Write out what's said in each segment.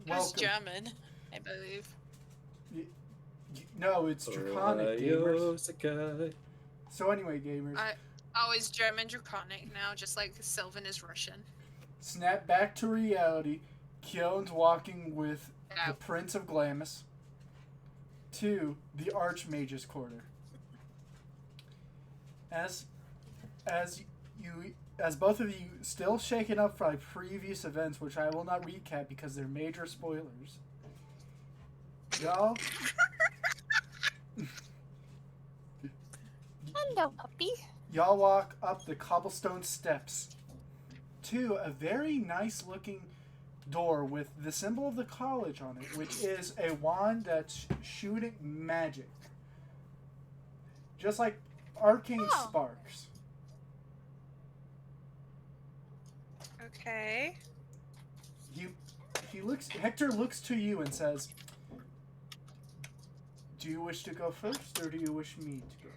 It's welcome. German, I believe. No, it's Draconic, gamers. So anyway, gamers. It's German Draconic now, just like Sylvan is Russian. Snap back to reality. Kion's walking with the Prince of Glamis to the Archmage's quarter. As as both of you still shaken up by previous events, which I will not recap because they're major spoilers. Y'all. Hello, puppy. Y'all walk up the cobblestone steps to a very nice looking door with the symbol of the college on it, which is a wand that's shooting magic. Just like arcane sparks. Okay. Hector looks to you and says, "Do you wish to go first, or do you wish me to go?"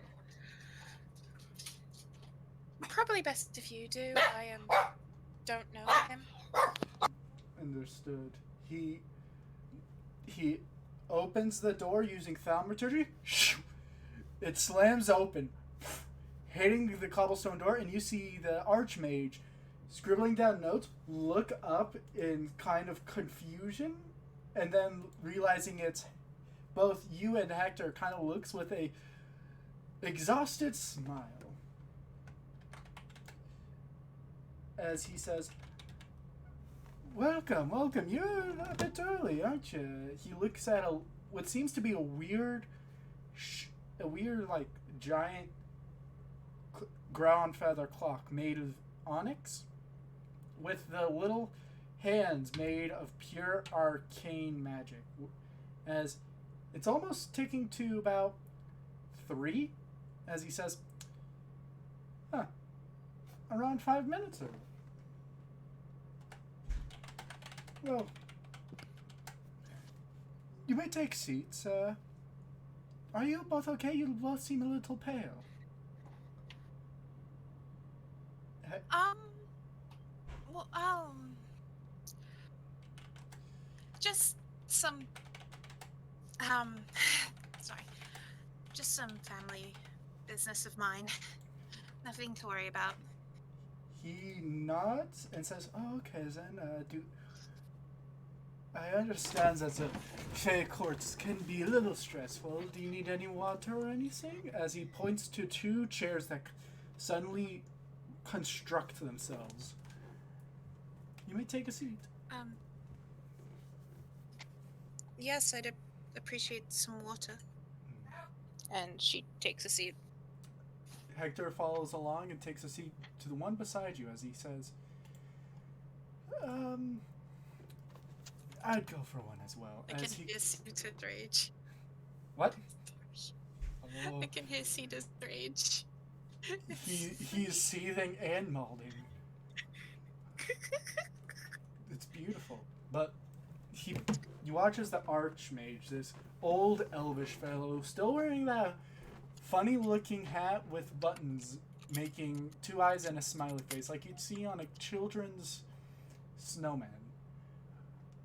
Probably best if you do. I don't know him. Understood. He opens the door using thaumaturgy. It slams open, hitting the cobblestone door, and you see the Archmage scribbling down notes, look up in kind of confusion, and then realizing it's both you and Hector, kind of looks with a exhausted smile as he says, welcome. You're a bit early, aren't you? He looks at what seems to be a weird like giant ground feather clock made of onyx with the little hands made of pure arcane magic, as it's almost ticking to about 3, as he says, around 5 minutes or... Well, you may take seats. Are you both okay? You both seem a little pale. Just some, sorry, just some family business of mine. Nothing to worry about. He nods and says, "Oh, okay, then, I understand that the Fey courts can be a little stressful. Do you need any water or anything?" As he points to 2 chairs that suddenly construct themselves. You may take a seat. Yes, I'd appreciate some water. And she takes a seat. Hector follows along and takes a seat to the one beside you as he says, I'd go for one as well. I can hear Ceda's rage. What? I can hear Ceda's rage. He's seething and molding. It's beautiful. But you watch as the Archmage, this old elvish fellow, still wearing that funny looking hat with buttons, making 2 eyes and a smiley face, like you'd see on a children's snowman,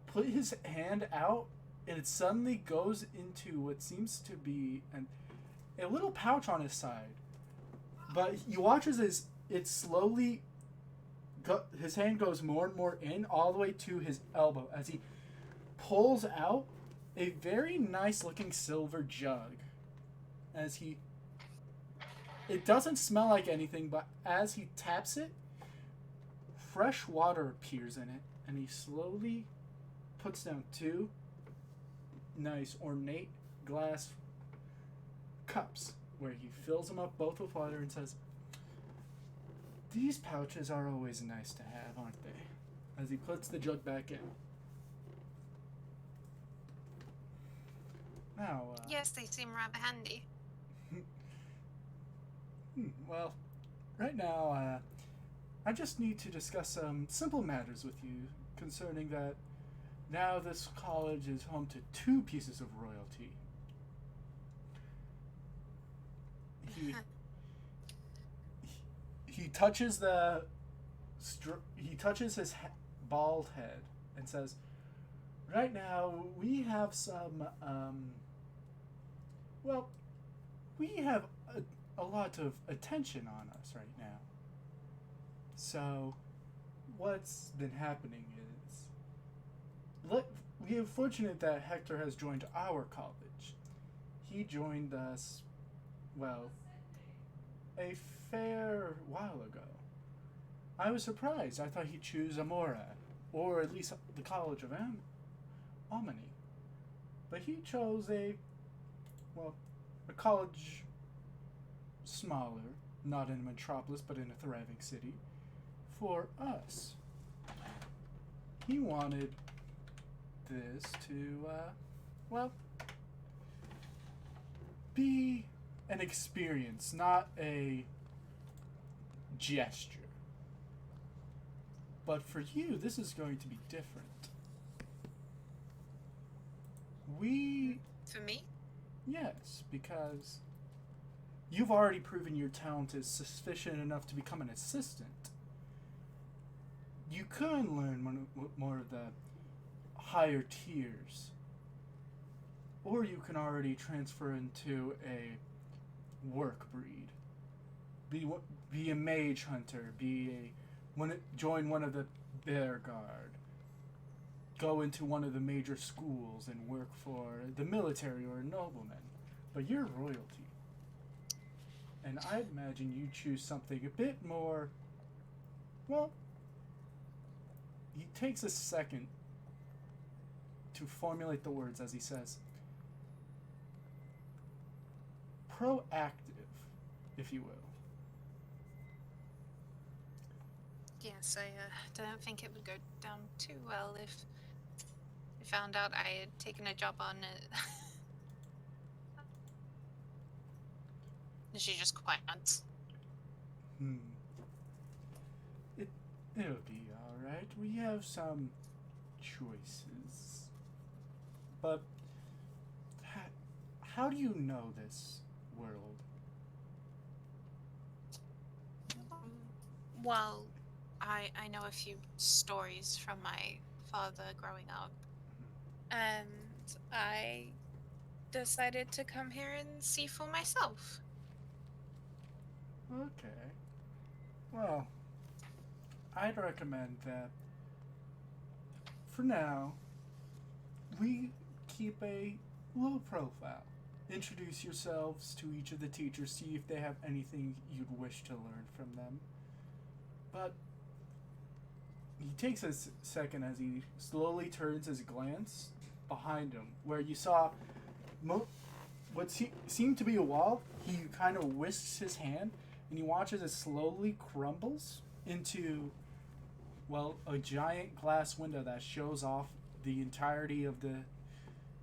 put his hand out, and it suddenly goes into what seems to be a little pouch on his side. But you watch as it slowly, his hand goes more and more in, all the way to his elbow, as he pulls out a very nice looking silver jug. It doesn't smell like anything, but as he taps it, fresh water appears in it, and he slowly puts down 2 nice ornate glass cups, where he fills them up both with water and says, "These pouches are always nice to have, aren't they?" As he puts the jug back in. Now, yes, they seem rather handy. Well, right now, I just need to discuss some simple matters with you concerning that now this college is home to 2 pieces of royalty. He touches his bald head and says, Right now, we have some, well, we have a lot of attention on us right now. So, what's been happening is, we are fortunate that Hector has joined our college. He joined us, well, a fair while ago. I was surprised. I thought he'd choose Amora, or at least the College of Omni. But he chose a college smaller, not in a metropolis, but in a thriving city, for us. He wanted this to, be an experience, not a gesture. But for you, this is going to be different. For me? Yes, because you've already proven your talent is sufficient enough to become an assistant. You could learn more of the higher tiers. Or you can already transfer into a work breed. Be a mage hunter, join one of the Bear Guard. Go into one of the major schools and work for the military or a nobleman. But you're royalty. And I'd imagine you choose something a bit more, well, he takes a second to formulate the words as he says, proactive, if you will. Yes, I don't think it would go down too well if I found out I had taken a job on it. She just quiet nods. It'll be alright. We have some choices. But how do you know this world? Well, I know a few stories from my father growing up. And I decided to come here and see for myself. Okay. Well, I'd recommend that for now, we keep a low profile. Introduce yourselves to each of the teachers, see if they have anything you'd wish to learn from them. But he takes a second as he slowly turns his glance behind him, where you saw what seemed to be a wall. He kind of whisks his hand, and he watches it slowly crumbles into, well, a giant glass window that shows off the entirety of the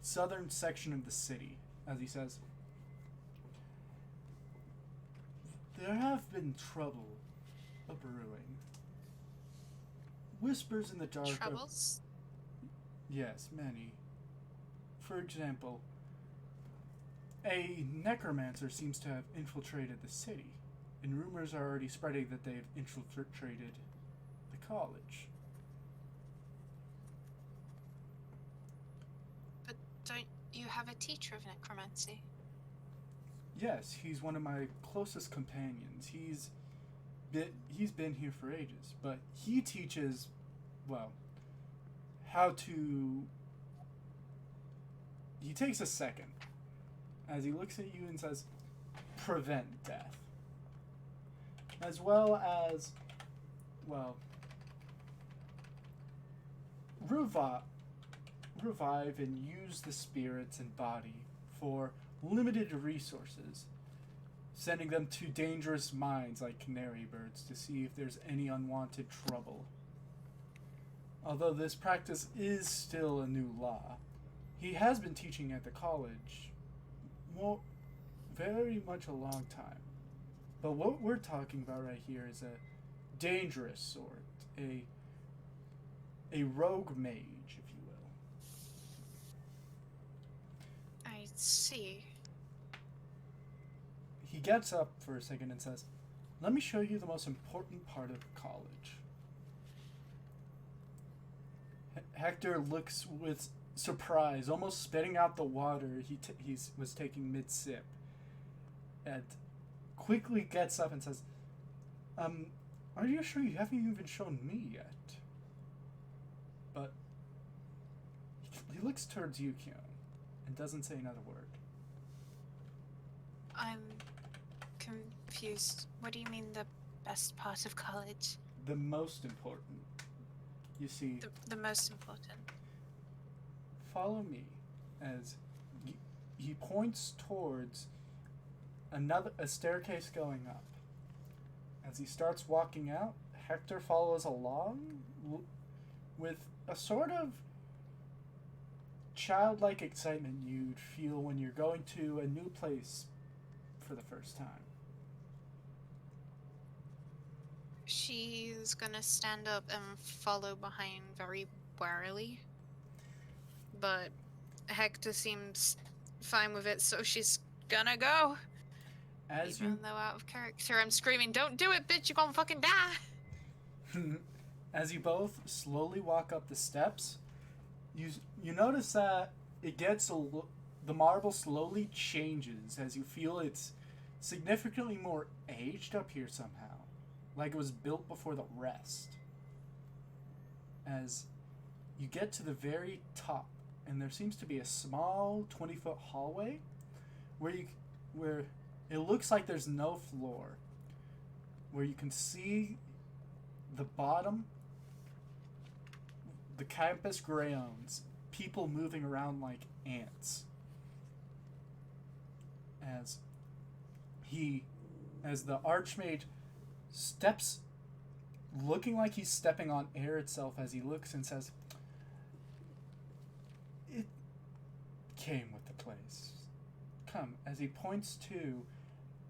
southern section of the city. As he says, there have been trouble a-brewing. Whispers in the dark. Troubles? Yes, many. For example, a necromancer seems to have infiltrated the city, and rumors are already spreading that they've infiltrated the college. But don't you have a teacher of necromancy? Yes, he's one of my closest companions. He's been here for ages, but he teaches, well, how to... He takes a second as he looks at you and says, prevent death. As well as, well, revive and use the spirits and body for limited resources, sending them to dangerous mines like canary birds to see if there's any unwanted trouble. Although this practice is still a new law, he has been teaching at the college, well, very much a long time. But what we're talking about right here is a dangerous sort, a rogue mage, if you will. I see. He gets up for a second and says, let me show you the most important part of college. Hector looks with surprise, almost spitting out the water he was taking mid sip, and quickly gets up and says, are you sure you haven't even shown me yet?" But he looks towards Yukio and doesn't say another word. I'm confused. What do you mean the best part of college? The most important. You see, The most important. follow me, as he points towards a staircase going up. As he starts walking out, Hector follows along with a sort of childlike excitement you'd feel when you're going to a new place for the first time. She's gonna stand up and follow behind very warily. But Hector seems fine with it, so she's gonna go. Even though out of character, I'm screaming, "Don't do it, bitch! You're gonna fucking die!" As you both slowly walk up the steps, you notice that it gets the marble slowly changes as you feel it's significantly more aged up here somehow, like it was built before the rest. As you get to the very top, and there seems to be a small 20-foot hallway where it looks like there's no floor, where you can see the bottom, the campus grounds, people moving around like ants. As the Archmage steps, looking like he's stepping on air itself, as he looks and says, "It came with the place. Come," as he points to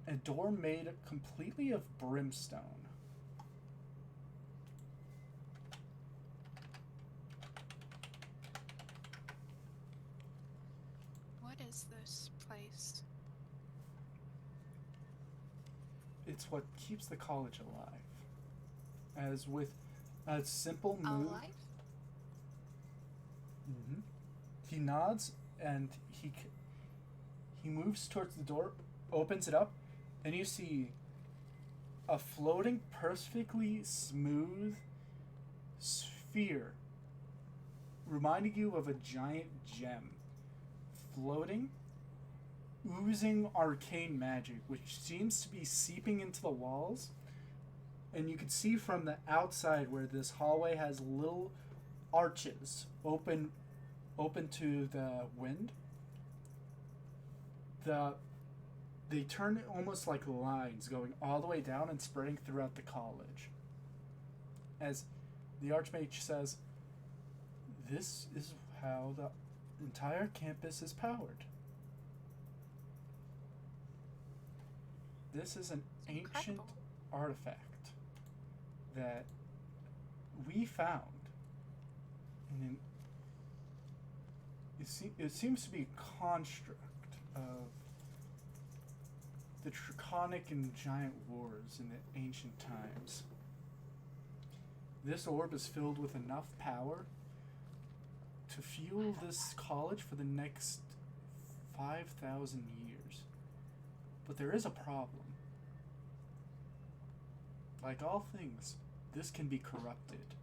a door made completely of brimstone. What is this place? It's what keeps the college alive. As with a simple move... Alive? Mm-hmm. He nods and he moves towards the door, opens it up, and you see a floating, perfectly smooth sphere, reminding you of a giant gem, floating, oozing arcane magic, which seems to be seeping into the walls. And you can see from the outside where this hallway has little arches open to the wind. They turn almost like lines going all the way down and spreading throughout the college. As the Archmage says, "This is how the entire campus is powered. This is an ancient Incredible. artifact that we found. And it seems to be a construct of the draconic and giant wars in the ancient times. This orb is filled with enough power to fuel this college for the next 5,000 years. But there is a problem. Like all things, this can be corrupted.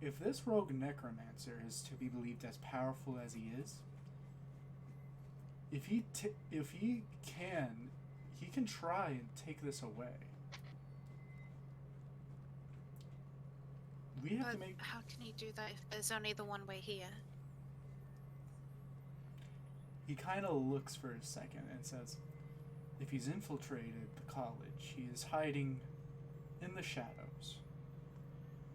If this rogue necromancer is to be believed as powerful as he is, if he can try and take this away. We have to make... How can he do that if there's only the one way here? He kind of looks for a second and says, if he's infiltrated the college, he is hiding in the shadows.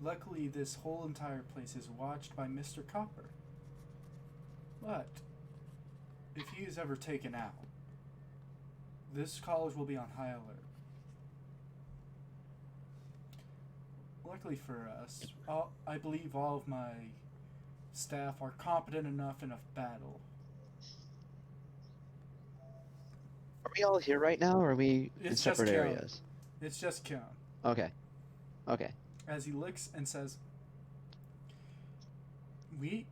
Luckily, this whole entire place is watched by Mr. Copper. But if he is ever taken out, this college will be on high alert. Luckily for us, I believe all of my staff are competent enough in a battle. Are we all here right now, or are we in It's separate just Kyon. areas? It's just Kyon. Okay. Okay. as he looks and says, "We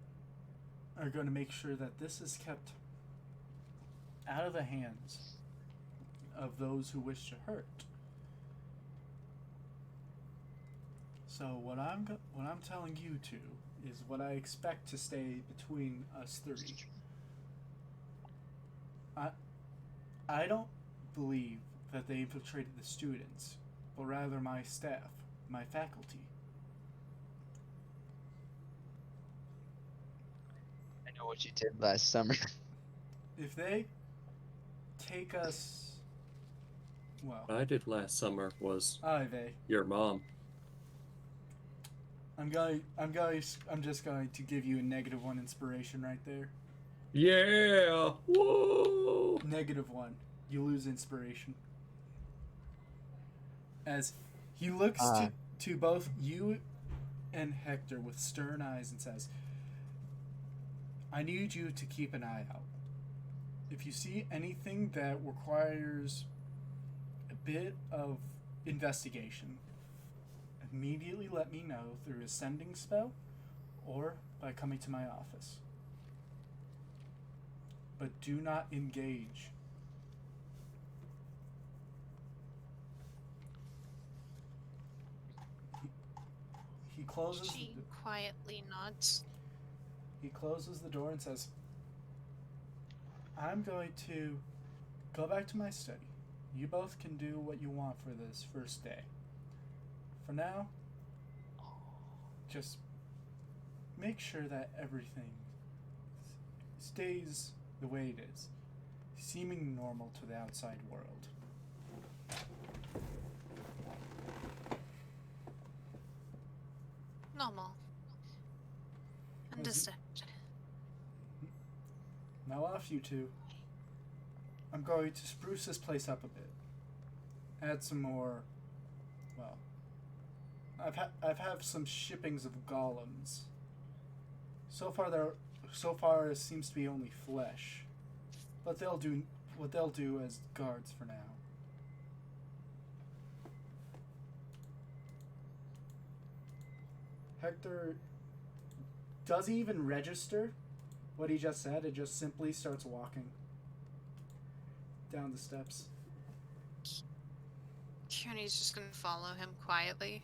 are going to make sure that this is kept out of the hands of those who wish to hurt. So what I'm telling you two is what I expect to stay between us three. I don't believe that they infiltrated the students, but rather my staff, my faculty. I know what you did last summer. If they take us, well, What I did last summer was they. your mom. I'm just going to give you a -1 inspiration right there. Yeah! Whoa! -1. You lose inspiration. As he looks to both you and Hector with stern eyes and says, I need you to keep an eye out. If you see anything that requires a bit of investigation, immediately let me know through a sending spell or by coming to my office. But do not engage. He closes. She quietly nods. He closes the door and says, I'm going to go back to my study. You both can do what you want for this first day. For now, just make sure that everything stays the way it is, seeming normal to the outside world. Normal. Understood. Now off you two. I'm going to spruce this place up a bit. Add some more, well, I've had some shippings of golems. So far it seems to be only flesh. But they'll do what they'll do as guards for now. Hector doesn't even register what he just said. It just simply starts walking down the steps. Kearney's just gonna follow him quietly.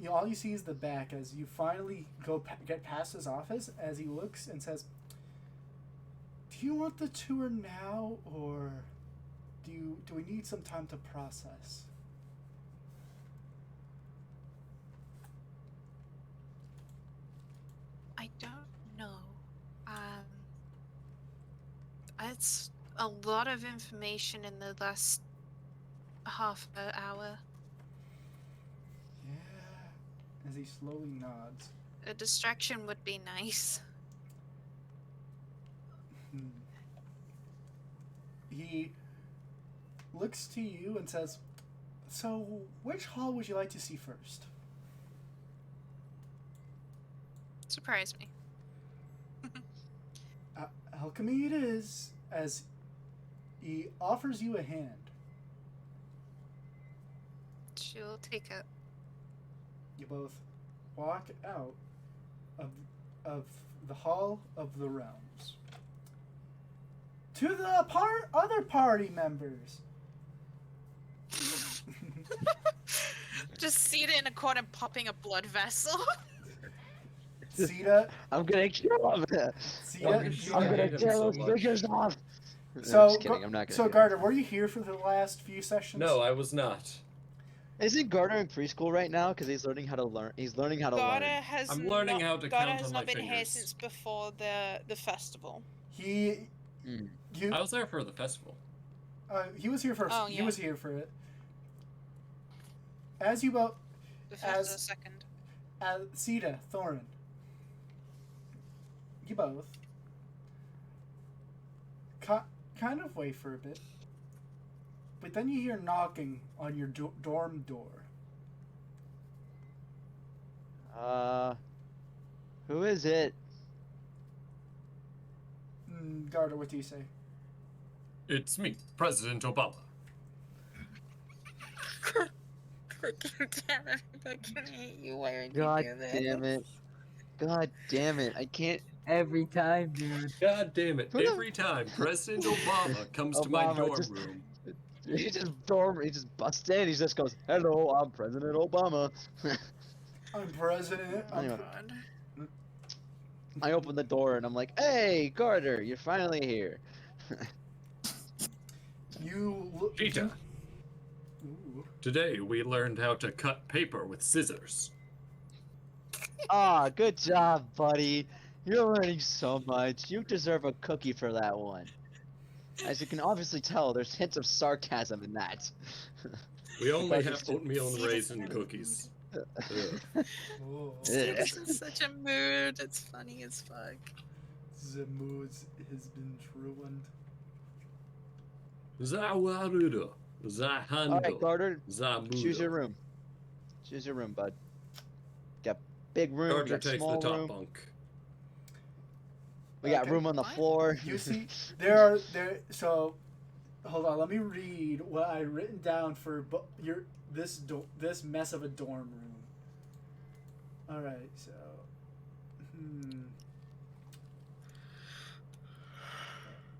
All you see is the back as you finally get past his office as he looks and says, do you want the tour now, or do we need some time to process? I don't know. It's a lot of information in the last half an hour. Yeah. As he slowly nods. A distraction would be nice. He looks to you and says, so which hall would you like to see first? Surprise me. Alchemy it is, as he offers you a hand. She'll take it. You both walk out of the Hall of the Realms. To the other party members. Just seated in a corner popping a blood vessel. Sita, I'm gonna kill him. Sita, I'm gonna tear those fingers off. So, I'm just kidding. I'm not gonna. So, do Garter, were you here for the last few sessions? No, I was not. it. Isn't Garter in preschool right now? Because he's learning how to learn. He's learning how to Garter learn. has I'm learning not, how to Garter count has on not my been here fingers. since before the festival. He I was there for the festival. He was here first. Oh, He yeah. was here for it. As you both, The first As- or the second. Sita, Thorin, you both kind of wait for a bit, but then you hear knocking on your dorm door. Who is it? Garter, what do you say? It's me, President Obama. Freaking damn it! I fucking hate you. Why would God you do this? damn it. God damn it. I can't. Every time, dude. God damn it! Who the- Every time President Obama comes to my Obama dorm just- room, He just busts in. He just goes, "Hello, I'm President Obama." I'm president. Oh Anyway. god. I open the door and I'm like, "Hey, Carter, you're finally here." You look. Cheetah. Ooh. Today we learned how to cut paper with scissors. Ah, good job, buddy. You're learning so much. You deserve a cookie for that one. As you can obviously tell, there's hints of sarcasm in that. We only But have it's- oatmeal and See, this raisin is- cookies. Ugh. Oh. Steve's in such a mood. It's funny as fuck. The mood has been ruined. Zawarudo. Zahando. Alright, Carter, Zamudo. choose your room. Choose your room, bud. Got big room, we Carter got takes the small top room. bunk. We got Okay. room on the What? floor. You see, there. So, hold on. Let me read what I written down for this mess of a dorm room. All right. So,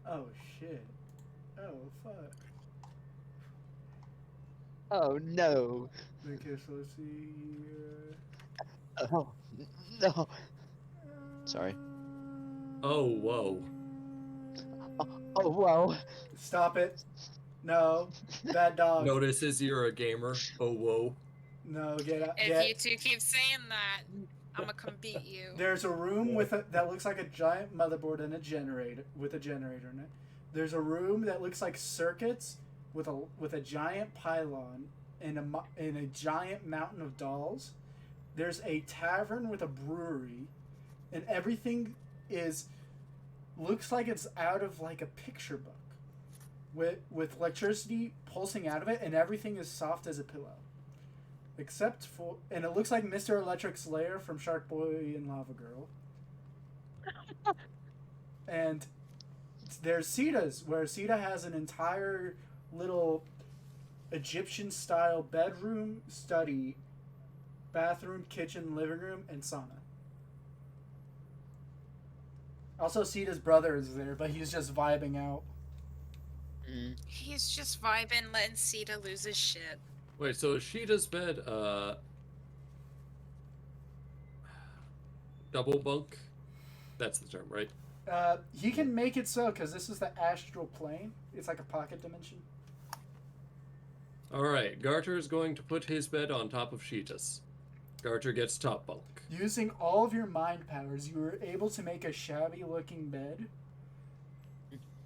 Oh shit. Oh fuck. Oh no. Okay, so let's see here. Oh no. Sorry. Oh, whoa. Oh wow. Stop it. No. Bad dog. Notices you're a gamer. Oh, whoa. No, get out. If you two keep saying that, I'm gonna come beat you. There's a room that looks like a giant motherboard and a generator with a generator in it. There's a room that looks like circuits with a giant pylon and a giant mountain of dolls. There's a tavern with a brewery, and everything looks like it's out of like a picture book, with electricity pulsing out of it, and everything is soft as a pillow. Except for, and it looks like Mr. Electric's lair from Shark Boy and Lava Girl. And there's Sita's, where Sita has an entire little Egyptian-style bedroom, study, bathroom, kitchen, living room, and sauna. Also, Sita's brother is there, but he's just vibing out. He's just vibing, letting Sita lose his shit. Wait, so is Sheeta's bed, double bunk? That's the term, right? He can make it so, because this is the astral plane. It's like a pocket dimension. Alright, Garter is going to put his bed on top of Sheeta's. Garter gets top bunk. Using all of your mind powers, you were able to make a shabby-looking bed.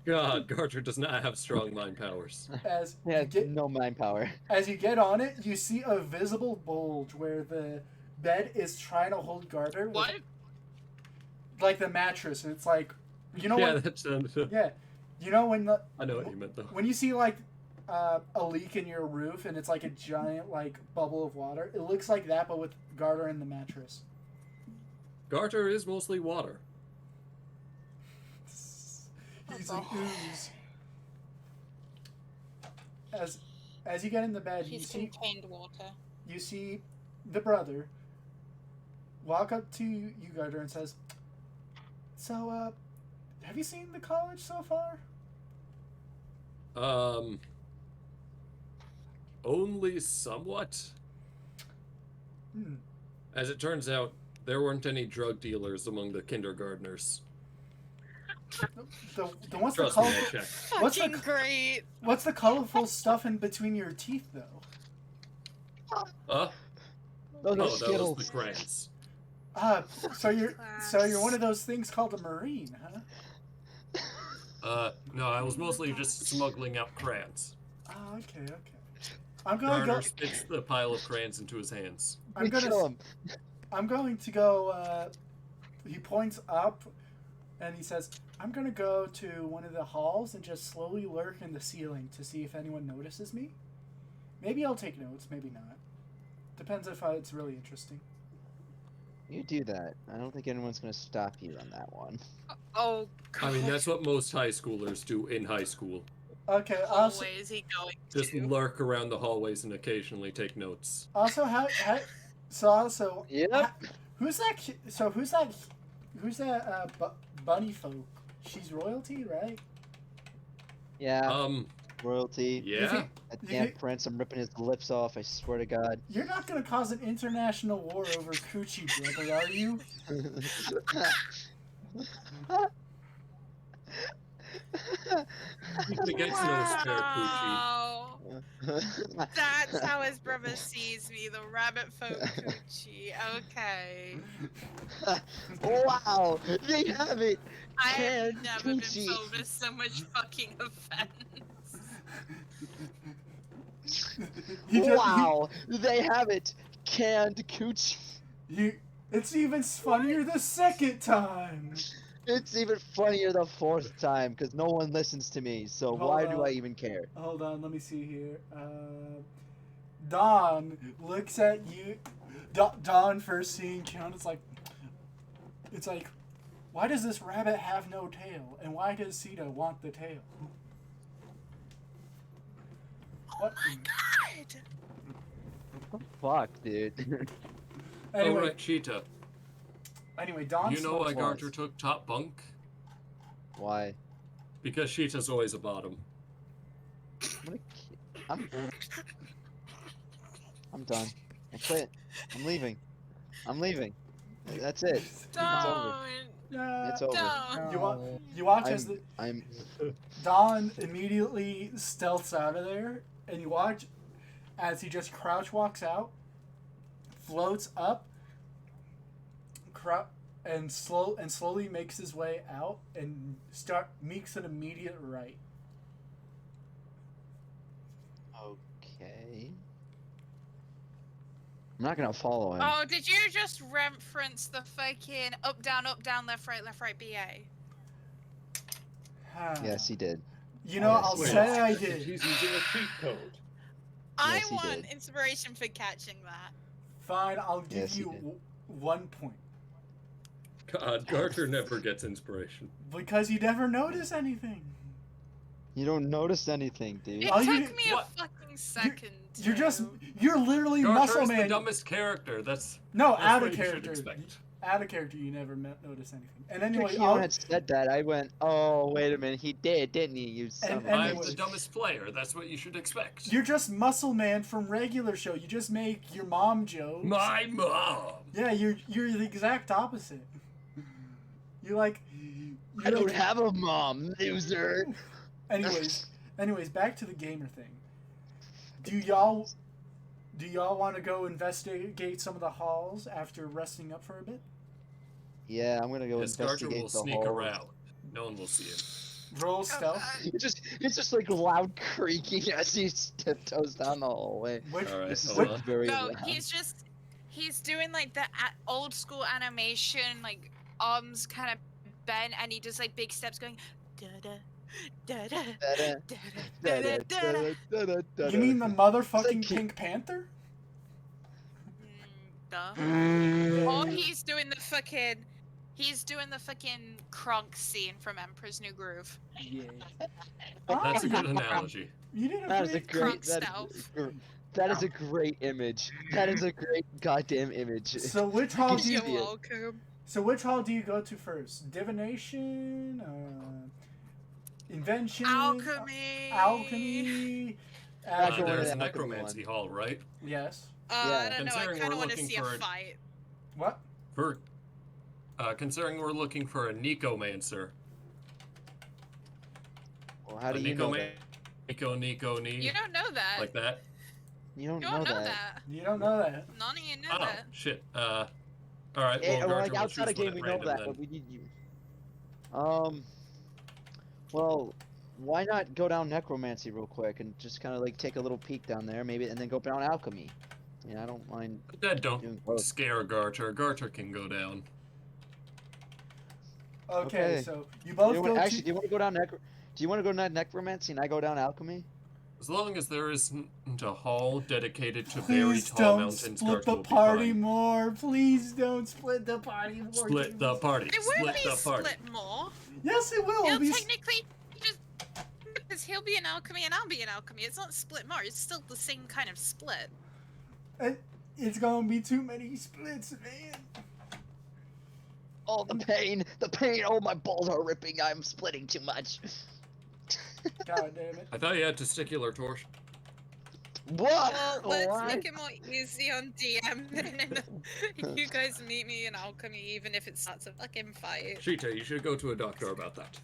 God, Garter does not have strong mind powers. As Yeah, you get, no mind power. as you get on it, you see a visible bulge where the bed is trying to hold Garter. With, What? like the mattress. It's like, you know Yeah, what? that's Yeah, you know I know what you meant though. when you see like a leak in your roof and it's like a giant like bubble of water. It looks like that, but with Garter in the mattress. Garter is mostly water. He's an ooze. As you get in the bed, He's contained water. you see the brother walk up to you, Garter, and says, "So, have you seen the college so far?" Only somewhat. Hmm. As it turns out, there weren't any drug dealers among the kindergartners. What's the Trust me, I colorful? checked. What's the Fucking great. What's the colorful stuff in between your teeth, though? Huh? Those Oh, are that Skittles. was the crayons. So you're one of those things called a marine, huh? No, I was mostly just smuggling out crayons. Oh, okay. I'm gonna Garter go. spits the pile of crayons into his hands. I'm gonna. Kill him. I'm going to go. He points up, and he says, "I'm gonna go to one of the halls and just slowly lurk in the ceiling to see if anyone notices me. Maybe I'll take notes. Maybe not. Depends if it's really interesting." You do that. I don't think anyone's gonna stop you on that one. Oh, I mean, God. that's what most high schoolers do in high school. Okay. Also, hallway is he going Just to? lurk around the hallways and occasionally take notes. how so also Yep. who's that? So who's that? Bunny folk. She's royalty, right? Yeah. Royalty. Yeah. think- That You damn think- prince, I'm ripping his lips off, I swear to God. You're not gonna cause an international war over coochie, brother, are you? He gets no spare coochie. Wow. That's how his brother sees me, the rabbit folk coochie. Okay. Wow, they have it. I have Canned never been coochie. told with so much fucking offense. Wow, they have it. Canned coochie. It's even funnier the second time. It's even funnier the fourth time because no one listens to me. So Hold why do I on. even care? Hold on, let me see here. Dawn looks at you. Dawn first seeing Count, it's like, why does this rabbit have no tail? And why does Sita want the tail? What? God! Fuck, dude. Anyway, Alright, Cheetah. anyway, Dawn. You know why smokes Garter once. took top bunk? Why? Because Cheetah's always a bottom. I'm done. I quit. I'm leaving. I'm leaving. That's it. Don't! It's over. Don't! You watch as I'm Dawn immediately stealths out of there, and you watch as he just crouch walks out, floats up, and slowly makes his way out and makes an immediate right. okay. I'm not gonna follow him. Oh, did you just reference the fucking up, down, left, right, BA? Yes, he did. You know, Yes, I'll he say I He's did. using a cheat code. I Yes, he want did. inspiration for catching that. Fine, I'll give Yes, he you did. 1 point. God, Garter never gets inspiration. Because you never notice anything. You don't notice anything, dude. It Oh, took you- me what? a fucking second. You're literally Muscle Garter's the Man. dumbest character. That's No, that's out what of you should character. expect. Out of character, you never notice anything. And After anyway, Keon had said that, I went, "Oh, wait a minute, he did, didn't he? You son of a and I'm anyway- the dumbest player. That's what you should expect. you're just Muscle Man from regular show. You just make your mom jokes. My mom. Yeah, you're the exact opposite. You're like. I don't have a mom, loser." Anyways, back to the gamer thing. Do y'all want to go investigate some of the halls after resting up for a bit? Yeah, I'm gonna go Yes, Garter investigate will the sneak halls. around. No one will see him. Roll stealth. It's just like loud creaking as he tiptoes down the hallway. Which All right, This is hold like on. very No, loud. he's doing like the old school animation, like arms kind of bent, and he does like big steps going. Da da da da da da da da da. you mean the motherfucking It's like- Pink Panther? Duh. Mm. Or he's doing the fucking Kronk scene from Emperor's New Groove. Yeah. That's a good analogy. You did a That is a great. great. Crunk That is a great image. That is a great goddamn image. So which hall do you? You're welcome. So which hall do you go to first? Divination, invention, Alchemy. alchemy. Not going There's to a the alchemy necromancy one. hall, right? Yes. I don't know. I Considering kind we're of want to looking see a for a- fight. What? For considering we're looking for a Nicomancer. Well, how do A you know Nicoman- that? Nico, You don't know that. like that. You don't You know don't know that. that. You don't know that. None of you know Oh that. shit. All right. Eh, Well, well, Garter like will outside choose of game, one we at know random that, then. but we need you. Well, why not go down necromancy real quick and just kind of like take a little peek down there, maybe, and then go down alchemy. Yeah, I don't mind. That don't doing both. scare Garter. Garter can go down. Okay, Okay. so you both go Actually, to. do you want to go down Do you want to go down necromancy and I go down alchemy? As long as there isn't a hall dedicated to very Please tall don't mountains, split Garter the will be party fine. more. Please don't split the party more. Split the James. party. It Split won't be the party. split more. Yes, it will. It'll be technically just Because he'll be in alchemy and I'll be in alchemy. It's not split more. It's still the same kind of split. It's gonna be too many splits, man. Oh, the pain! The pain! Oh, my balls are ripping. I'm splitting too much. God damn it. I thought you had testicular torsion. What? Well, let's What? make it more easy on DM then. You guys meet me in alchemy, even if it starts a fucking fight. Sheeta, you should go to a doctor about that.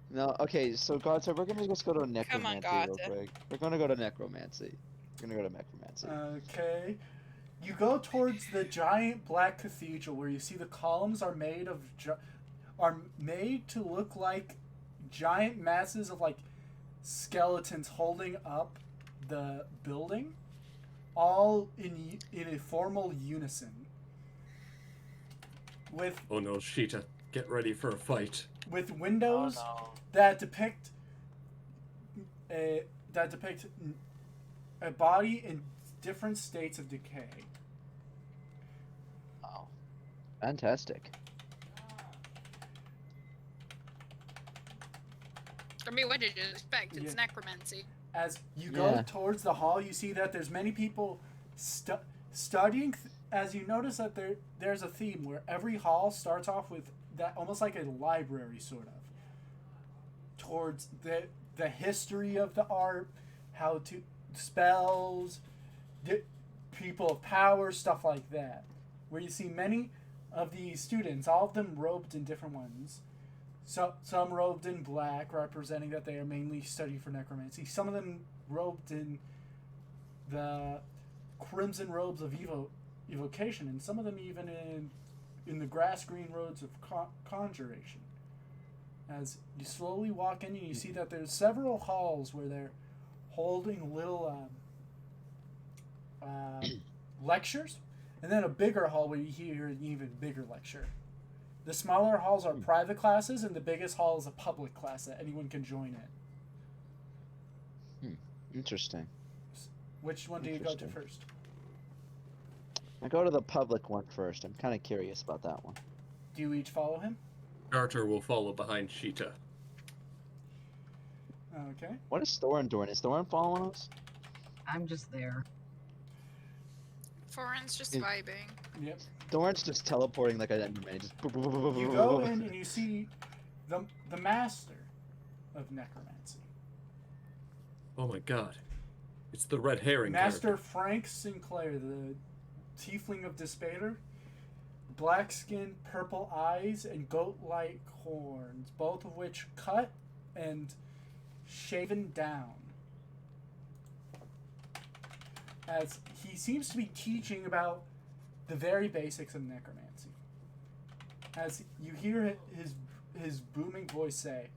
No, okay, so God, so we're gonna just go to Come on, necromancy real Gata. quick. We're gonna go to necromancy. We're gonna go to necromancy. Okay. You go towards the giant black cathedral where you see the columns are made of are made to look like giant masses of like skeletons holding up the building, all in a formal unison. With Oh no, Sheeta, get ready for a fight. with windows Oh no. that depict a body in different states of decay. Oh, fantastic. I mean, what did you expect? It's Yeah. necromancy. As you go Yeah. towards the hall, you see that there's many people studying. As you notice that there's a theme where every hall starts off with that almost like a library sort of towards the history of the art, how to spells, people of power, stuff like that. Where you see many of the students, all of them robed in different ones. So some robed in black, representing that they are mainly studying for necromancy. Some of them robed in the crimson robes of evocation, and some of them even in the grass green robes of conjuration. As you slowly walk in, you see that there's several halls where they're holding little lectures, and then a bigger hall where you hear an even bigger lecture. The smaller halls are private classes, and the biggest hall is a public class that anyone can join in. Interesting. Which one do you go to Interesting. first? I go to the public one first. I'm kind of curious about that one. Do you each follow him? Garter will follow behind Sheeta. Okay. What is Thorin doing? Is Thorin following us? I'm just there. Foreign's just It- vibing. Yep. Thorin's just teleporting like a Enderman. Just You go in and you see the master of necromancy. Oh my god. It's the red herring Master character. Frank Sinclair, the tiefling of despair. Black skin, purple eyes, and goat-like horns, both of which cut and shaven down. As he seems to be teaching about the very basics of necromancy. As you hear his booming voice say,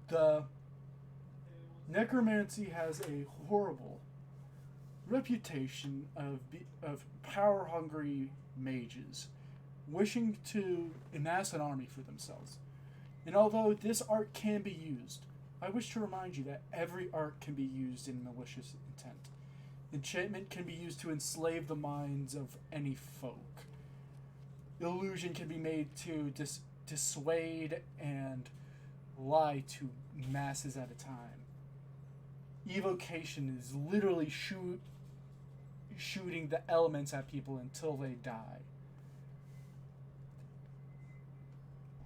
the necromancy has a horrible reputation of power-hungry mages wishing to amass an army for themselves. And although this art can be used, I wish to remind you that every art can be used in malicious intent. Enchantment can be used to enslave the minds of any folk. Illusion can be made to dissuade and lie to masses at a time. Evocation is literally shooting the elements at people until they die.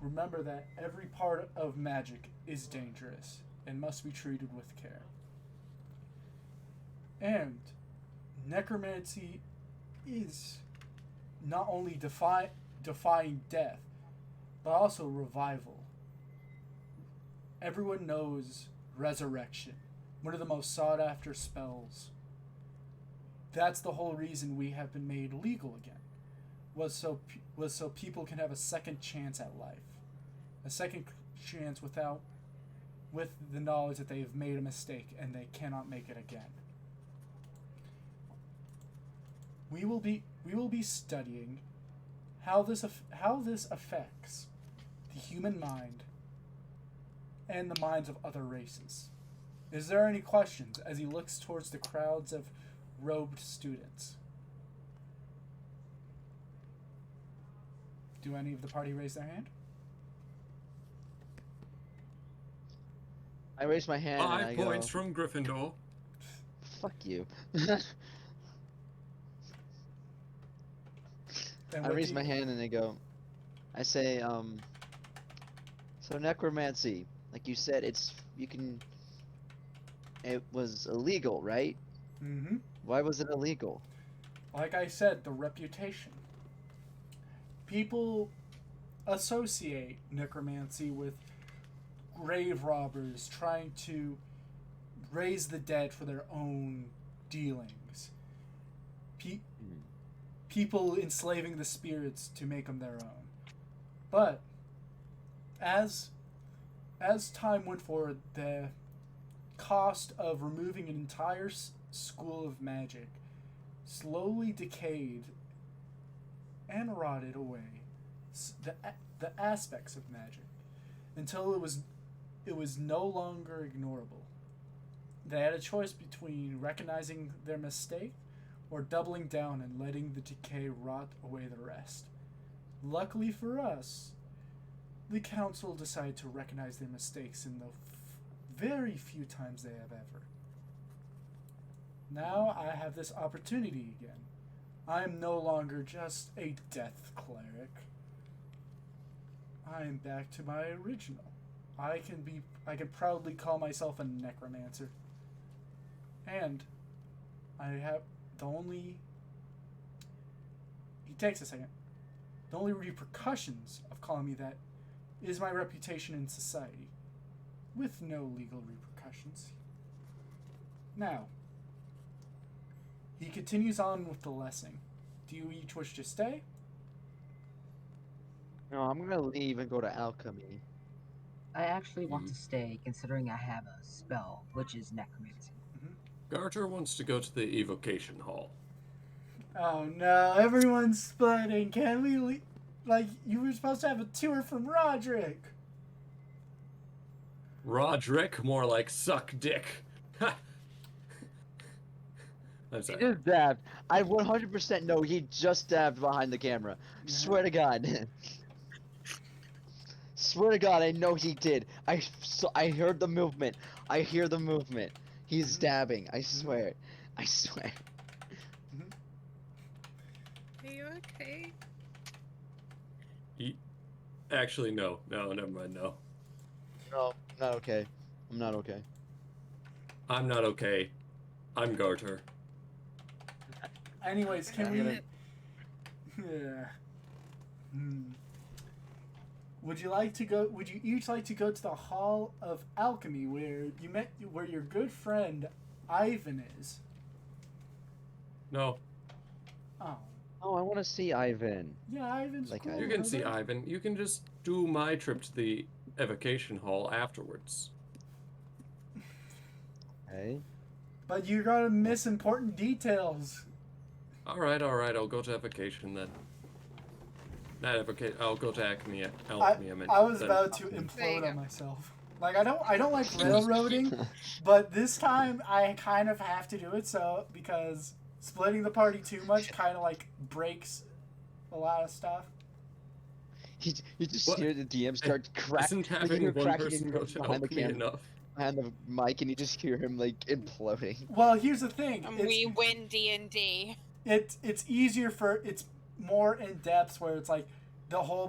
Remember that every part of magic is dangerous and must be treated with care. And necromancy is not only defying death, but also revival. Everyone knows resurrection, one of the most sought after spells. That's the whole reason we have been made legal again, was so people can have a second chance at life, a second chance with the knowledge that they have made a mistake and they cannot make it again. We will be studying how this affects the human mind and the minds of other races. Is there any questions as he looks towards the crowds of robed students? Do any of the party raise their hand? I raise my hand and I 5 go, points from Gryffindor. fuck you. And I what raise do my you- hand and I say, so necromancy, like you said, it was illegal, right? Mhm. Why was it illegal? Like I said, the reputation. People associate necromancy with grave robbers trying to raise the dead for their own dealings. People enslaving the spirits to make them their own. But as time went forward, the cost of removing an entire school of magic slowly decayed and rotted away the aspects of magic until it was no longer ignorable. They had a choice between recognizing their mistake or doubling down and letting the decay rot away the rest. Luckily for us, the council decided to recognize their mistakes in the very few times they have ever. Now I have this opportunity again. I am no longer just a death cleric. I am back to my original. I can proudly call myself a necromancer. And I have the only he takes a second. The only repercussions of calling me that is my reputation in society, with no legal repercussions. Now, he continues on with the lesson. Do you each wish to stay? No, I'm gonna leave and go to alchemy. I actually want to stay, considering I have a spell, which is necromancy. Garter wants to go to the evocation hall. Oh no, everyone's splitting. Can we leave? Like, you were supposed to have a tour from Roderick. Roderick, more like suck dick. Ha! I'm He sorry. just dabbed. I 100% know he just dabbed behind the camera. Swear to God. Swear to God, I know he did. I heard the movement. I hear the movement. He's dabbing. I swear. I swear. Are you okay? Actually, no. No, never mind, no. No, not okay. I'm not okay. I'm not okay. I'm Garter. Anyways, can I'm we? gonna- Yeah. Would you like to go? Would you each like to go to the Hall of Alchemy, where your good friend Ivan is? No, Oh, Oh, I want to see Ivan. yeah, Ivan's Like, cool. you can see brother. Ivan. You can just do my trip to the evocation hall afterwards. Hey. But you're gonna miss important details. Alright, I'll go to evocation then. Not evocation, I'll go to alchemy. I was then. about to There you implode go. on myself. Like, I don't like railroading, but this time I kind of have to do it because splitting the party too much kind of like breaks a lot of stuff. You just What? hear the DM start cracking. Isn't having one cracking person go to behind the alchemy camera, enough? behind the mic, and you just hear him like imploding. Well, here's the thing. And we win D&D. It's easier it's more in depth where it's like the whole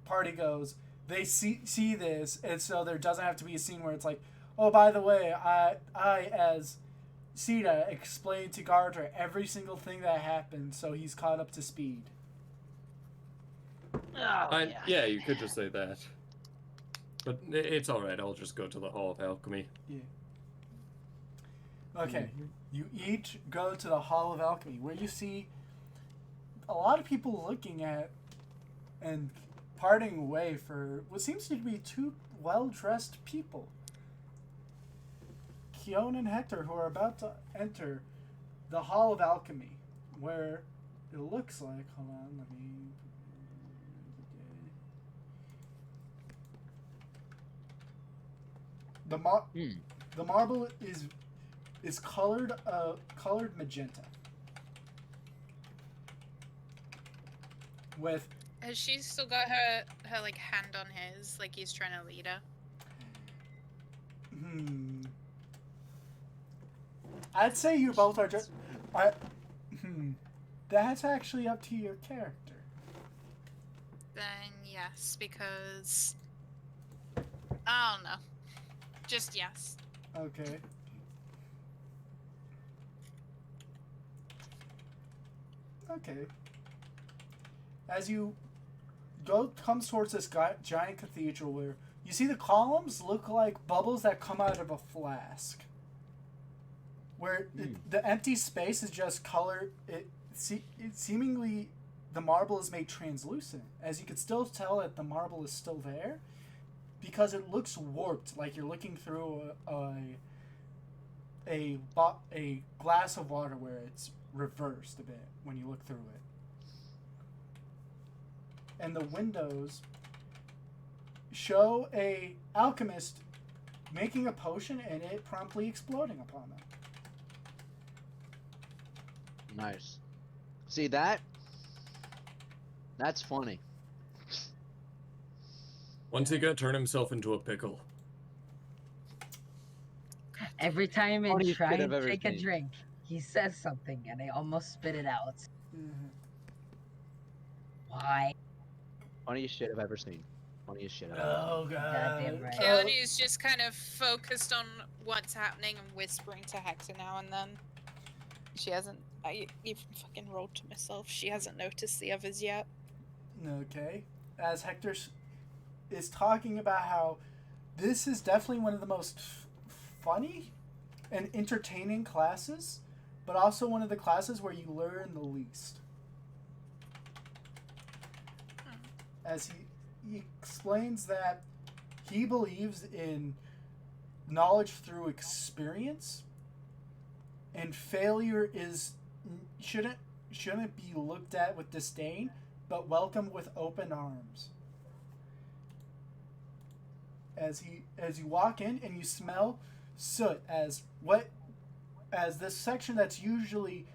party goes. They see this, and so there doesn't have to be a scene where it's like, oh, by the way, I as Sita explained to Garter every single thing that happened, so he's caught up to speed. Yeah, you could just say that. But it's alright, I'll just go to the Hall of Alchemy. Yeah. Okay, you each go to the Hall of Alchemy, where you see a lot of people looking at and parting way for what seems to be two well-dressed people. Keon and Hector, who are about to enter the Hall of Alchemy, where it looks like, hold on, let me... The marble is colored magenta. With Has she still got her like hand on his, like he's trying to lead her? I'd say you both are just. That's actually up to your character. Then yes, because I don't know. Just yes. Okay. Okay. As you comes towards this giant cathedral where you see the columns look like bubbles that come out of a flask. Where the empty space is just color. It seemingly the marble is made translucent, as you could still tell that the marble is still there, because it looks warped, like you're looking through a glass of water where it's reversed a bit when you look through it. And the windows show a alchemist making a potion and it promptly exploding upon them. Nice. See that? That's funny. Once he could turn himself into a pickle. Every time I Funniest try shit and I've ever take a seen. drink, he says something and I almost spit it out. Mm-hmm. Why? Funniest shit I've ever seen. Funniest shit I've ever Oh god. Goddamn right. Keone is just kind of focused on what's happening and whispering to Hector now and then. She hasn't. I even fucking rolled to myself. She hasn't noticed the others yet. Okay. As Hector is talking about how this is definitely one of the most funny and entertaining classes, but also one of the classes where you learn the least. As he explains that he believes in knowledge through experience, and failure shouldn't be looked at with disdain, but welcomed with open arms. As you walk in and you smell soot, as this section that's usually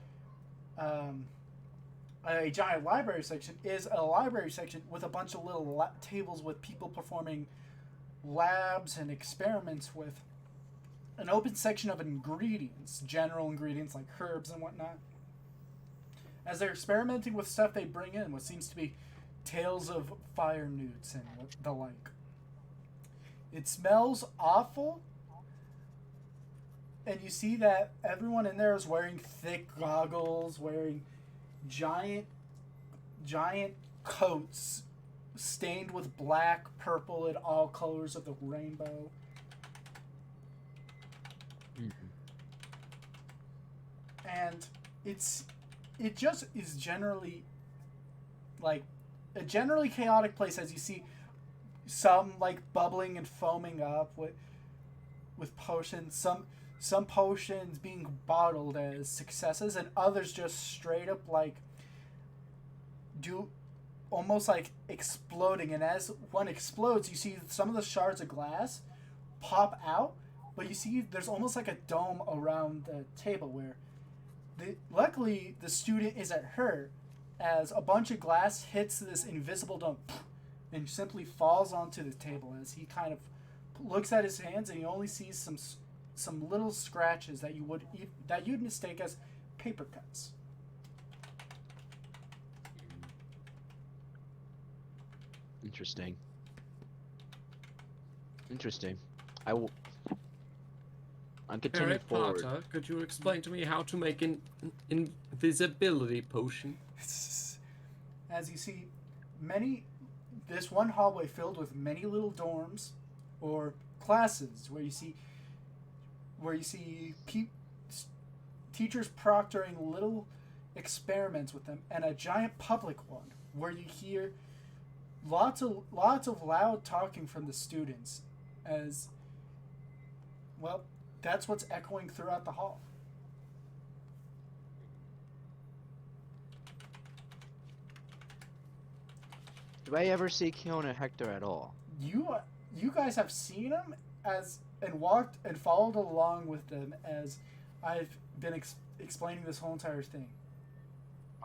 a giant library section is a library section with a bunch of little tables with people performing labs and experiments with an open section of ingredients, general ingredients like herbs and whatnot. As they're experimenting with stuff they bring in, what seems to be tales of fire newts and the like. It smells awful, and you see that everyone in there is wearing thick goggles, wearing giant coats stained with black, purple, and all colors of the rainbow. And it just is generally like a generally chaotic place, as you see some like bubbling and foaming up with potions, some potions being bottled as successes, and others just straight up like do almost like exploding. And as one explodes, you see some of the shards of glass pop out, but you see there's almost like a dome around the table where luckily the student isn't hurt, as a bunch of glass hits this invisible dome and simply falls onto the table. As he kind of looks at his hands and he only sees some little scratches that you'd mistake as paper cuts. Interesting. I'm continuing Harry forward. Potter, could you explain to me how to make an invisibility potion? As you see, this one hallway filled with many little dorms or classes where you see teachers proctoring little experiments with them, and a giant public one where you hear lots of loud talking from the students, as well. That's what's echoing throughout the hall. Do I ever see Keone Hector at all? You guys have seen him and walked and followed along with them as I've been explaining this whole entire thing.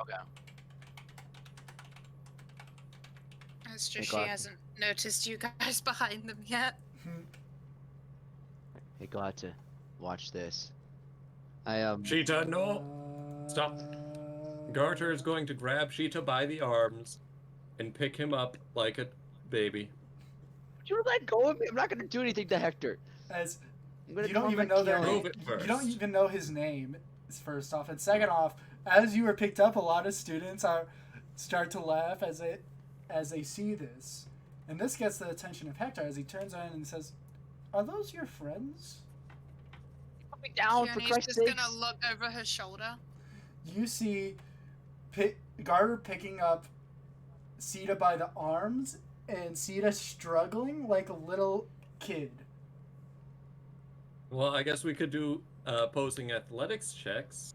Okay. It's just Hey, she God. hasn't noticed you guys behind them yet. Hey, glad to watch this. I Cheetah, no! Stop. Garter is going to grab Cheetah by the arms and pick him up like a baby. Would you let go of me? I'm not gonna do anything to Hector. As I'm gonna you don't even torment know their Keone. name. Prove it You don't first. even know his name. First off, and second off, as you were picked up, a lot of students start to laugh as they see this, and this gets the attention of Hector as he turns around and says, "Are those your friends?" Put me down, for Keone's Christ's just sakes. gonna look over her shoulder. You see Garter picking up Sita by the arms, and Sita struggling like a little kid. Well, I guess we could do opposing athletics checks.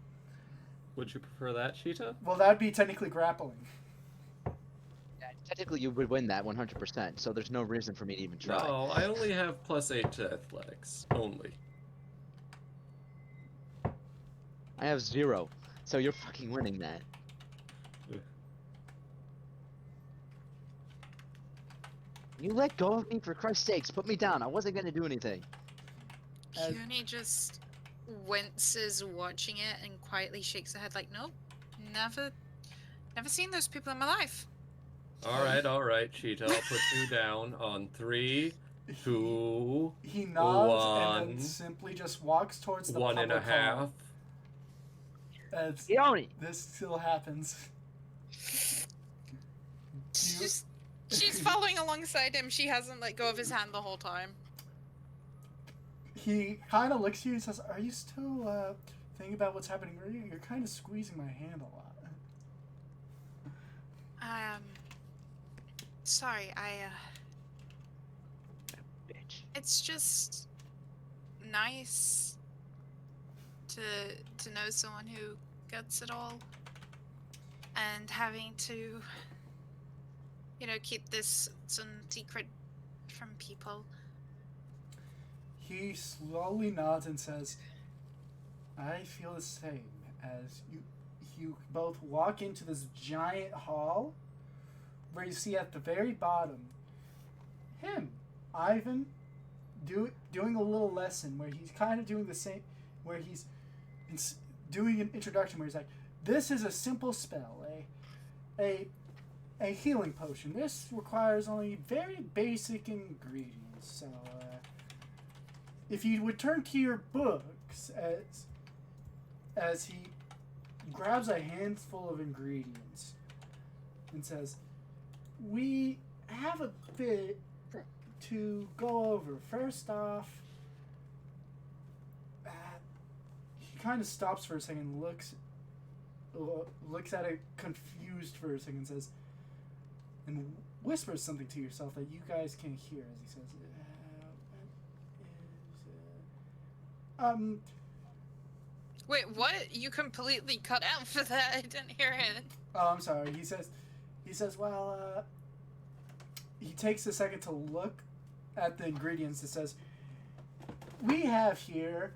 Would you prefer that, Cheetah? Well, that'd be technically grappling. Yeah, technically, you would win that 100%. So there's no reason for me to even try. No, I only have +8 to athletics. Only. I have 0. So you're fucking winning that. You let go of me, for Christ's sakes. Put me down. I wasn't gonna do anything. As- Keone just winces watching it and quietly shakes her head like, nope, never seen those people in my life. All right, Cheetah. I'll put you down on 3, 2, He nods and then 1, simply just walks towards the 1 and a public hall. half. As Keone! this still happens. She's following alongside him. She hasn't let go of his hand the whole time. He kind of looks at you and says, "Are you still thinking about what's happening? You're kind of squeezing my hand a lot." Sorry, Bitch. it's just nice to know someone who gets it all, and having to, keep this some secret from people. He slowly nods and says, "I feel the same." As you both walk into this giant hall, where you see at the very bottom him, Ivan, doing a little lesson where he's kind of doing the same, where he's doing an introduction where he's like, "This is a simple spell, a healing potion. This requires only very basic ingredients. So, if you would turn to your books," as he grabs a handful of ingredients and says, "We have a bit to go over. First off," he kind of stops for a second, looks at it confused for a second, and says, and whispers something to yourself that you guys can't hear as he says, Wait, what? You completely cut out for that. I didn't hear it. Oh, I'm sorry. He says, well, he takes a second to look at the ingredients. It says, "We have here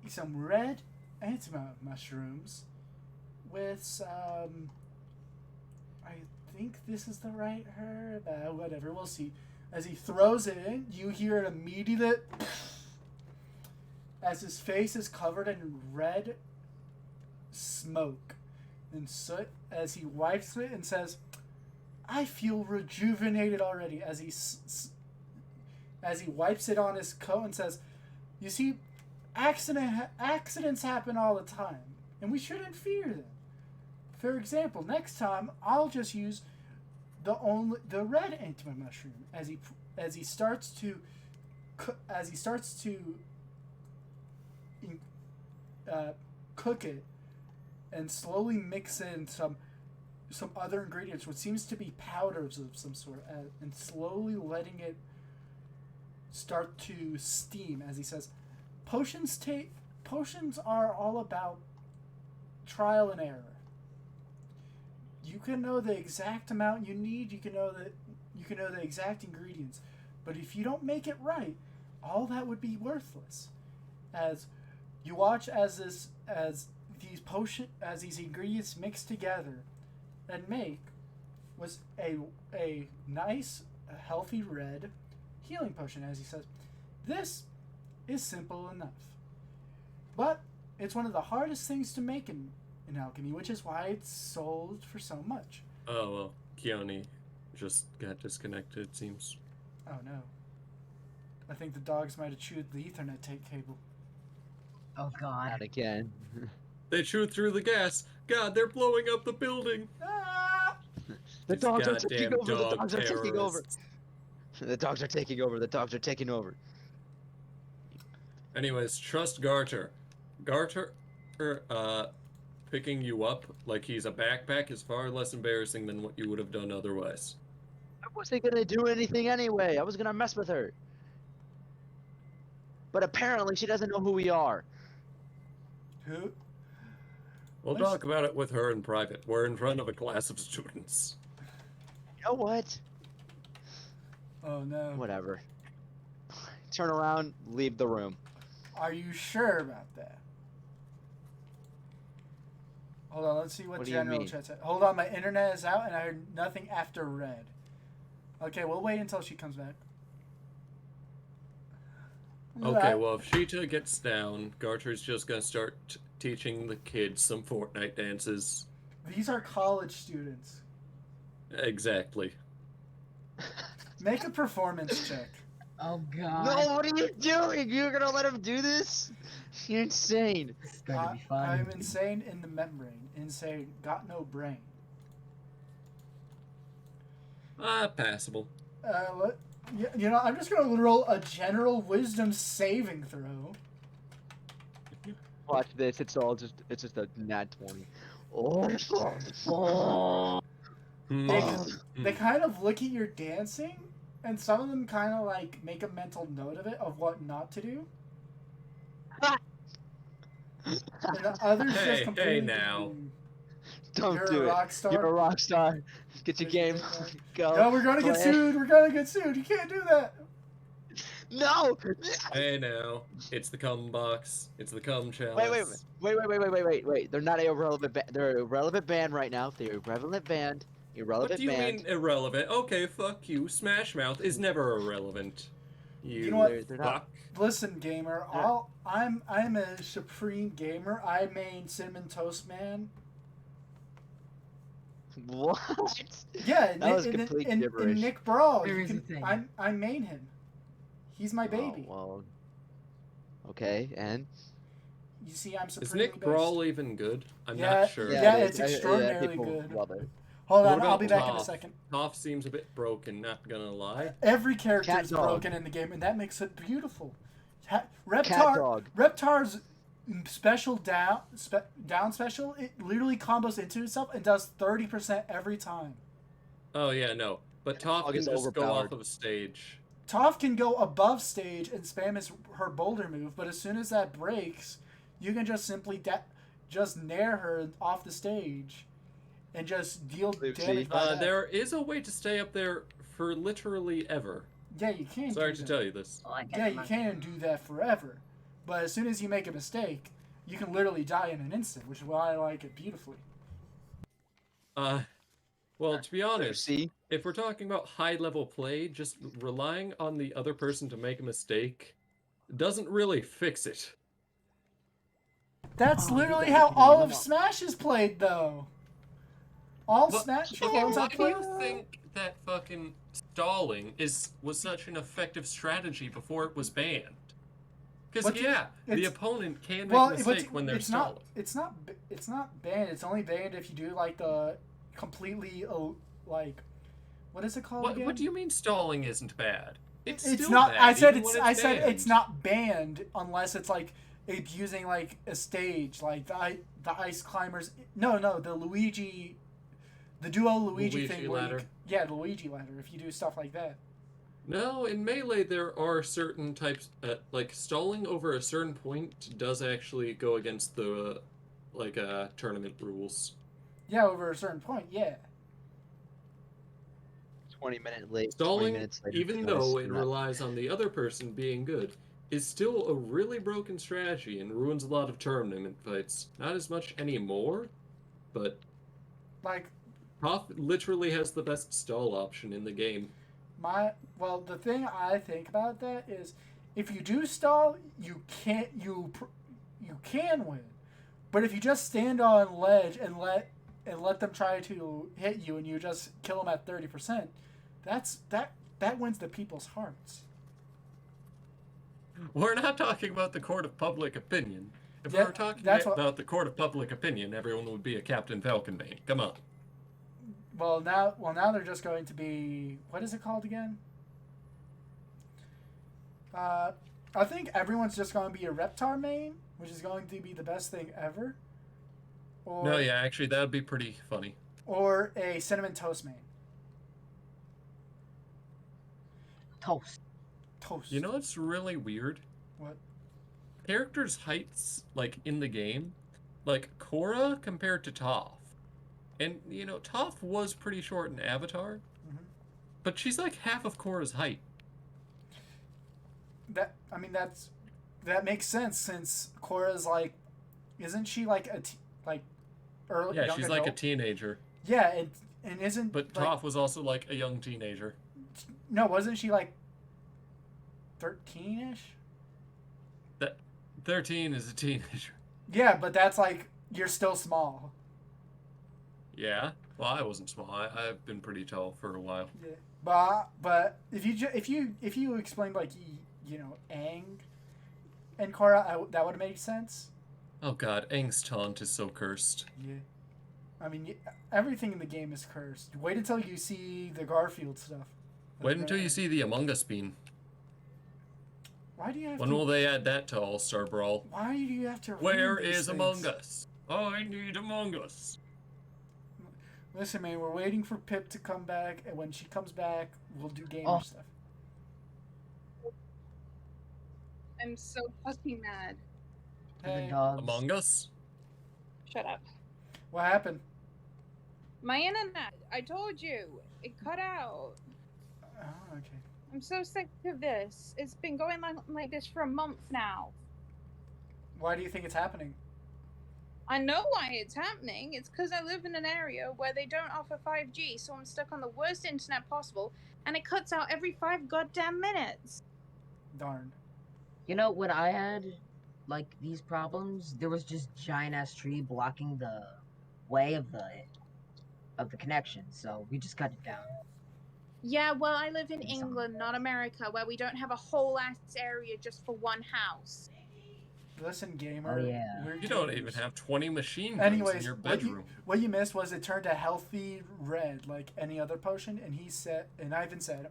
some red antimatter mushrooms with some, I think this is the right herb, whatever, we'll see." As he throws it in, you hear an immediate as his face is covered in red smoke and soot, as he wipes it and says, "I feel rejuvenated already," as he wipes it on his coat and says, "You see, accidents happen all the time, and we shouldn't fear them. For example, next time I'll just use the red antimatter mushroom." As he starts to cook it and slowly mix in some other ingredients, what seems to be powders of some sort, and slowly letting it start to steam. As he says, potions are all about trial and error. You can know the exact amount you need, you can know the exact ingredients, but if you don't make it right, all that would be worthless. As you watch as these ingredients mix together and make was a nice, healthy red healing potion. As he says, "This is simple enough. But it's one of the hardest things to make in alchemy, which is why it's sold for so much. Oh, well, Keone just got disconnected, it seems. Oh no. I think the dogs might have chewed the Ethernet tape cable. Oh god. Not again. They chewed through the gas. God, they're blowing up the building. Ah! The These dogs are taking goddamn over. The dog dogs are taking over. terrorists. The dogs are taking over. The dogs are taking over. Anyways, trust Garter. Garter, picking you up like he's a backpack is far less embarrassing than what you would have done otherwise. I wasn't gonna do anything anyway. I was gonna mess with her. But apparently she doesn't know who we are. Who? We'll What's- talk about it with her in private. We're in front of a class of students. You know what? Oh no. Whatever. Turn around, leave the room. Are you sure about that? Hold on, let's see what What do you general mean? chat said. Hold on, my internet is out and I heard nothing after red. Okay, we'll wait until she comes back. Okay, well, if Sheeta gets down, Garter's just gonna start teaching the kids some Fortnite dances. These are college students. Exactly. Make a performance check. Oh god. No, what are you doing? You're gonna let him do this? You're insane. This is going to be fun. I'm insane in the membrane. Insane. Got no brain. Passable. You know, I'm just gonna roll a general wisdom saving throw. Watch this. It's just a nat 20. Oh. Hmm. They kind of look at your dancing, and some of them kind of like make a mental note of it, of what not to do. And others Hey, just completely. hey now. Don't You're do a it. rock star. You're a rock star. Get your game. Go. No, we're gonna get Play. sued. We're gonna get sued. You can't do that. No. Hey now. It's the cum box. It's the cum chalice. Wait. They're not a irrelevant band. They're a relevant band right now. They're a relevant band. Irrelevant What do you band. mean irrelevant? Okay, fuck you. Smash Mouth is never irrelevant. You know what? They're not. fuck. Listen, gamer. Yeah. I'm a supreme gamer. I main Cinnamon Toast Man. What? Yeah, That was in complete in gibberish. Nick Brawl. There You is a can, thing. I main him. He's my baby. Oh, well. Okay, and You see, I'm Is supremely Nick Brawl even good? I'm Yeah, not sure. yeah, it it's is. extraordinarily people good. love it. Hold What on, I'll about be back in a Toph? second. Toph seems a bit broken, not gonna lie. Every character Cat is dog. broken in the game, and that makes it beautiful. Cat dog. Reptar's special down special, it literally combos into itself and does 30% every time. Oh yeah, no. But Toph dog can is just go off overpowered. of a stage. Toph can go above stage and spam her boulder move, but as soon as that breaks, you can just simply just nair her off the stage and just deal Oopsie. damage by that. There is a way to stay up there for literally ever. Yeah, you can. Sorry do to that. tell you this. Oh, I got Yeah, the you can do that forever. But as soon as you make a mistake, you can literally die in an instant, which is why I like it beautifully. Well, to be honest, See? if we're talking about high-level play, just relying on the other person to make a mistake doesn't really fix it. That's Oh, literally you how can all leave of them up. Smash is played, though. All Smash Okay, games why I do play. you think that fucking stalling was such an effective strategy before it was banned? Because What yeah, the it's- opponent can make Well, a mistake when they're it's stalling. not. It's not banned. It's only banned if you do like the completely like, what is it called again? What do you mean stalling isn't bad? It's It's still not. bad, I said even it's. when I said banned. it's not banned unless it's like abusing like a stage, like the ice climbers. No, the Luigi, the duo Luigi thing. Where ladder. yeah, the Luigi ladder. If you do stuff like that. No, in Melee there are certain types, like stalling over a certain point does actually go against the, tournament rules. Yeah, over a certain point. Yeah. 20 minutes late. 20 Stalling, minutes later. even guys, though it you're not- relies on the other person being good, is still a really broken strategy and ruins a lot of tournament fights. Not as much anymore, but Like Toph literally has the best stall option in the game. the thing I think about that is, if you do stall, you can win. But if you just stand on ledge and let them try to hit you and you just kill them at 30%, that wins the people's hearts. We're not talking about the court of public opinion. If we Yeah, were talking that's what- about the court of public opinion, everyone would be a Captain Falconbane. Come on. Well now they're just going to be, what is it called again? I think everyone's just going to be a Reptar main, which is going to be the best thing ever. Or, No, yeah, actually, that would be pretty funny. Or a Cinnamon Toast main. Toast. Toast. You know what's really weird? What? Characters' heights, like, in the game, like, Korra compared to Toph. And, you know, Toph was pretty short in Avatar, but she's like half of Korra's height. That makes sense since Korra's like, isn't she like early? Yeah, young she's adult? like a teenager. Yeah, and isn't But like, Toph was also like a young teenager. no, wasn't she like 13ish? That 13 is a teenager. Yeah, but that's like you're still small. Yeah. Well, I wasn't small. I've been pretty tall for a while. Yeah, but if you explained like you know Aang and Korra, that would have made sense. Oh god, Aang's taunt is so cursed. Yeah. I mean, everything in the game is cursed. Wait until you see the Garfield stuff. Wait until you see the Among Us bean. Why do you have When to? will they add that to All-Star Brawl? Why do you have to? Where read these is things? Among Us? I need Among Us. Listen, man, we're waiting for Pip to come back, and when she comes back, we'll do gamer stuff. I'm so fucking mad. The Hey, dogs. Among Us? Shut up. what happened? My internet, I told you, it cut out. Oh, okay. I'm so sick of this. It's been going on like this for a month now. Why do you think it's happening? I know why it's happening. It's because I live in an area where they don't offer 5G, so I'm stuck on the worst internet possible, and it cuts out every 5 goddamn minutes. Darn. You know, when I had like these problems, there was just giant ass tree blocking the way of the connection, so we just cut it down. Yeah, well, I live in England, not America, where we don't have a whole ass area just for one house. Listen, gamer. Oh, yeah. We're You don't gamers. even have 20 machine guns Anyways, in your bedroom. what you missed was it turned a healthy red like any other potion, and Ivan said,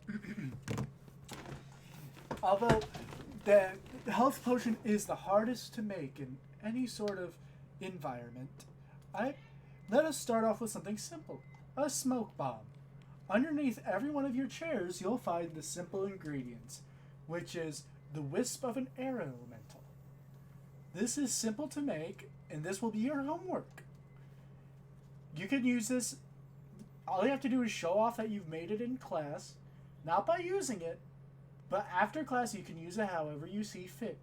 although the health potion is the hardest to make in any sort of environment, let us start off with something simple, a smoke bomb. Underneath every one of your chairs, you'll find the simple ingredients, which is the wisp of an air elemental. This is simple to make, and this will be your homework. You can use this. All you have to do is show off that you've made it in class, not by using it, but after class you can use it however you see fit.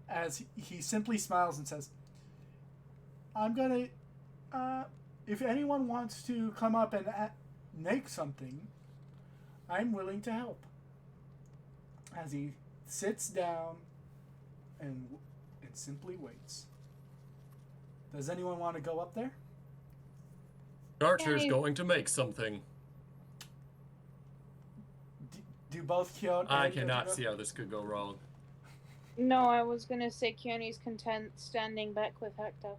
As he simply smiles and says, I'm gonna, if anyone wants to come up and make something, I'm willing to help. As he sits down and simply waits. Does anyone want to go up there? Archer's Hey. going to make something. Do both Kyoto I and cannot Kyoto- see how this could go wrong. No, I was gonna say Keone's content standing back with Hector.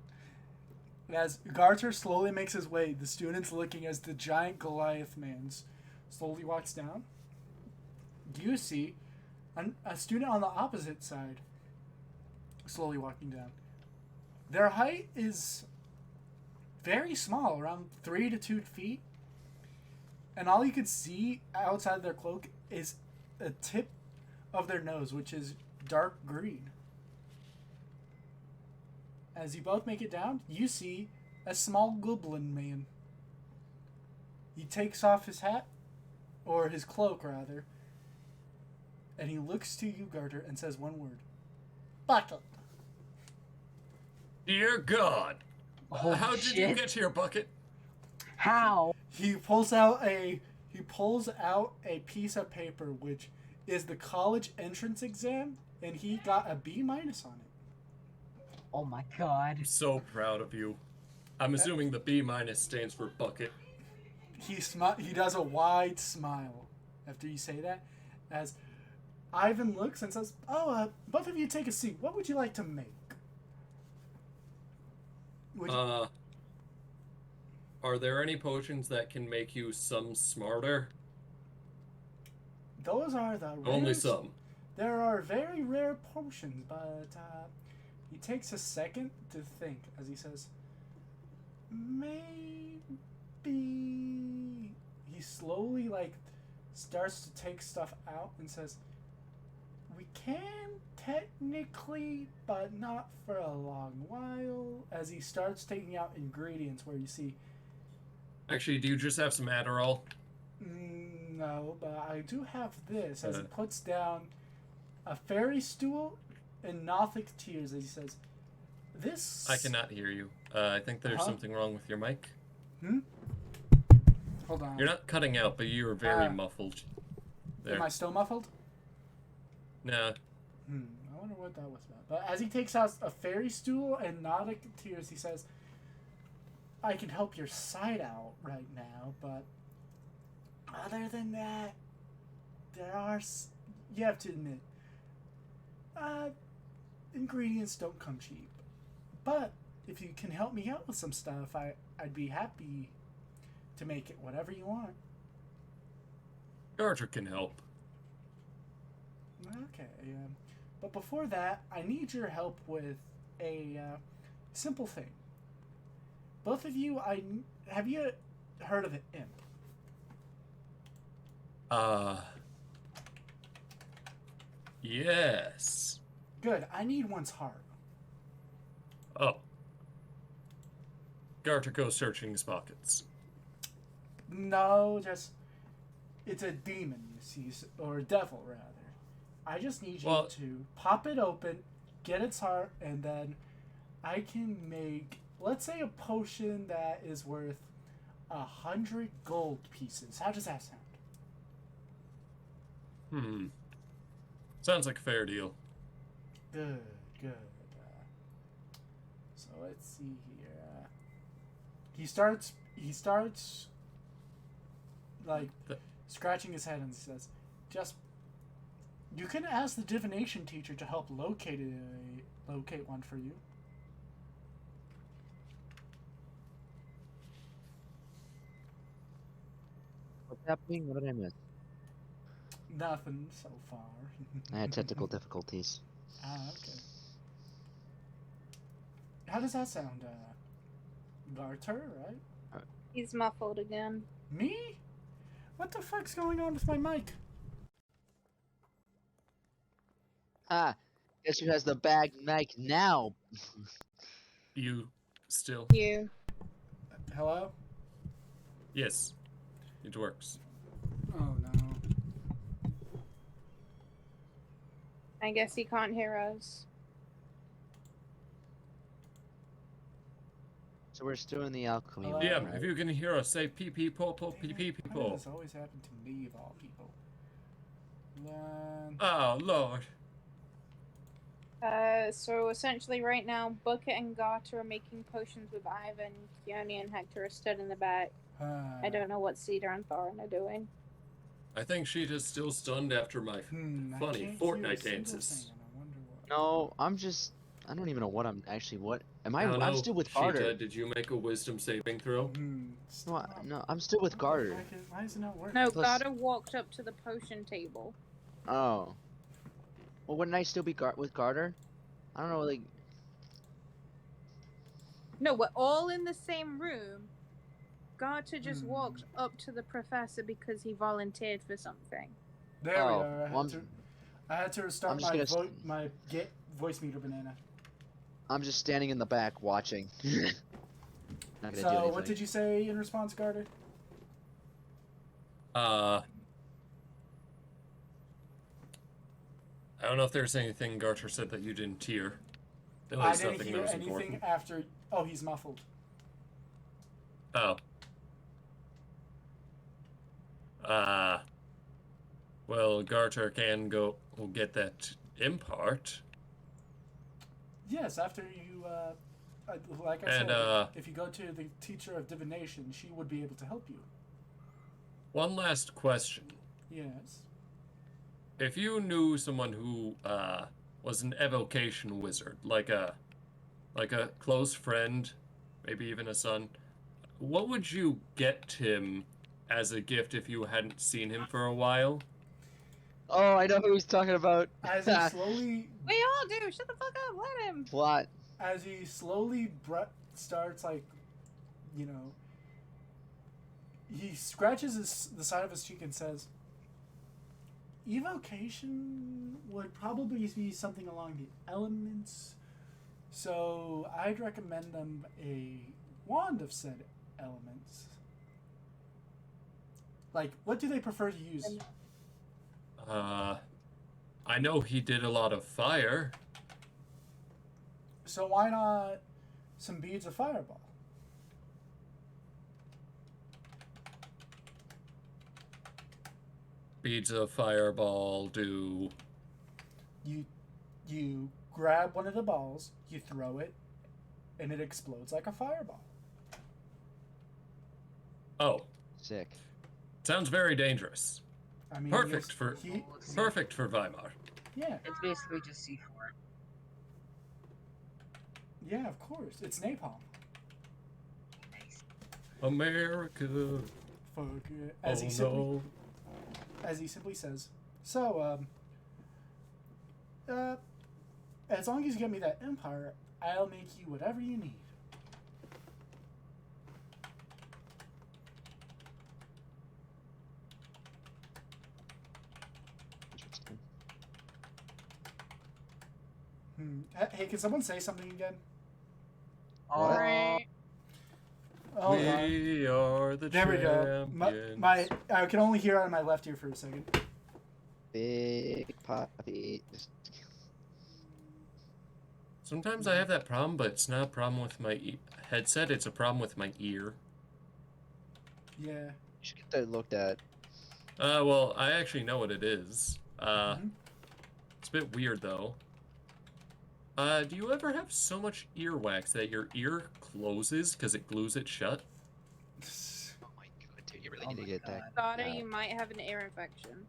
As Garter slowly makes his way, the students looking as the giant Goliath man slowly walks down. You see a student on the opposite side slowly walking down. Their height is very small, around 3 to 2 feet. And all you could see outside their cloak is a tip of their nose, which is dark green. As you both make it down, you see a small goblin man. He takes off his hat, or his cloak rather, and he looks to you, Garter, and says one word. Bucket. Dear God! Holy How did shit. you get here, Bucket? How? He pulls out a piece of paper which is the college entrance exam, and he got a B- on it. Oh my god. I'm so proud of you. I'm assuming the B- stands for bucket. He does a wide smile after you say that, as Ivan looks and says, "Oh, both of you take a seat. What would you like to make?" Are there any potions that can make you some smarter? Those are the rarest. Only some. There are very rare potions, but he takes a second to think as he says, "Maybe." He slowly starts to take stuff out and says, "We can technically, but not for a long while." As he starts taking out ingredients where you see, Actually, do you just have some Adderall? no, but I do have this. As he puts down a fairy stool and Nothic tears, as he says, "This." I cannot hear you. I think there's something wrong with your mic. Hold on. You're not cutting out, but you are very muffled. There. Am I still muffled? Nah. I wonder what that was about. But as he takes out a fairy stool and Nothic tears, he says, "I can help your side out right now, but other than that, there are, you have to admit, ingredients don't come cheap. But if you can help me out with some stuff, I'd be happy to make it whatever you want." Garter can help. Okay, but before that, I need your help with a simple thing. Both of you, have you heard of an imp? Yes. Good. I need one's heart. Oh. Garter goes searching his pockets. No, it's a demon, you see, or a devil, rather. I just need you to pop it open, get its heart, and then I can make, let's say, a potion that is worth 100 gold pieces. How does that sound? Sounds like a fair deal. Good. So let's see here. He starts scratching his head and says, you can ask the divination teacher to help locate one for you." What's happening? What did I miss? Nothing so far. I had technical difficulties. Okay. How does that sound? Garter, right? He's muffled again. Me? What the fuck's going on with my mic? Guess who has the bag mic now? You still? You. Hello? Yes. It works. Oh no. I guess he can't hear us. So we're still in the alchemy. Hello? room, Yeah, right? if you can hear us, say pee pee po po pee pee pee Why po. does this always happen to me of all people? Then... Oh Lord. So essentially right now, Bucket and Garter are making potions with Ivan, Keone and Hector are stood in the back. I don't know what Cedar and Thorin are doing. I think she is still stunned after my I funny can't Fortnite hear a single dances. thing, and I wonder what... No, I don't even know what I'm actually, am I? Oh, no. I'm still with Garter. Sheeta, did you make a wisdom saving throw? No, I'm still with Garter. Why is it not working? No, Plus- Garter walked up to the potion table. Oh. Well, wouldn't I still be with Garter? I don't know, like... No, we're all in the same room. Garter just walked up to the professor because he volunteered for something. There we are. Well, I had to restart my get voice meter banana. I'm just standing in the back watching. Not gonna do So, anything. what did you say in response, Garter? I don't know if there's anything Garter said that you didn't hear. At I least didn't nothing hear that was anything important. after... Oh, he's muffled. Oh. Well, Garter can go get that impart. Yes, after you, like I And, said, if you go to the teacher of divination, she would be able to help you. One last question. Yes. If you knew someone who was an evocation wizard, like a close friend, maybe even a son, what would you get him as a gift if you hadn't seen him for a while? Oh, I know who he's talking about. As he slowly, We all do. Shut the fuck up. Let him. Plot. as he slowly starts like, you know, he scratches the side of his cheek and says, "Evocation would probably be something along the elements, so I'd recommend them a wand of said elements. Like, what do they prefer to use?" I know he did a lot of fire. So why not some beads of fireball? Beads of fireball do... You grab one of the balls, you throw it, and it explodes like a fireball. Oh, Sick. sounds very dangerous. I mean, Perfect you'll- for Weimar. Yeah, It's basically just C4. yeah, of course. It's napalm. Nice. America. Fuck it. Oh no. As he simply says. So, as long as you get me that empire, I'll make you whatever you need. Interesting. Hey, can someone say something again? What? Right. Oh, God. We are the There we go. champions. I can only hear out of my left ear for a second. Big Poppy. Sometimes I have that problem, but it's not a problem with my headset. It's a problem with my ear. Yeah. You should get that looked at. Well, I actually know what it is. Mhm. It's a bit weird, though. Do you ever have so much earwax that your ear closes because it glues it shut? Oh my god, dude, you really Oh need to my get that. Daughter, out. you might have an ear infection.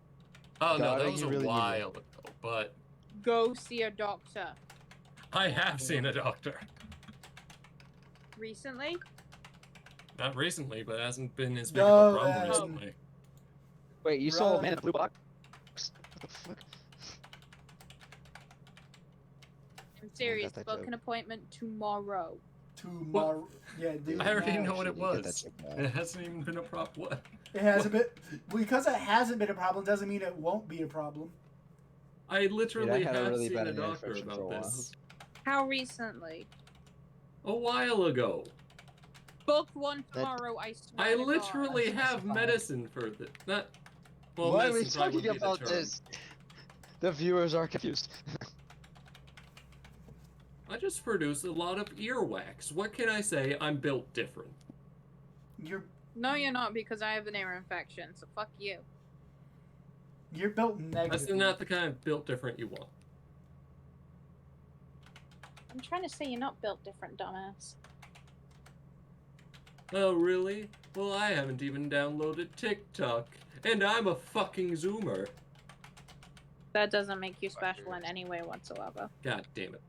Oh, no, Daughter, that was you a really need while ago, but Go see a doctor. I have seen a doctor. Recently? Not recently, but it hasn't been as big No, of a problem um, recently. Wait, you saw a Run. man in a blue box? What the fuck? I'm serious. that Book joke. an appointment tomorrow. Tomorrow. Yeah, dude. I already now know what it should you get that was. checked out? It hasn't even been a problem. What? It has a bit. Because it hasn't been a problem doesn't mean it won't be a problem. I literally had a have really seen bad a ear doctor infection for a about while. this How recently? a while ago. Book one That- tomorrow, I swear I to God. literally That's have fine. medicine for this. Not. Well, Why are we medicine probably talking would be the about term. this? The viewers are confused. I just produce a lot of earwax. What can I say? I'm built different. No, you're not, because I have an ear infection, so fuck you. You're built That's negatively. not the kind of built different you want. I'm trying to say you're not built different, dumbass. Oh, really? Well, I haven't even downloaded TikTok. And I'm a fucking Zoomer. That doesn't make you special in any way whatsoever. God damn it.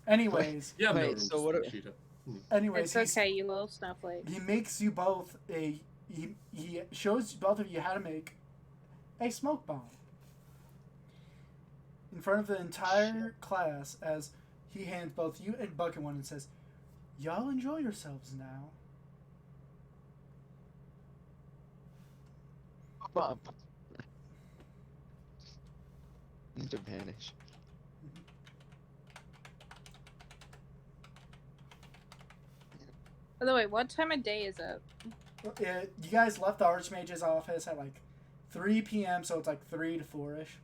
Anyways, Yeah, I'm Wait, no so what? Cheetah. anyways, It's okay, you little snowflake. he makes you both he shows both of you how to make a smoke bomb in front of the entire class as he hands both you and Bucket one and says, "Y'all enjoy yourselves now." Bump. To vanish. By the way, what time of day is it? You guys left the Archmage's office at like 3 p.m., so it's like 3 to 4-ish.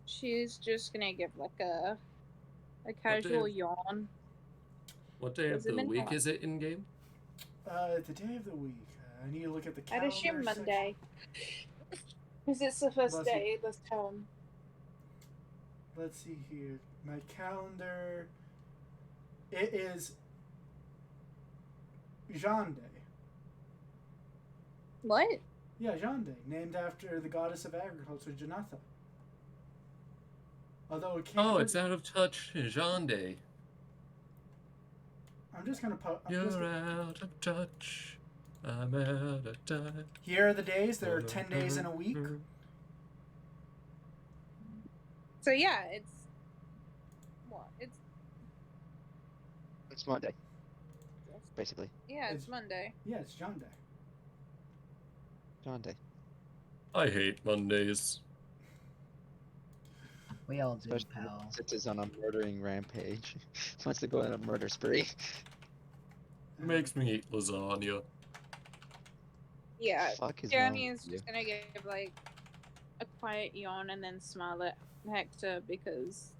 She's just gonna give like a casual yawn. What day of Has it the been week hot? is it in game? The day of the week. I need to look at the I'd calendar. assume section. Monday. Because it's the first Bless you. day this term. Let's see here. My calendar. It is Jean Day. What? Yeah, Jean Day, named after the goddess of agriculture, Janatha. Although it can't. Oh, it's out of touch, Jean Day. I'm just gonna put. You're out of touch. I'm out of touch. Here are the days. There are 10 days in a week. So yeah, it's what? It's Monday, basically. Yeah, it's It's- Monday. Yeah, it's Jean Day. John Day. I hate Mondays. We all do, Especially pal. when Sitz is on a murdering rampage. Wants to go on a murder spree. Makes me eat lasagna. Yeah, Fuck is Jeremy wrong is with you? just gonna give like a quiet yawn and then smile at Hector because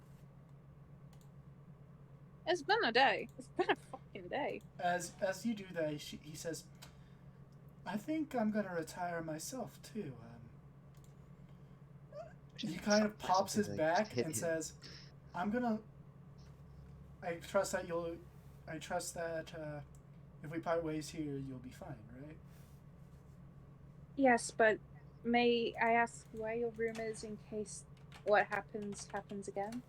it's been a day. It's been a fucking day. As you do that, he says, "I think I'm gonna retire myself too." He kind of pops his back and says, "I'm gonna. I trust that if we part ways here, you'll be fine, right?" Yes, but may I ask where your room is in case what happens again?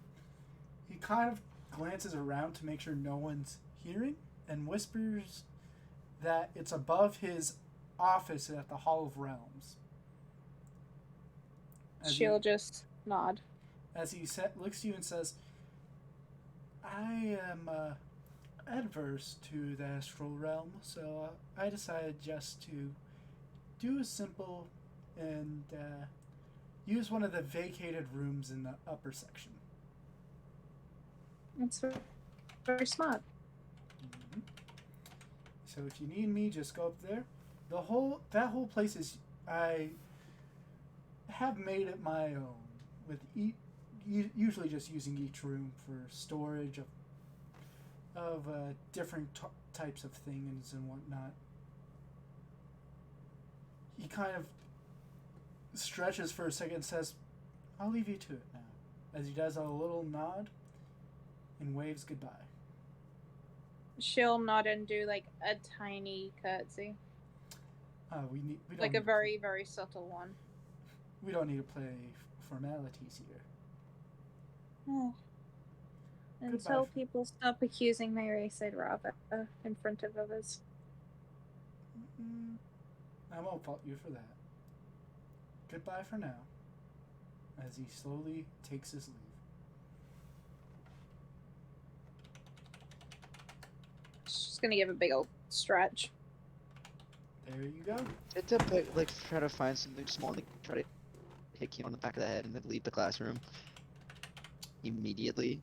He kind of glances around to make sure no one's hearing and whispers that it's above his office at the Hall of Realms. She'll just nod. As he looks at you and says, "I am adverse to the astral realm, so I decided just to do a simple and use one of the vacated rooms in the upper section." That's very smart. Mm-hmm. So if you need me, just go up there. That whole place is, I have made it my own, with usually just using each room for storage of different types of things and whatnot. He kind of stretches for a second and says, "I'll leave you to it now," as he does a little nod and waves goodbye. She'll nod and do like a tiny curtsy. We don't Like need a very, very subtle one. We don't need to play formalities here. Until Goodbye. people stop accusing my race, I'd rather in front of others. I won't fault you for that. Goodbye for now, as he slowly takes his leave. She's gonna give a big old stretch. There you go. It's a bit like try to find something small, like try to hit you on the back of the head and then leave the classroom immediately.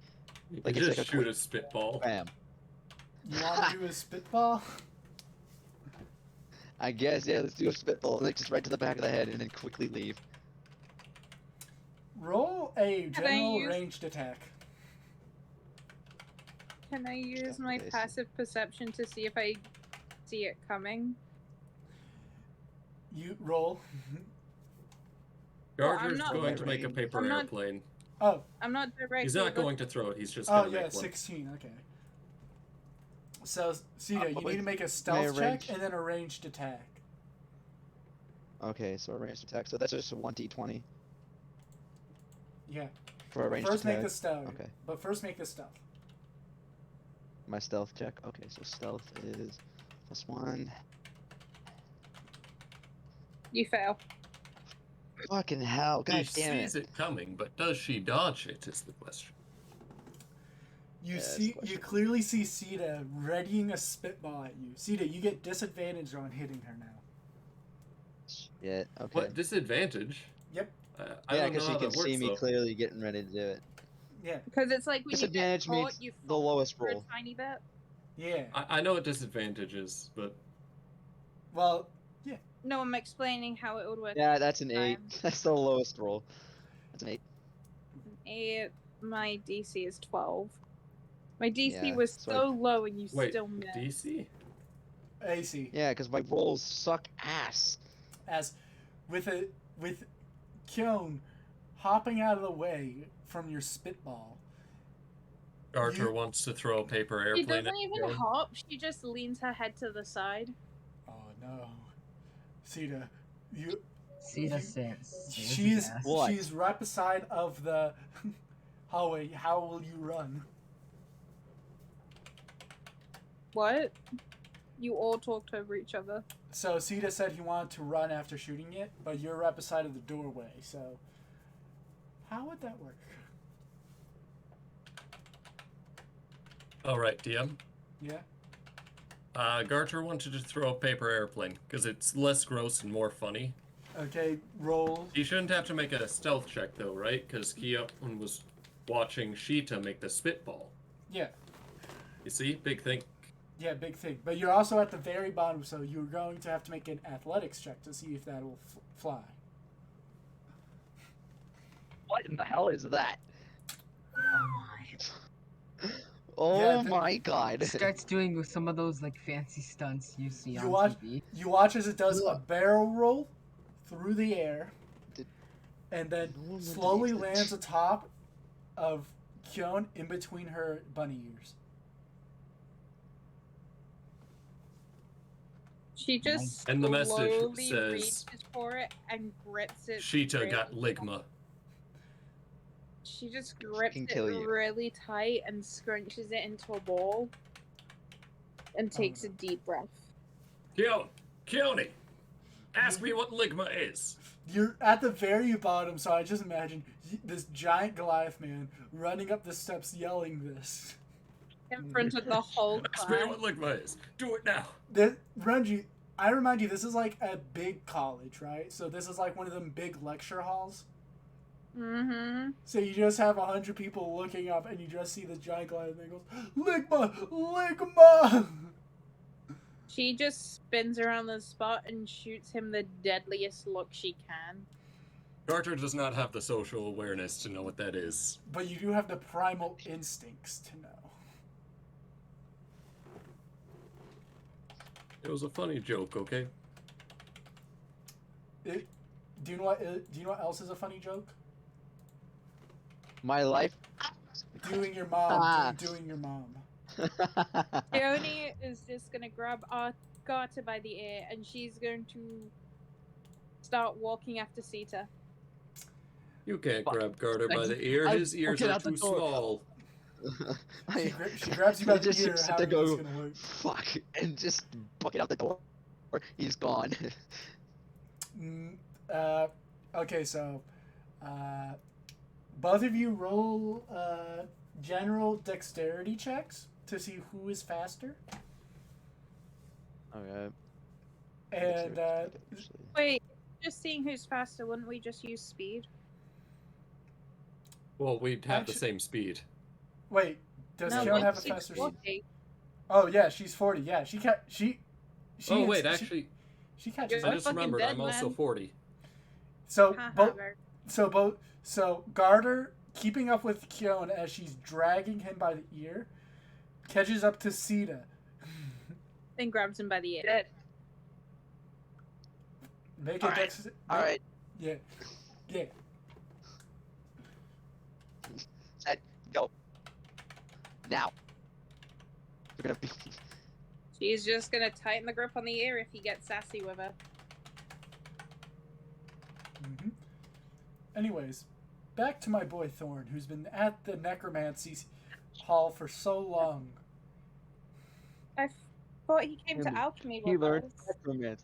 You Like can it's just like a shoot quick a spitball. bam. You want to do a spitball? I guess, yeah, let's do a spitball, like just right to the back of the head and then quickly leave. Roll a Can I general use- ranged attack. Can I use Stuff my this. passive perception to see if I see it coming? You roll. Well, I'm Gardner's not- going to make a paper I'm not- airplane. Oh, I'm not directly. He's not look- going to throw it. He's just oh going to yeah, make one. 16. Okay. So, Sita, you what need to was make a my stealth check range? and then a ranged attack. Okay, so a ranged attack. So that's just a 1d20 Yeah. for a ranged First attack. make the stealth. Okay. But first make the stealth. My stealth check. Okay, so stealth is +1. You fail. Fucking hell! God She damn sees it coming, but does she dodge it? Is the question. You Yeah, that's see, the question. you clearly see Sita readying a spitball at you. Sita, you get disadvantage on hitting her now. Shit. Okay. What disadvantage? Yep. I Yeah, don't know because how you can that works, see me though. clearly getting ready to do it. Yeah. Because it's like when Disadvantage you get means caught, you the fall lowest for a roll. tiny bit. Yeah. I know what disadvantage is, but Well, No, I'm explaining how it would work. Yeah, that's an 8. Time. That's the lowest roll. That's an 8. My DC is 12. My DC Yeah, was so so low and you wait, still missed. DC? AC. Yeah, because my rolls suck ass. As with Kyon hopping out of the way from your spitball. Garter You- wants to throw a paper She airplane doesn't at even Joan. hop. She just leans her head to the side. Oh no, Sita, you. Sita You- sits. She's What? she's right beside of the hallway. How will you run? What? You all talked over each other. So Sita said he wanted to run after shooting it, but you're right beside of the doorway. So how would that work? All right, DM. Yeah. Garter wanted to throw a paper airplane because it's less gross and more funny. Okay. Roll. He shouldn't have to make a stealth check though, right? Because Kion was watching Sheeta make the spitball. Yeah. You see, big thing. Yeah. Big thing. But you're also at the very bottom, so you're going to have to make an athletics check to see if that will fly. What in the hell is that? Oh my. Oh Yeah, my god. Starts doing some of those like fancy stunts you see You on watch- TV. You watch as it does a Look. barrel roll through the air, Did- and then No one would slowly believe it. lands atop of Kyon in between her bunny ears. She just And the message slowly says, reaches for it and grips it. Sheeta really got ligma. She just grips can it kill you. really tight and scrunches it into a ball and takes no. a deep breath. Keone, ask me what ligma is. You're at the very bottom, so I just imagine this giant Goliath man running up the steps yelling this. In front of the whole Ask me class. what ligma is. Do it now. I remind you, this is like a big college, right? So this is like one of them big lecture halls. Mm-hmm. So you just have 100 people looking up, and you just see the giant Goliath man goes, Ligma! Ligma! She just spins around the spot and shoots him the deadliest look she can. Garter does not have the social awareness to know what that is. But you do have the primal instincts to know. It was a funny joke, okay? Do you know what else is a funny joke? My life. Doing your mom, doing your mom. Leonie is just gonna grab Garter by the ear and she's going to start walking after Sita. You can't Fuck. grab Garter by the ear. I- His ears get are out the too door. small. She grabs you by I the just ear. sit How there is go, this gonna work? fuck, and just book it out the door. He's gone. Okay, so both of you roll general dexterity checks to see who is faster. Okay. And Wait, just seeing who's faster, wouldn't we just use speed? Well, we'd have the Actu- same speed. wait, does No, Kion but have a she's faster speed? 40. Oh yeah, she's 40. Yeah, she Oh wait, actually, she catches You're I up. just fucking remembered dead, I'm also man. 40. So Haha, so Garter, keeping up with Kion as she's dragging him by the ear, catches up to Sita. then grabs him by the ear. Make All a right. dex. Alright. Yeah. Yeah. Set. Go. Now. You're gonna be. She's just gonna tighten the grip on the ear if he gets sassy with her. Mm-hmm. Anyways, back to my boy Thorn, who's been at the necromancy hall for so long. I thought he came to Really? alchemy He with learned us. necromancy.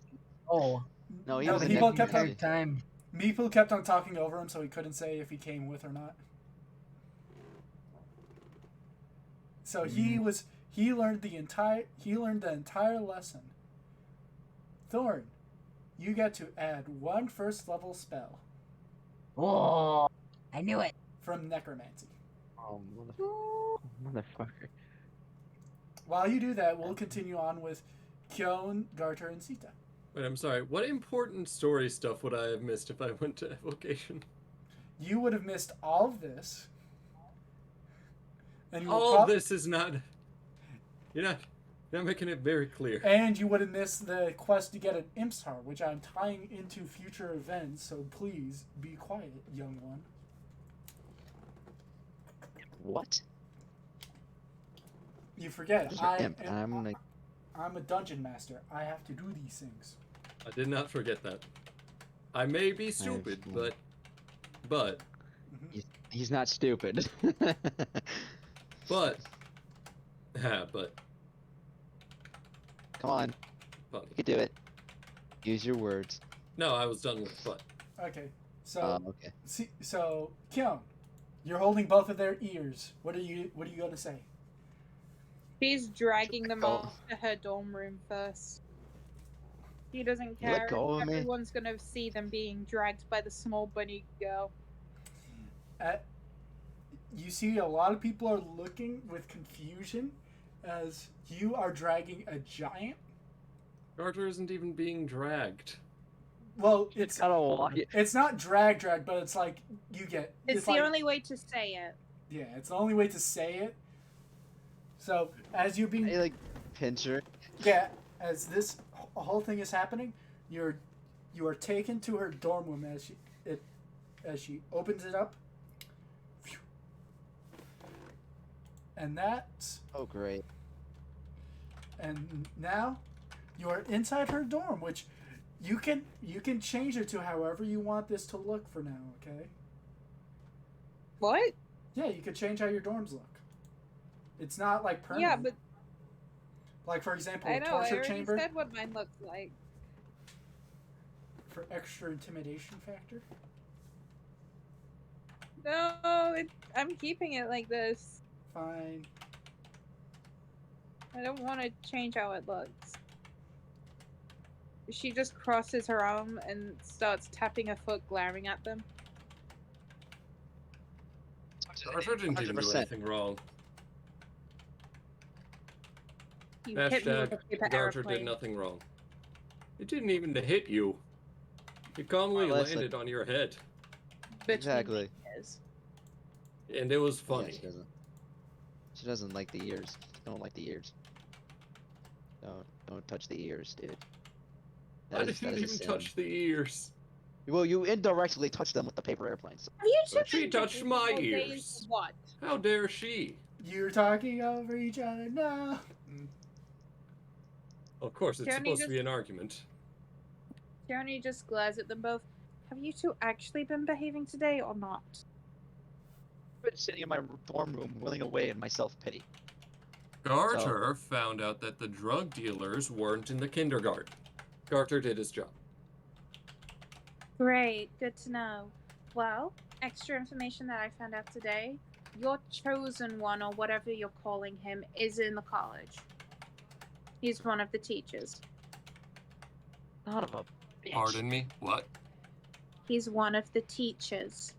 Oh, No, he No, was the a people kept necromancer. on- time. Meeple kept on talking over him, so he couldn't say if he came with or not. So he learned the entire lesson. Thorn, you get to add one first level spell Oh, I knew it. from necromancy. Oh, motherfucker. While you do that, we'll continue on with Kyon, Garter, and Sita. Wait, I'm sorry. What important story stuff would I have missed if I went to evocation? You would have missed all of this. And you will All prob- this is not. You're not. I'm making it very clear. And you would have missed the quest to get an Imp's Heart, which I'm tying into future events, so please be quiet, young one. What? You forget, Those are imp, and I'm a dungeon master. I have to do these things. I did not forget that. I may be stupid, but He's not stupid. but Come on, funny. you can do it. Use your words. No, I was done with but. Okay, so Okay. so Kyung, you're holding both of their ears. What are you gonna say? She's dragging them go. off to her dorm room first. She doesn't You let care. go of me? Everyone's gonna see them being dragged by the small bunny girl. You see, a lot of people are looking with confusion as you are dragging a giant. Carter isn't even being dragged. Well, it's Gotta walk. it's not drag, but it's like you get. It's the like, only way to say it. Yeah, it's the only way to say it. So as you being I like pinch her. yeah, as this whole thing is happening, you are taken to her dorm room as she opens it up. And that's Oh great. and now you are inside her dorm, which you can change it to however you want this to look for now, okay? What? Yeah, you could change how your dorms look. It's not like permanent. Yeah, but like for example, I a know. I torture already chamber said what mine looks like. for extra intimidation factor. No, I'm keeping it like this. Fine. I don't want to change how it looks. She just crosses her arm and starts tapping her foot, glaring at them. Carter didn't even do 100%. anything wrong. You hit me with a Hashtag paper Garter airplane. did nothing wrong. It didn't even hit you. It calmly Well, that's landed on your head. Between Exactly. my ears. And it was Yeah, funny. she doesn't like the ears. Don't like the ears. Don't touch the ears, dude. I That is didn't a even sin. touch the ears. Well, you indirectly touched them with the paper airplanes. Have you two But she been touched dating my all days ears. or What? How dare she? You're talking over each other now. Of course, it's Tierney supposed to be an argument. Tierney just glares at them both. Have you two actually been behaving today or not? I've been sitting in my dorm room, willing away in my self-pity. Garter found out that the drug dealers weren't in the kindergarten. Garter did his job. Great, good to know. Well, extra information that I found out today. Your chosen one, or whatever you're calling him, is in the college. He's one of the teachers. Son of a bitch. Pardon me? What? He's one of the teachers.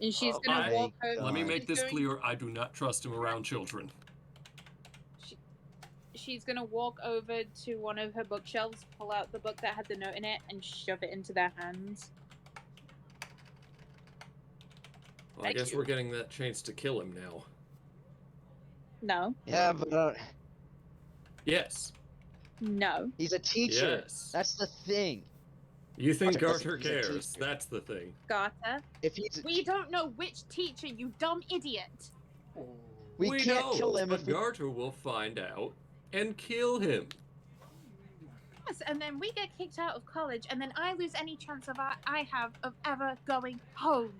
And she's Oh gonna my walk over. Let me God. make she's this going- clear. I do not trust him around children. She's gonna walk over to one of her bookshelves, pull out the book that had the note in it, and shove it into their hands. Well, I Thank guess you. we're getting that chance to kill him now. No, Yeah, but Yes. no. he's a teacher. Yes. That's the thing. You think Garter Garter doesn't- he's a cares? teacher. That's the thing. Garter. If he's, We don't know which teacher, you dumb idiot. we can't don't, kill him but if we. Garter will find out and kill him. Yes, and then we get kicked out of college, and then I lose any chance I have of ever going home.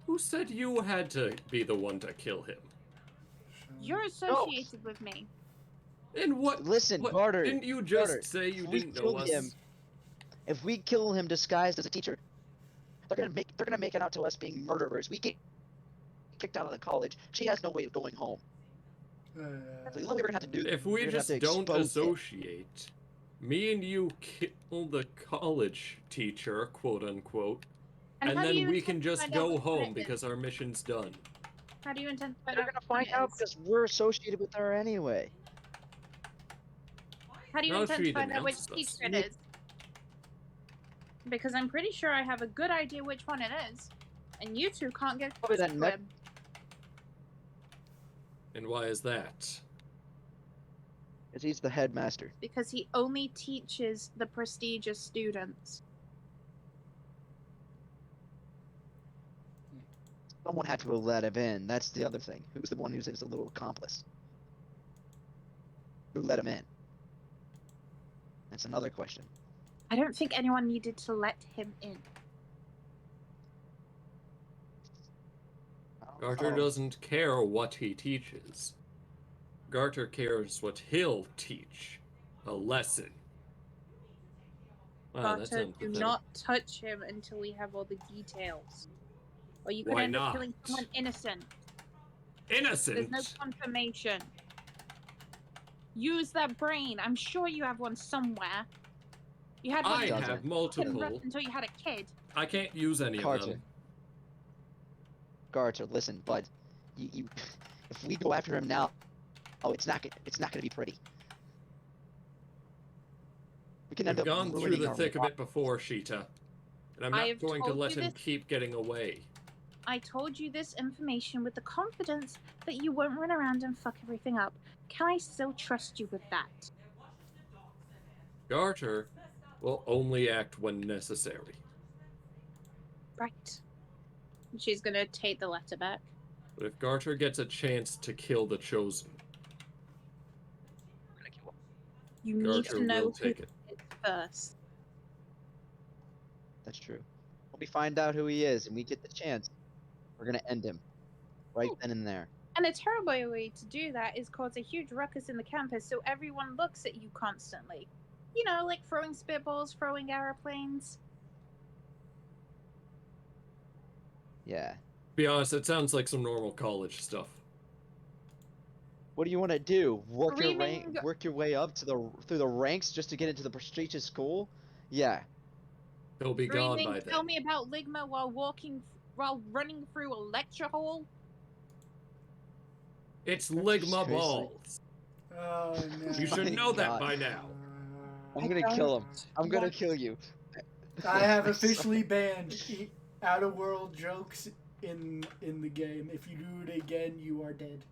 Who said you had to be the one to kill him? You're associated with me. And what? Listen, what, Garter. Didn't you just Garter, say you if we didn't know kill us? him- If we kill him disguised as a teacher, they're gonna make it out to us being murderers. We get kicked out of the college. She has no way of going home. So you know what we're gonna have to do? If We're we gonna have just to don't expose it. associate, me and you kill the college teacher, quote unquote, and how do then you we intend can to just find out go which one home it because is? our mission's done. How do you intend to find They're out? gonna which one find it out is? because we're associated with her anyway. How do you No, intend she to find out which denounced us. teacher it is? Because I'm pretty sure I have a good idea which one it is, and you two can't get Probably close that to neck- him. And why is that? Because he's the headmaster. Because he only teaches the prestigious students. Someone had to let him in. That's the other thing. Who's the one who's his little accomplice? Who let him in? That's another question. I don't think anyone needed to let him in. Garter Oh, doesn't care what he teaches. Garter cares what he'll teach. A lesson. Wow, that's Carter, do unpathetic. not touch him until we have all the details. Or you could Why end up not? killing someone innocent. Innocent? There's no confirmation. Use that brain. I'm sure you have one somewhere. You had one I doesn't. have fucking multiple. rough until you had a kid. I can't use any of Carter. them. Garter, listen, bud. You, if we go after him now, it's not gonna be pretty. We can end We've up gone through ruining the our thick of it before, Sheeta. And I'm I not have going to told let you him this. keep getting away. I told you this information with the confidence that you won't run around and fuck everything up. Can I still trust you with that? Garter will only act when necessary. Right. She's gonna take the letter back. But if Garter gets a chance to kill the Chosen, You need Garter to know will who take it. it is first. That's true. When we find out who he is and we get the chance, we're gonna end him. Right then and there. And a terrible way to do that is cause a huge ruckus in the campus so everyone looks at you constantly. You know, like throwing spitballs, throwing aeroplanes. Yeah. To be honest, it sounds like some normal college stuff. What do you want to do? Work Screaming- your way up to through the ranks just to get into the prestigious school? Yeah. He'll be gone Screaming, by tell then. me about Ligma while running through a lecture hall. It's Seriously? Ligma balls. Oh no. You should My know that God. by now. I'm gonna kill him. I'm gonna kill you. I have officially banned out of world jokes in the game. If you do it again, you are dead.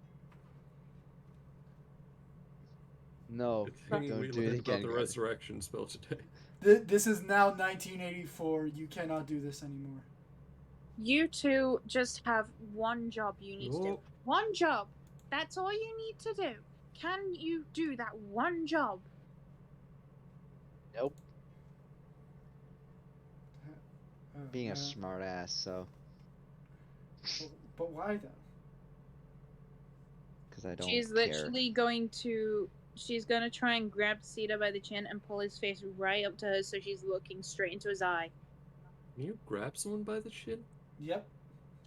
No, Good thing don't we do it learned about again, the Garter. resurrection spell today. This is now 1984. You cannot do this anymore. You two just have one job you need to do. Nope. One job. That's all you need to do. Can you do that one job? Nope. Oh, Being a smart ass, so. But why though? Because I don't She's care. literally going to. She's gonna try and grab Sita by the chin and pull his face right up to her so she's looking straight into his eye. Can you grab someone by the chin? Yep.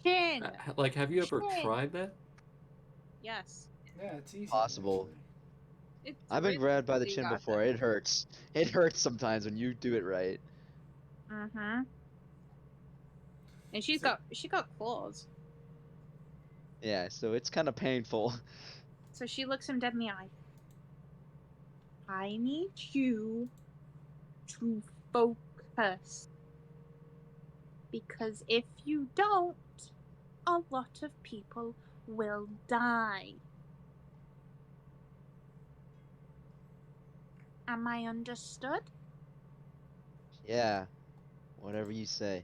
Chin! Like, have you ever Chin. tried that? Yes. Yeah, it's easy. Possible. Actually. It's I've been really grabbed by the easy, chin Garter. before. It hurts. It hurts sometimes when you do it right. Mm-hmm. And she got claws. Yeah, so it's kind of painful. So she looks him dead in the eye. I need you to focus. Because if you don't, a lot of people will die. Am I understood? Yeah. Whatever you say.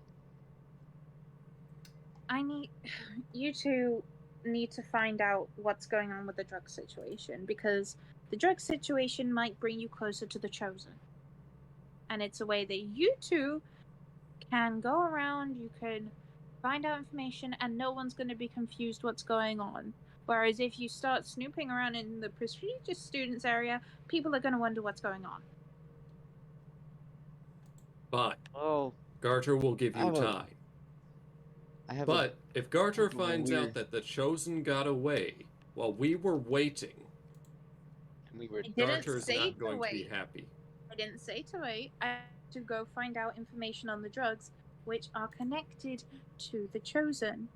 You two need to find out what's going on with the drug situation, because the drug situation might bring you closer to the Chosen. And it's a way that you two can go around, you can find out information, and no one's going to be confused what's going on. Whereas if you start snooping around in the prestigious students area, people are going to wonder what's going on. Fine. Oh, Garter will give I you have a- time. I have But if Garter have a finds weird- out that the Chosen got away while we were waiting, and we were. I didn't Garter's say not to going to be wait. happy. I didn't say to wait. I had to go find out information on the drugs which are connected to the Chosen.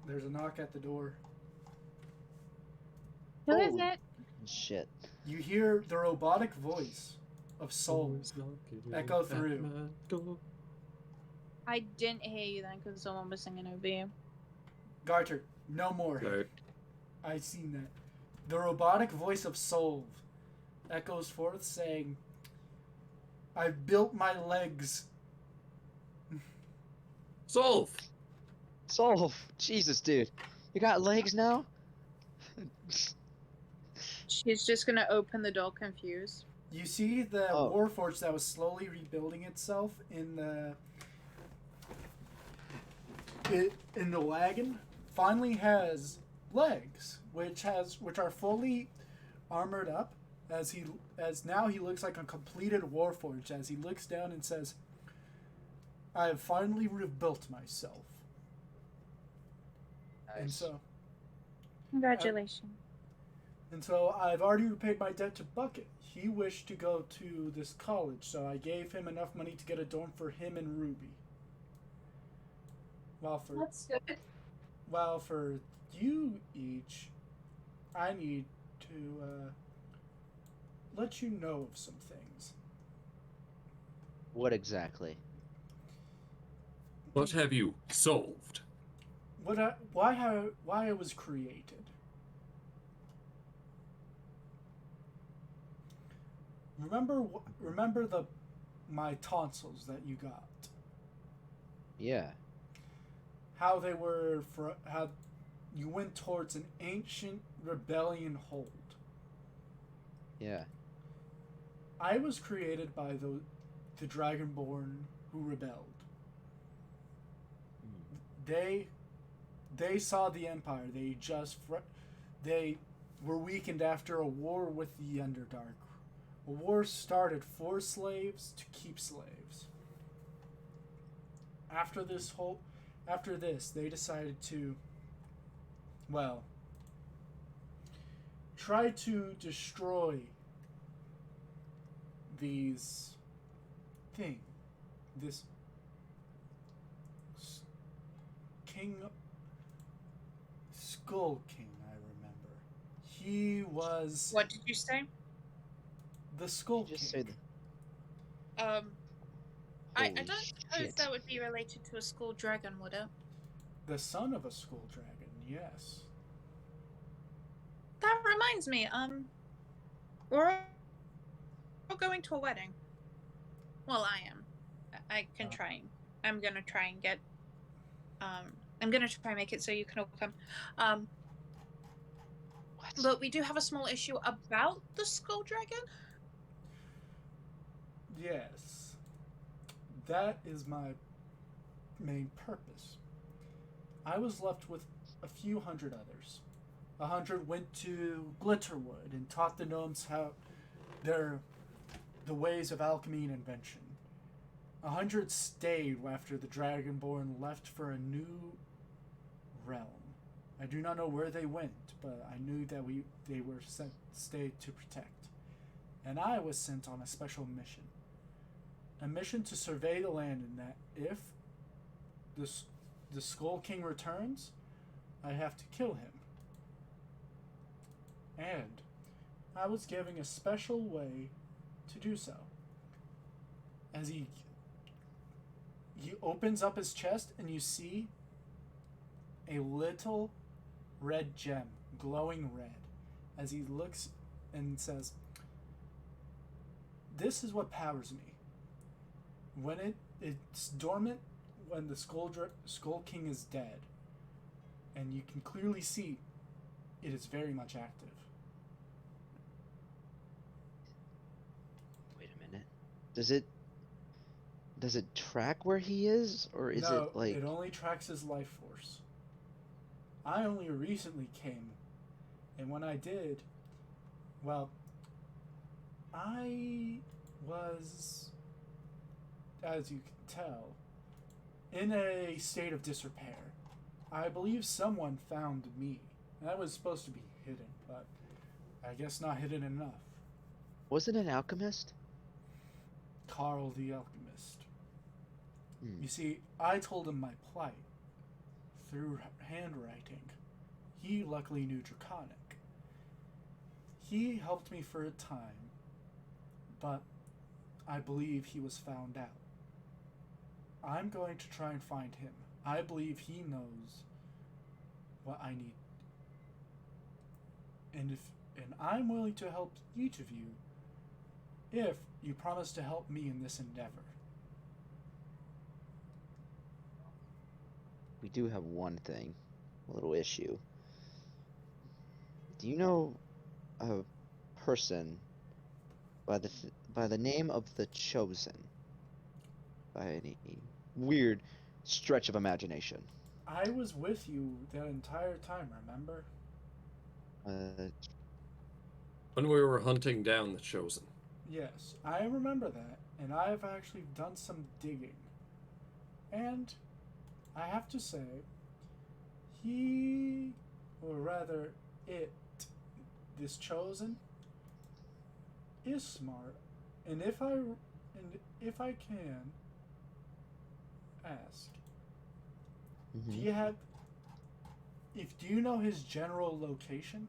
There's a knock at the door. Who is Oh. it? Shit. You hear the robotic voice of souls echo through. I didn't hear you then because someone was singing over you. Garter, no more. Right. I seen that. The robotic voice of Solve echoes forth, saying, "I've built my legs." Solve! Solve! Jesus, dude. You got legs now? She's just gonna open the door confused. You see the Oh. Warforged that was slowly rebuilding itself in the wagon finally has legs, which are fully armored up. As now he looks like a completed Warforged as he looks down and says, "I have finally rebuilt myself." And Nice. Congratulations. I've already repaid my debt to Bucket. He wished to go to this college, so I gave him enough money to get a dorm for him and Ruby. That's good. While for you each, I need to let you know of some things. What exactly? What have you solved? Why I was created. Remember my tonsils that you got. Yeah. How you went towards an ancient rebellion hold. Yeah. I was created by the Dragonborn who rebelled. They saw the Empire. They were weakened after a war with the Underdark. A war started for slaves to keep slaves. After this, they decided to, well, try to destroy this Skull King, I remember. He was What did you say? the Skull King. Just say the. I Holy don't suppose shit. that would be related to a school dragon, would it? The son of a Skull Dragon, yes. That reminds me, we're all going to a wedding. Well, I am. I can try. I'm gonna try and get. I'm gonna try and make it so you can all come. What? But we do have a small issue about the skull dragon. Yes. That is my main purpose. I was left with a few hundred others. 100 went to Glitterwood and taught the gnomes the ways of alchemy and invention. 100 stayed after the Dragonborn left for a new realm. I do not know where they went, but I knew that they were stayed to protect. And I was sent on a special mission. A mission to survey the land, and that if the Skull King returns, I have to kill him. And I was given a special way to do so. As he opens up his chest, and you see a little red gem, glowing red, as he looks and says, "This is what powers me. When it's dormant when the Skull King is dead, and you can clearly see it is very much active." Wait a minute. Does it track where he is, or is No, it like? it only tracks his life force. I only recently came, and when I did, well, I was, as you can tell, in a state of disrepair. I believe someone found me, and I was supposed to be hidden, but I guess not hidden enough. Was it an alchemist? Carl the Alchemist. Hmm. You see, I told him my plight through handwriting. He luckily knew Draconic. He helped me for a time, but I believe he was found out. I'm going to try and find him. I believe he knows what I need. And and I'm willing to help each of you if you promise to help me in this endeavor. We do have one thing, a little issue. Do you know a person by the name of the Chosen? By any weird stretch of imagination. I was with you that entire time, remember? When we were hunting down the Chosen. Yes, I remember that, and I've actually done some digging. And I have to say, he, or rather it, this Chosen, is smart. And if I can ask, do you know his general location?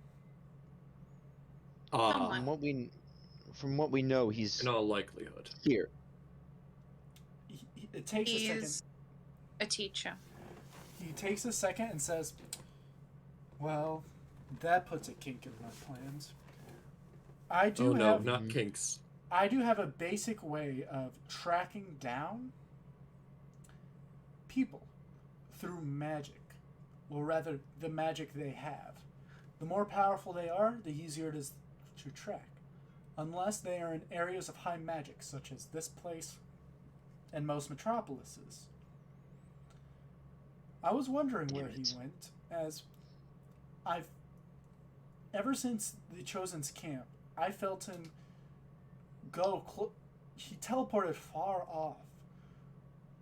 From what we know, he's in all likelihood here. It takes a second. He's a teacher. He takes a second and says, "Well, that puts a kink in my plans. Not kinks. I do have a basic way of tracking down people through magic, or rather, the magic they have. The more powerful they are, the easier it is to track, unless they are in areas of high magic, such as this place and most metropolises. I was wondering where he went, as ever since the Chosen's camp, I felt him he teleported far off,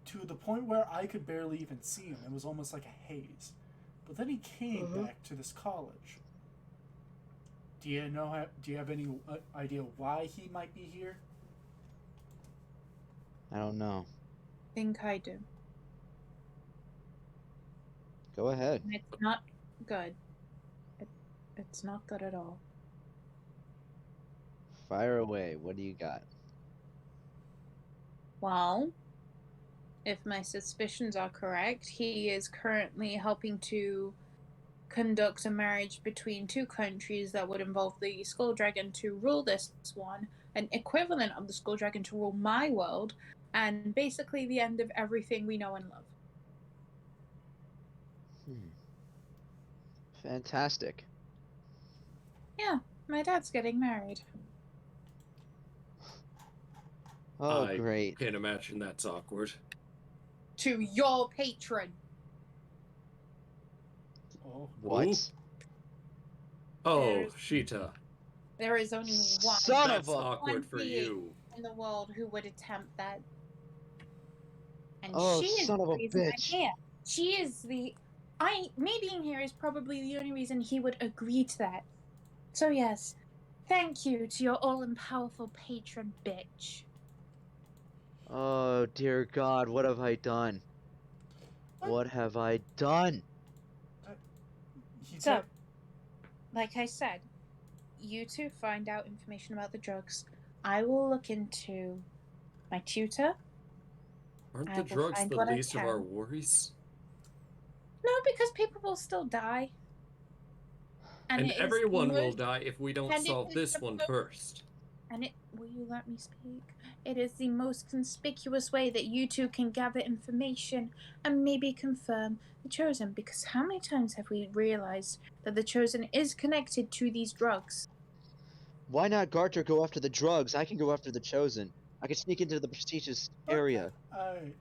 to the point where I could barely even see him. It was almost like a haze. But then he came back to this college. Do you have any idea why he might be here? I don't know. I think I do. Go ahead. And it's not good. It's not good at all. Fire away. What do you got? Well, if my suspicions are correct, he is currently helping to conduct a marriage between two countries that would involve the Skull Dragon to rule this one, an equivalent of the Skull Dragon to rule my world, and basically the end of everything we know and love. Fantastic. Yeah, my dad's getting married. Oh, I great. can't imagine that's awkward. To your patron. Oh, What? Ooh. Oh, There's- Sheeta. There is only one Son of That's a... awkward for you. in the world who would attempt that. And Oh, she is son the of a reason I'm bitch. here. She is me being here is probably the only reason he would agree to that. So yes, thank you to your all-powerful patron bitch. Oh, dear God, what have I done? What have I done? So, like I said, you two find out information about the drugs. I will look into my tutor. Aren't I the will drugs find the what I least of our can. worries? No, because people will still die. And it is everyone the will most- die if we don't and it solve is this the one most- first. Will you let me speak? It is the most conspicuous way that you two can gather information and maybe confirm the Chosen, because how many times have we realized that the Chosen is connected to these drugs? Why not Garter go after the drugs? I can go after the Chosen. I can sneak into the prestigious area.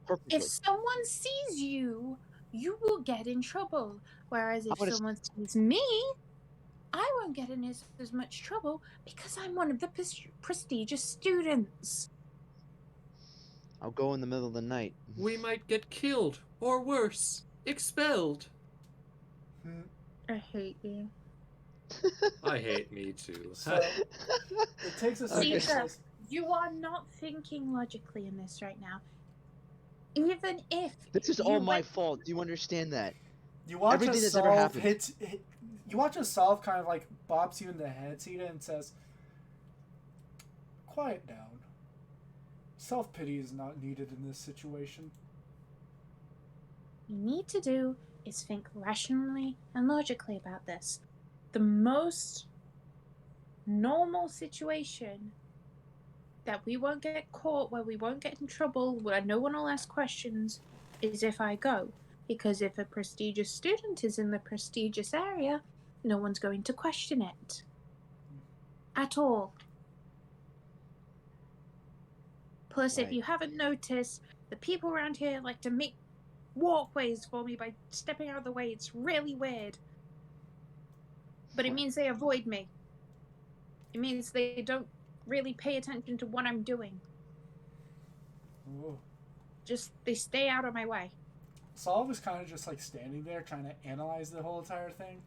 Perfectly. If someone sees you, you will get in trouble. Whereas if someone sees me, I won't get in as much trouble because I'm one of the prestigious students. I'll go in the middle of the night. We might get killed, or worse, expelled. I hate you. I hate me too. So, it takes a second. Caesar, you are not thinking logically in this right now. Even if this is all my fault. Do you understand that? You watch everything a that's ever solve happened. you watch a solve kind of like bops you in the head, Sita, and says, "Quiet down. Self-pity is not needed in this situation." you need to do is think rationally and logically about this. The most normal situation that we won't get caught, where we won't get in trouble, where no one will ask questions, is if I go. Because if a prestigious student is in the prestigious area, no one's going to question it. At all. Plus, if Right. you haven't noticed, the people around here like to make walkways for me by stepping out of the way. It's really weird. But it means they avoid me. It means they don't really pay attention to what I'm doing. Whoa. Just, they stay out of my way. Saul was kind of just like standing there trying to analyze the whole entire thing.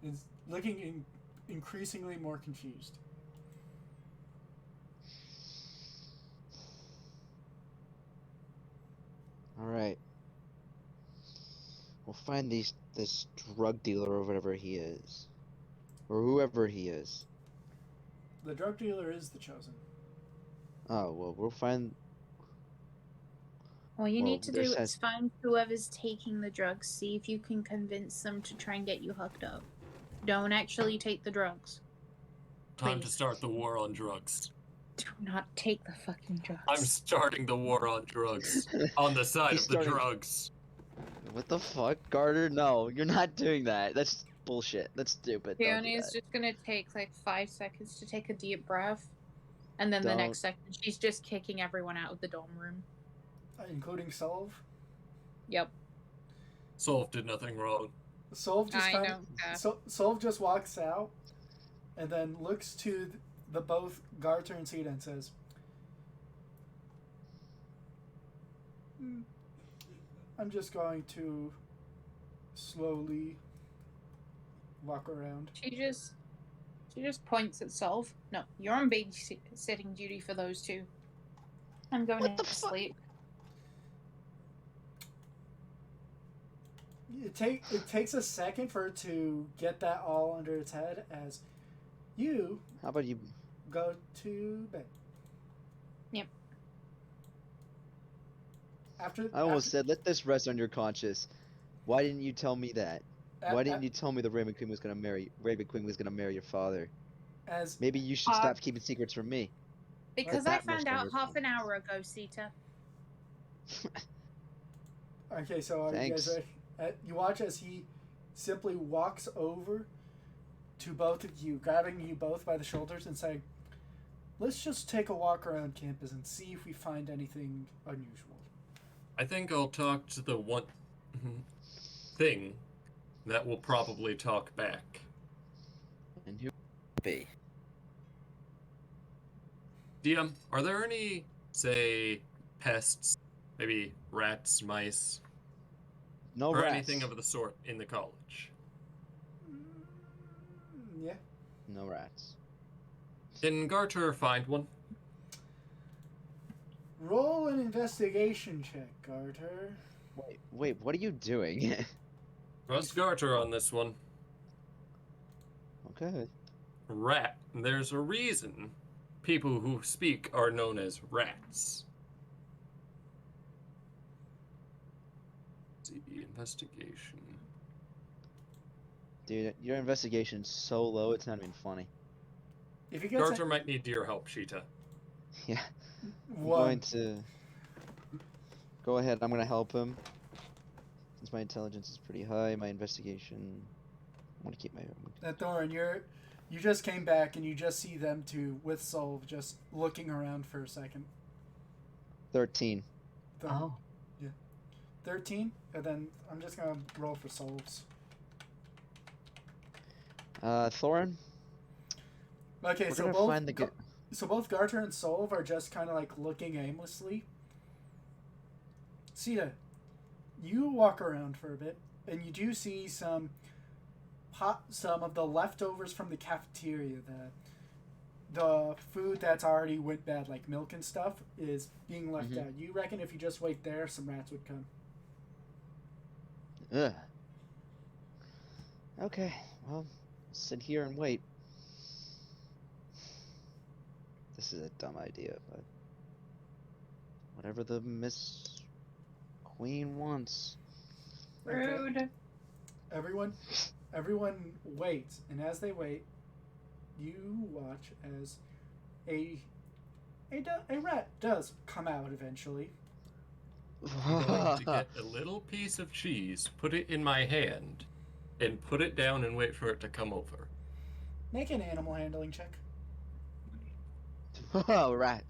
Is looking increasingly more confused. All right. We'll find this drug dealer or whatever he is, or whoever he is. The drug dealer is the chosen. Oh well, we'll find. All you Well, need to there do says- is find whoever's taking the drugs, see if you can convince them to try and get you hooked up. Don't actually take the drugs. Time to Please. start the war on drugs. Do not take the fucking drugs. I'm starting the war on drugs. On the side He's of the starting- drugs. What the fuck, Garter? No, you're not doing that. That's bullshit. That's stupid. Don't Peony do is that. just gonna take like 5 seconds to take a deep breath, and then the Don't. next second she's just kicking everyone out of the dorm room. Including Solv. Yep. Solve did nothing wrong. Solv just I kind don't care. of Solv just walks out, and then looks to the both Garter and Sita and says, "I'm just going to slowly walk around." She just points at Solve. No, you're on babysitting duty for those two. I'm going What to the fuck? sleep. It takes a second for it to get that all under its head as you How about you? go to bed. Yep. I almost said, let this rest on your conscience. Why didn't you tell me that? Why didn't you tell me the Raven Queen was gonna marry your father? As Maybe you should stop keeping secrets from me. Because that I found much on out your half phone. an hour ago, Sita. okay, so are you guys Thanks. ready? You watch as he simply walks over to both of you, grabbing you both by the shoulders and saying, "Let's just take a walk around campus and see if we find anything unusual." I think I'll talk to the one thing that will probably talk back. And who be? DM, are there any, say, pests, maybe rats, mice, No or rats. anything of the sort in the college? Yeah. No rats. Can Garter find one? Roll an investigation check, Garter. Wait, what are you doing? Trust Garter on this one. Okay. Rat. There's a reason people who speak are known as rats. Let's see, investigation. Dude, your investigation's so low, it's not even funny. If you get Garter might need your help, Sheeta. Yeah. I'm one, going to... Go ahead, I'm going to help him. Since my intelligence is pretty high, my investigation... I'm going to keep my... Thorn, you just came back and you just see them two with Solve just looking around for a second. 13. Oh. 13, and then I'm just gonna roll for Solves. Thorin? Okay, We're so gonna both find the good... so both Garter and Solve are just kind of like looking aimlessly. Sita, you walk around for a bit, and you do see some of the leftovers from the cafeteria. The food that's already went bad, like milk and stuff, is being left out. You reckon if you just wait there, some rats would come? Ugh. Okay, well, sit here and wait. This is a dumb idea, but... Whatever the Miss Queen wants. Rude. Everyone waits, and as they wait, you watch as a rat does come out eventually. I'm going to get a little piece of cheese, put it in my hand, and put it down and wait for it to come over. Make an animal handling check. Oh, rat.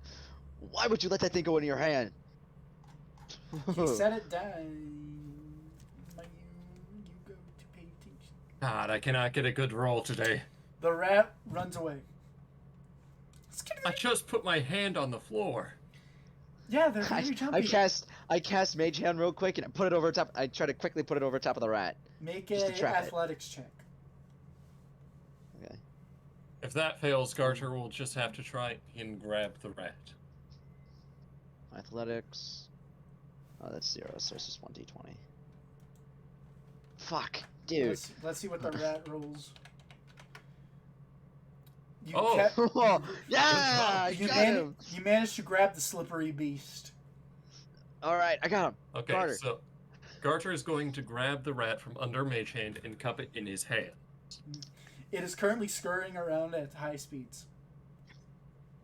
Why would you let that thing go into your hand? You set it down. You go to pay attention. God, I cannot get a good roll today. The rat runs away. I just put my hand on the floor. Yeah, they're very jumpy. I cast Mage Hand real quick and I put it over top. I try to quickly put it over top of the rat. Make just to a trap it. athletics check. Okay. If that fails, Garter will just have to try and grab the rat. Athletics. Oh, that's 0, so it's just 1d20. Fuck, dude. Let's see what the rat rolls. You Yeah, I got him. You managed to grab the slippery beast. All right, I got him. Okay, Garter. so Garter is going to grab the rat from under Mage Hand and cup it in his hand. It is currently scurrying around at high speeds.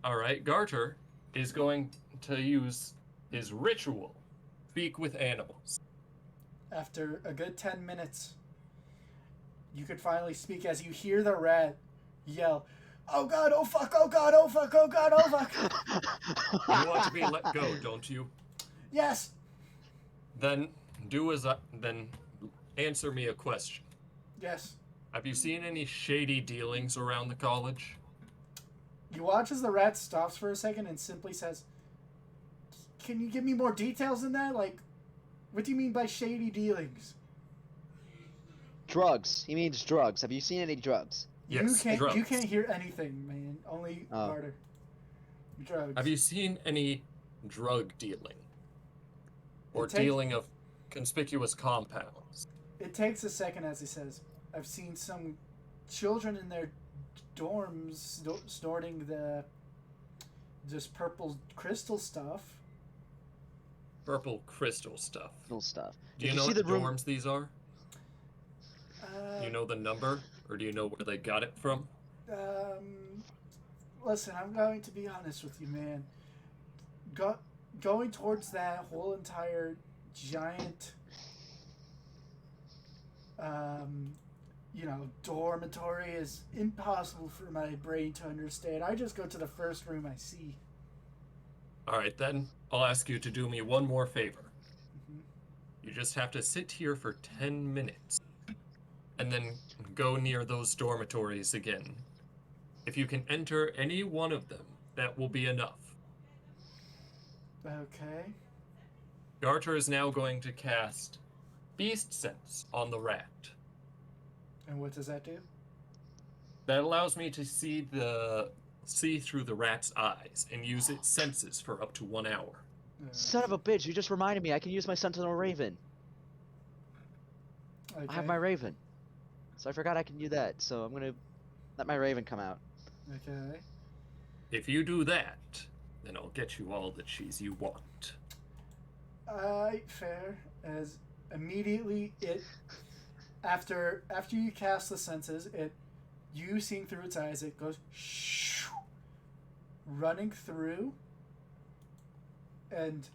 All right, Garter is going to use his ritual, Speak with Animals. After a good 10 minutes, you could finally speak as you hear the rat yell, "Oh God, oh fuck, oh God, oh fuck, oh God, oh fuck." You want to be let go, don't you? Yes. Then then answer me a question. Yes. Have you seen any shady dealings around the college? You watch as the rat stops for a second and simply says, "Can you give me more details than that? Like, what do you mean by shady dealings?" Drugs. He means drugs. Have you seen any drugs? Yes, You can't hear anything, man. Only Carter. Drugs. Have you seen any drug dealing? Or dealing of conspicuous compounds? It takes a second as he says, "I've seen some children in their dorms snorting the just purple crystal stuff." Purple crystal stuff. Little stuff. Do you know see what the room? dorms these are? Do you know the number? Or do you know where they got it from? Listen, I'm going to be honest with you, man. Going towards that whole entire giant, dormitory is impossible for my brain to understand. I just go to the first room I see. Alright then, I'll ask you to do me one more favor. You just have to sit here for 10 minutes. And then go near those dormitories again. If you can enter any one of them, that will be enough. Okay. Garter is now going to cast Beast Sense on the rat. And what does that do? That allows me to see through the rat's eyes and use its senses for up to 1 hour. Son of a bitch, you just reminded me I can use my Sentinel Raven. Okay. I have my Raven. So I forgot I can do that, so I'm gonna let my Raven come out. Okay. If you do that, then I'll get you all the cheese you want. Fair. As immediately after you cast the senses, you seeing through its eyes, it goes shoo, running through, and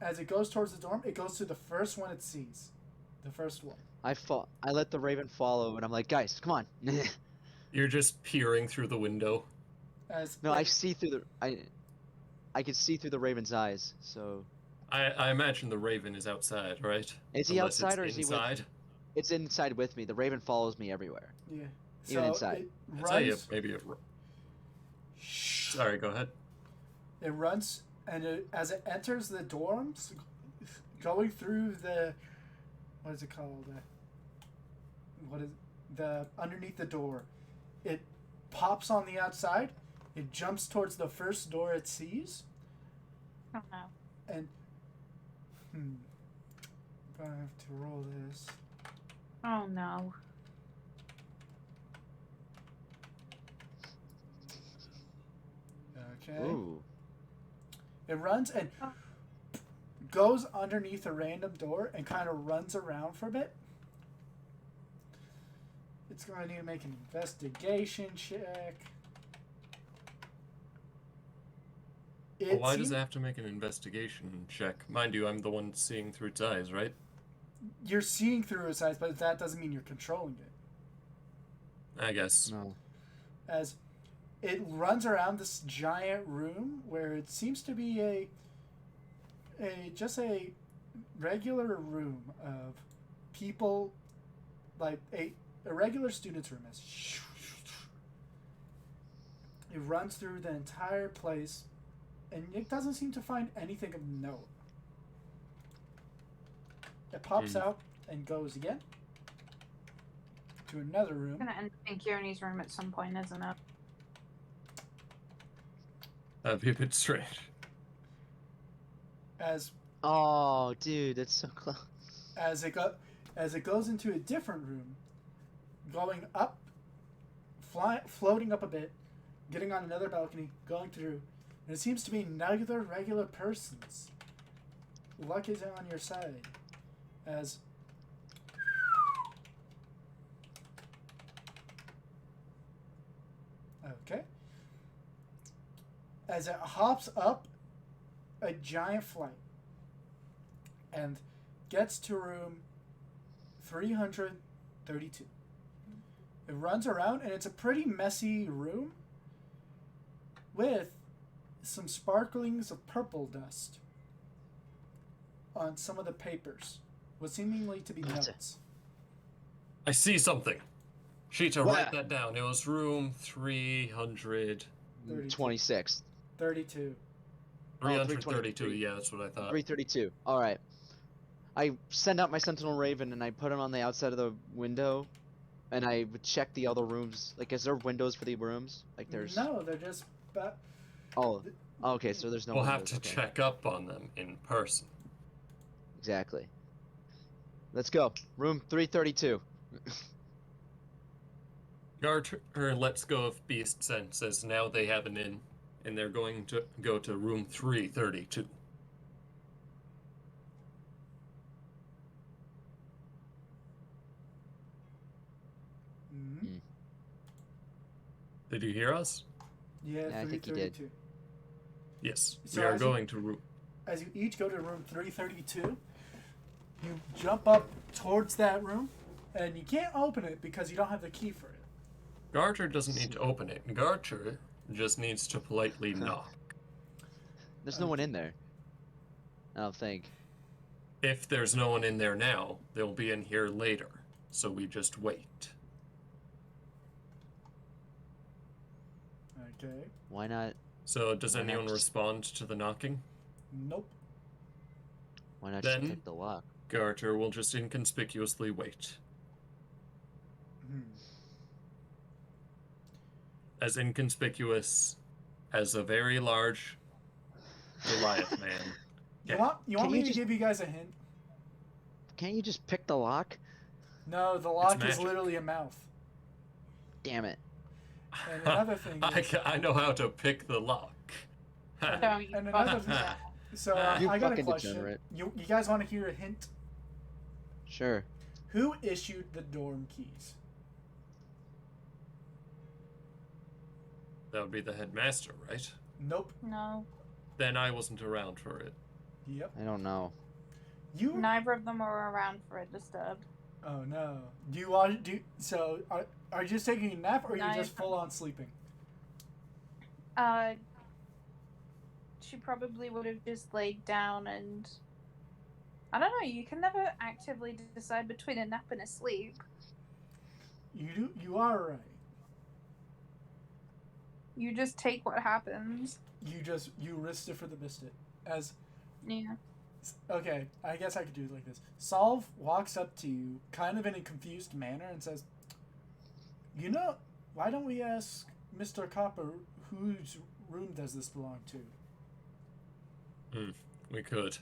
as it goes towards the dorm, it goes to the first one it sees, the first one. I let the Raven follow, and I'm like, guys, come on. You're just peering through the window. I see through I can see through the Raven's eyes, so. I imagine the Raven is outside, right? Is he Unless outside it's or is he inside? It's inside with me. The Raven follows me everywhere. Yeah. Even inside. It I'd say runs. maybe Sorry, go ahead. It runs, and as it enters the dorms, going through the, what is it called? Underneath the door, it pops on the outside. It jumps towards the first door it sees. Oh no. And I'm gonna have to roll this. Oh no. Okay. Ooh. It runs and goes underneath a random door and kind of runs around for a bit. It's going to need to make an investigation check. Well, why does it have to make an investigation check? Mind you, I'm the one seeing through its eyes, right? You're seeing through its eyes, but that doesn't mean you're controlling it. I guess. No. As it runs around this giant room where it seems to be just a regular room of people, like a regular student's room. It runs through the entire place, and it doesn't seem to find anything of note. It pops out and goes again to another room. It's gonna end up in Kieran's room at some point, isn't it? That'd be a bit strange. Oh, dude, that's so close. As it goes into a different room, going up, floating up a bit, getting on another balcony, going through, and it seems to be neither regular persons. Luck is on your side. As it hops up a giant flight and gets to room 332. It runs around, and it's a pretty messy room with some sparklings of purple dust on some of the papers, what seemingly to be notes. I see something. Sheeta, What? write that down. It was room 326. 32. 332, yeah, that's what I thought. 332. All right. I send out my Sentinel Raven and I put him on the outside of the window, and I would check the other rooms. Like, is there windows for the rooms? Like, there's. No, they're just. Oh. Okay, so there's no. We'll windows. have to check up on them in person. Exactly. Let's go. Room 332. Garter lets go of Beast Sense as now they have an inn, and they're going to go to room 332. Mm-hmm. Did you hear us? Yeah, I think you did. 332. Yes, So we are going to room. As you each go to room 332, you jump up towards that room, and you can't open it because you don't have the key for it. Garter doesn't need to open it. Garter just needs to politely knock. There's no one in there. I don't think. If there's no one in there now, they'll be in here later. So we just wait. Okay. Why not? So does Why not anyone just- respond to the knocking? Nope. Why not just Then- pick the lock? Garter will just inconspicuously wait. Hmm. As inconspicuous as a very large Goliath man. You want Can me you to just- give you guys a hint? Can't you just pick the lock? No, the lock is magic. literally a mouth. Damn it. And another thing is, I know how to pick the lock. No, you and fucking another thing. don't. So You I got a fucking question. degenerate. You guys want to hear a hint? Sure. Who issued the dorm keys? That would be the headmaster, right? Nope. No, Then I wasn't around for it. Yep. I don't know. You. neither of them are around for it. Disturbed. Oh no. Do you want? So are you just taking a nap, or are you Neither. just full on sleeping? She probably would have just laid down and. I don't know. You can never actively decide between a nap and a sleep. You do. You are right. You just take what happens. You risked it for the biscuit. Yeah. Okay, I guess I could do it like this. Solve walks up to you, kind of in a confused manner, and says, "You know, why don't we ask Mr. Copper whose room does this belong to?" We could.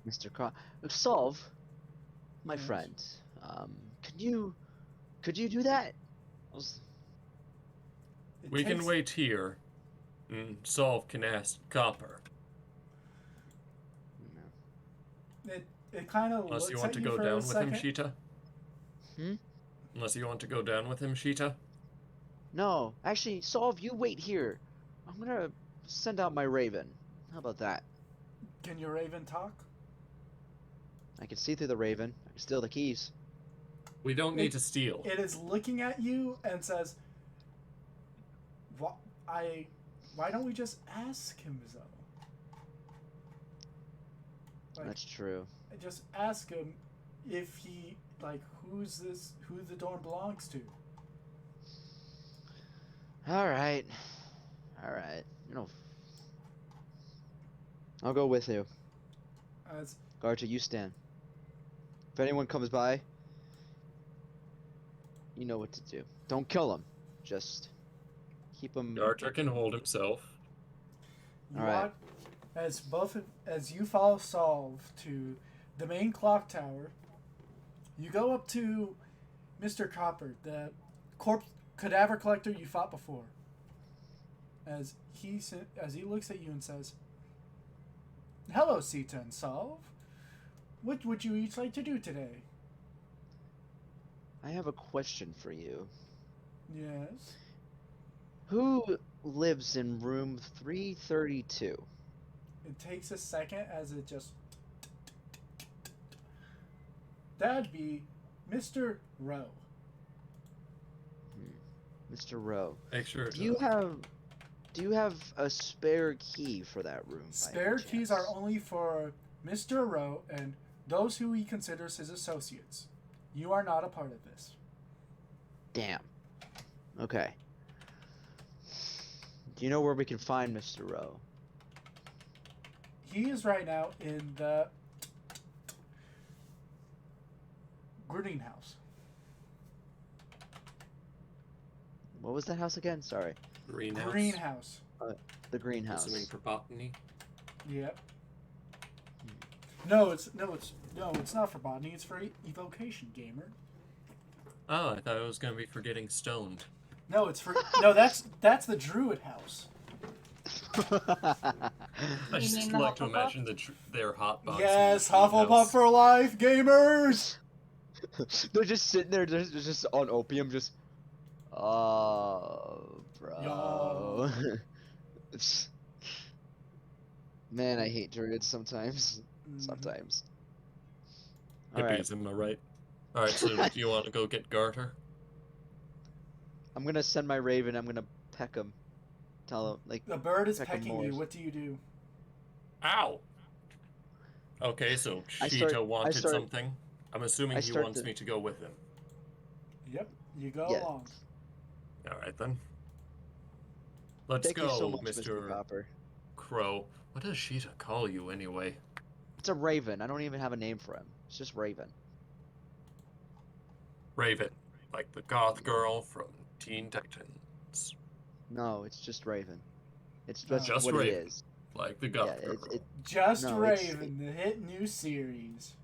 Mr. Solve, my Yes. friend. Could you do that? It We can takes- wait here. And Solve can ask Copper. It kind of Unless looks you want at to you go for down a with second. him, Sheeta. Unless you want to go down with him, Sheeta. No, actually, Solve, you wait here. I'm gonna send out my Raven. How about that? Can your Raven talk? I can see through the Raven. I can steal the keys. We don't need to steal. It is looking at you and says, why don't we just ask him, Zoe? Like, That's true. just ask him if he, like, who the dorm belongs to. Alright. Alright. You know, I'll go with you. As Garcha, you stand. If anyone comes by, you know what to do. Don't kill him. Just keep him. Archer can hold himself. you All right. watch, as you follow Solve to the main clock tower, you go up to Mr. Copper, the cadaver collector you fought before. As he looks at you and says, "Hello, Sita and Solve. What would you each like to do today?" I have a question for you. Yes. Who lives in room 332? It takes a second as it just. That'd be Mr. Rowe. Mr. Rowe. Make sure. Do you have a spare key for that room? by Spare any keys chance? are only for Mr. Rowe and those who he considers his associates. You are not a part of this. Damn. Okay. Do you know where we can find Mr. Rowe? He is right now in the greenhouse. What was that house again? Sorry. Greenhouse. Greenhouse. The greenhouse. Assuming for botany. Yep. No, it's not for botany. It's for evocation, gamer. Oh, I thought it was gonna be for getting stoned. No, it's for no. That's the druid house. I You just mean the like to Hufflepuff? imagine their hot box. Yes, Hufflepuff for life, gamers. They're just sitting there, they're just on opium, just. Oh, bro. It's... Man, I hate druids sometimes. Sometimes. Alright, Hippies, am I right? Alright, so do you want to go get Garter? I'm gonna send my Raven, I'm gonna peck him. Tell him, like, The bird is Peck and pecking you. Morse. What do you do? Ow! Okay, so I Sheeta start- wanted I start- something. I'm assuming I he start wants to- me to go with him. Yep, you go Yeah. along. Alright then. Let's thank go, you so much, Mr. Copper. Crow. What does Sheeta call you anyway? It's a Raven, I don't even have a name for him. It's just Raven. Raven. Like the goth girl from Teen Titans. No, it's just Raven. It's Oh. that's Just what Raven. it is. Like the Yeah, goth girl. Just No, it's- Raven, the hit new series.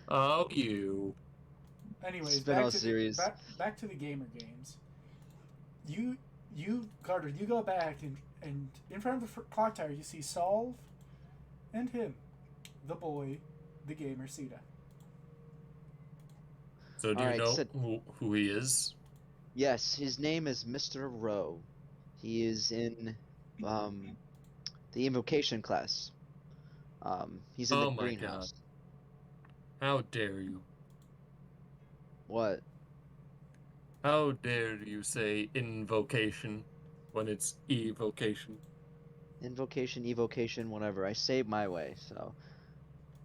Oh, you. Anyways, Spin-off series. Back to the gamer games. You Carter, you go back and in front of the clock tower you see Solve and him, the boy, the gamer Sita. So do you Alright, know sit- who he is? Yes, his name is Mr. Rowe. He is in the invocation class. He's in Oh the my greenhouse. How dare you? What? How dare you say invocation when it's evocation? Invocation, evocation, whatever. I say it my way, so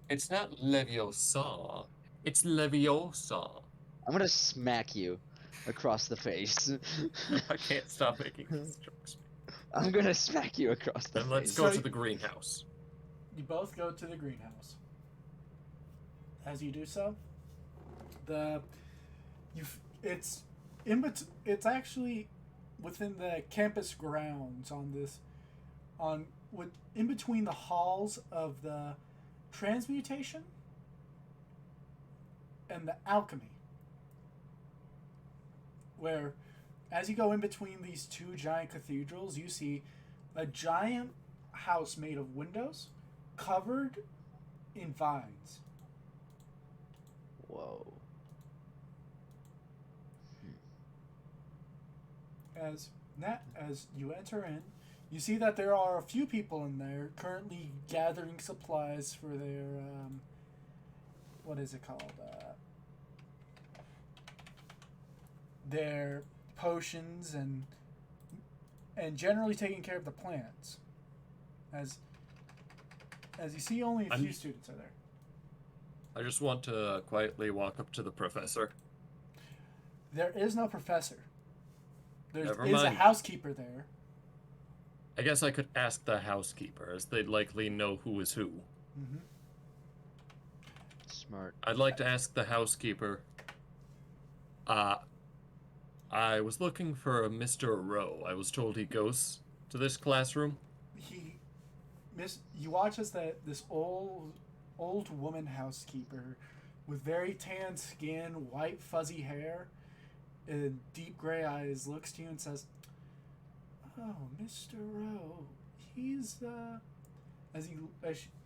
It's not Leviosa. It's Leviosa. I'm gonna smack you across the face. I can't stop making these jokes. I'm gonna smack you across the Then let's face. go So- to the greenhouse. You both go to the greenhouse. As you do so, it's actually within the campus grounds in between the halls of the transmutation and the alchemy, where as you go in between these two giant cathedrals, you see a giant house made of windows covered in vines. Whoa. As you enter in, you see that there are a few people in there currently gathering supplies for their what is it called? Their potions and generally taking care of the plants. As you see, only a few students are there. I just want to quietly walk up to the professor. There is no professor. There Never is a mind. housekeeper there. I guess I could ask the housekeeper, as they'd likely know who is who. Mm-hmm. Smart. I'd like to ask the housekeeper. I was looking for a Mr. Rowe. I was told he goes to this classroom. You watch as this old woman housekeeper with very tan skin, white fuzzy hair, and deep gray eyes looks to you and says, "Oh, Mr. Rowe, he's the..." As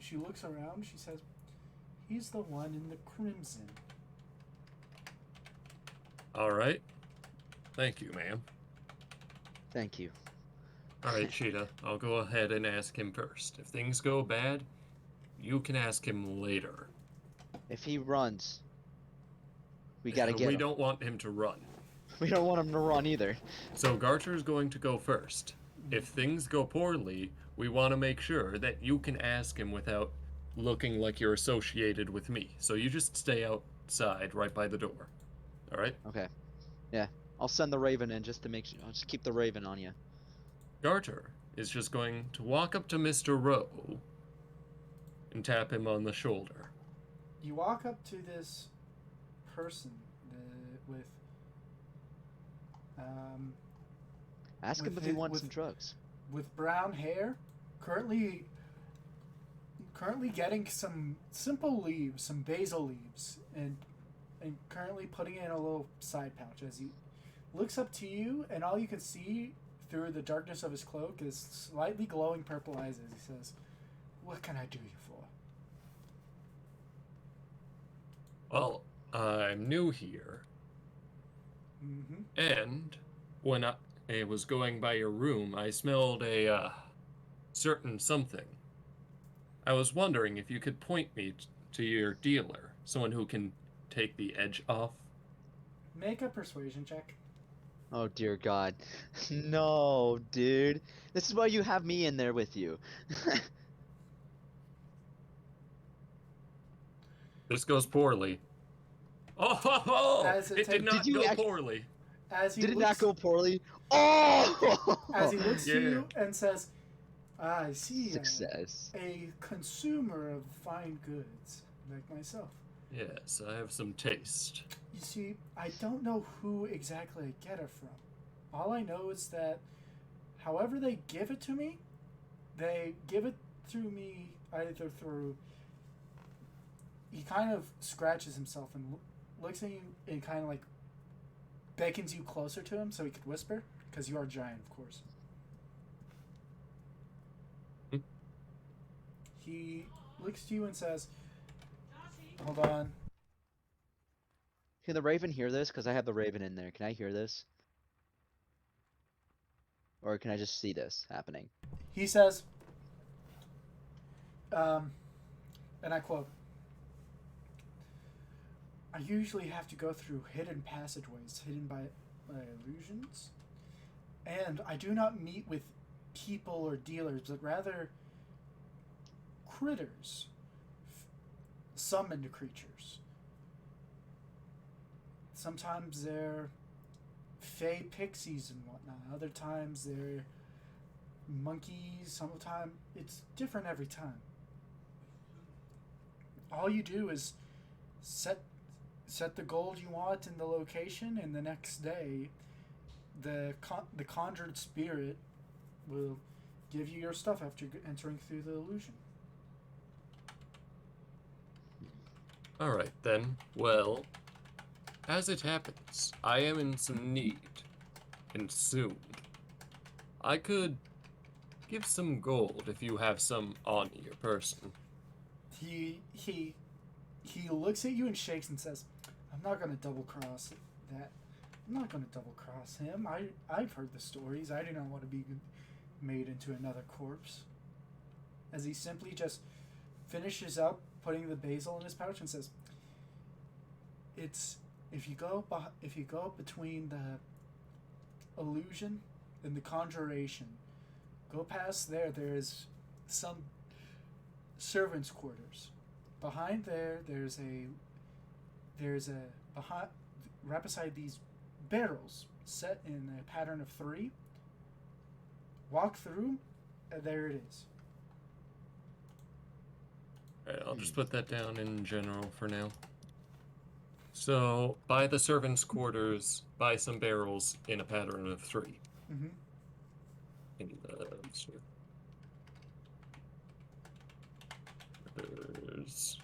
she looks around, she says, "He's the one in the crimson." All right. Thank you, ma'am. Thank you. All right, Cheetah. I'll go ahead and ask him first. If things go bad, you can ask him later. If he runs, we gotta get him. We don't want him to run. We don't want him to run either. So Garter's going to go first. If things go poorly, we want to make sure that you can ask him without looking like you're associated with me. So you just stay outside right by the door. All right? Okay. Yeah. I'll send the Raven in just to make sure. I'll just keep the Raven on you. Garter is just going to walk up to Mr. Rowe and tap him on the shoulder. You walk up to this person with Ask him if he wants some drugs. With brown hair, currently getting some simple leaves, some basil leaves, and currently putting it in a little side pouch as he looks up to you, and all you can see through the darkness of his cloak is slightly glowing purple eyes as he says, "What can I do you for?" Well, I'm new here. Mm-hmm. And when I was going by your room, I smelled a certain something. I was wondering if you could point me to your dealer, someone who can take the edge off. Make a persuasion check. Oh dear God. No, dude. This is why you have me in there with you. This goes poorly. Oh, it did not go poorly. Did it not go poorly? Oh! As he looks to you and says, "I see. Success. A consumer of fine goods, like myself. Yes, I have some taste. You see, I don't know who exactly I get it from. All I know is that however they give it to me, they give it to me either through..." He kind of scratches himself and looks at you and kind of like beckons you closer to him so he could whisper, because you are giant, of course. He looks to you and says, "Hold on." Can the Raven hear this? Because I have the Raven in there. Can I hear this? Or can I just see this happening? He says, and I quote, "I usually have to go through hidden passageways hidden by illusions, and I do not meet with people or dealers, but rather critters, summoned creatures. Sometimes they're fey pixies and whatnot. Other times they're monkeys. Sometimes it's different every time. All you do is set the gold you want in the location, and the next day the conjured spirit will give you your stuff after entering through the illusion." Alright then, well, as it happens, I am in some need, and soon. I could give some gold if you have some on your person. He looks at you and shakes and says, "I'm not going to double cross that. I'm not going to double cross him. I've heard the stories. I do not want to be made into another corpse. As he simply just finishes up putting the basil in his pouch and says, "It's if you go between the illusion and the conjuration, go past there. There is some servants' quarters. Behind there, there's a behind right beside these barrels set in a pattern of 3. Walk through, and there it is." Alright, I'll just put that down in general for now. So, by the servants' quarters, by some barrels in a pattern of 3. Mm-hmm. In the quarters,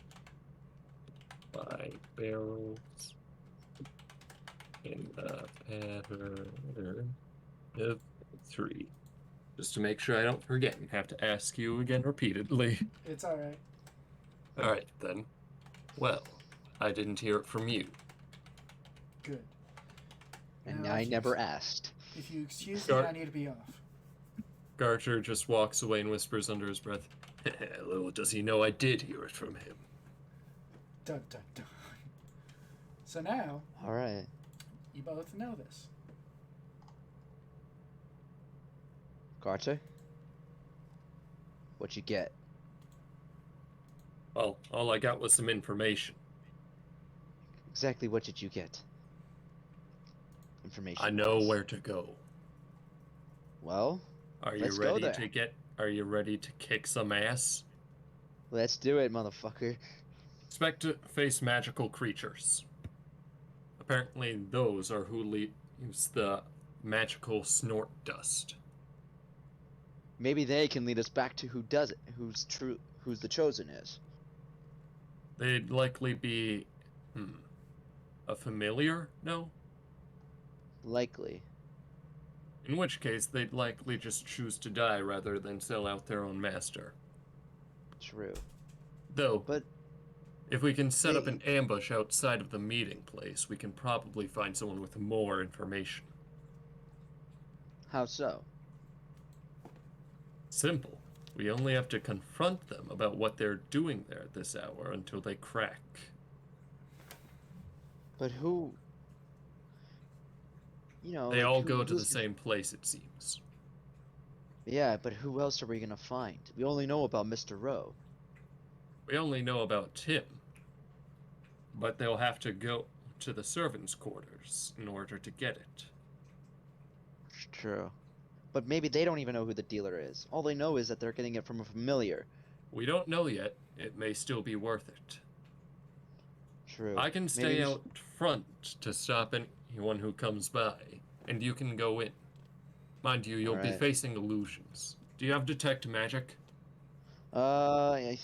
by barrels in the pattern of 3. Just to make sure I don't forget and have to ask you again repeatedly. It's all right. Alright, then. Well, I didn't hear it from you. Good. And Now, I if you- never asked. If you excuse me, I need to be off. Garter just walks away and whispers under his breath, "Little does he know I did hear it from him." Dun dun dun. So now, All right. you both know this. Carter? What you get? Well, all I got was some information. Exactly what did you get? Information. I know where to go. Well, Are you Let's go ready there. to get? Are you ready to kick some ass? let's do it, motherfucker. Expect to face magical creatures. Apparently, those are who use the magical snort dust. Maybe they can lead us back to who does it, who's the chosen is. They'd likely be, a familiar? No? Likely. In which case, they'd likely just choose to die rather than sell out their own master. True. Though, But if we can set up an ambush outside of the meeting place, we can probably find someone with more information. how so? Simple. We only have to confront them about what they're doing there at this hour until they crack. But who? You know, They like, all go to the who's- same place, it seems. Yeah, but who else are we gonna find? We only know about Mr. Rowe. We only know about Tim. But they'll have to go to the servants' quarters in order to get it. True. But maybe they don't even know who the dealer is. All they know is that they're getting it from a familiar. We don't know yet. It may still be worth it. True. I can Maybe stay we out front to stop anyone who comes by, and you can go in. Mind you, you'll be Alright. facing illusions. Do you have detect magic? I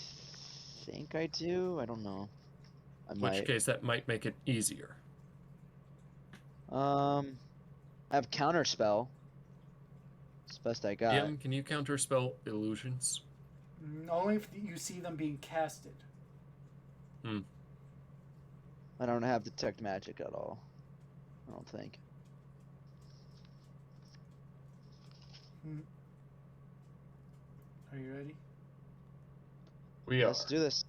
think I do. I don't know. I In which might. case, that might make it easier. I have counterspell. It's the best I got. DM, can you counterspell illusions? Only if you see them being casted. I don't have detect magic at all. I don't think. Are you ready? We are. Let's do this.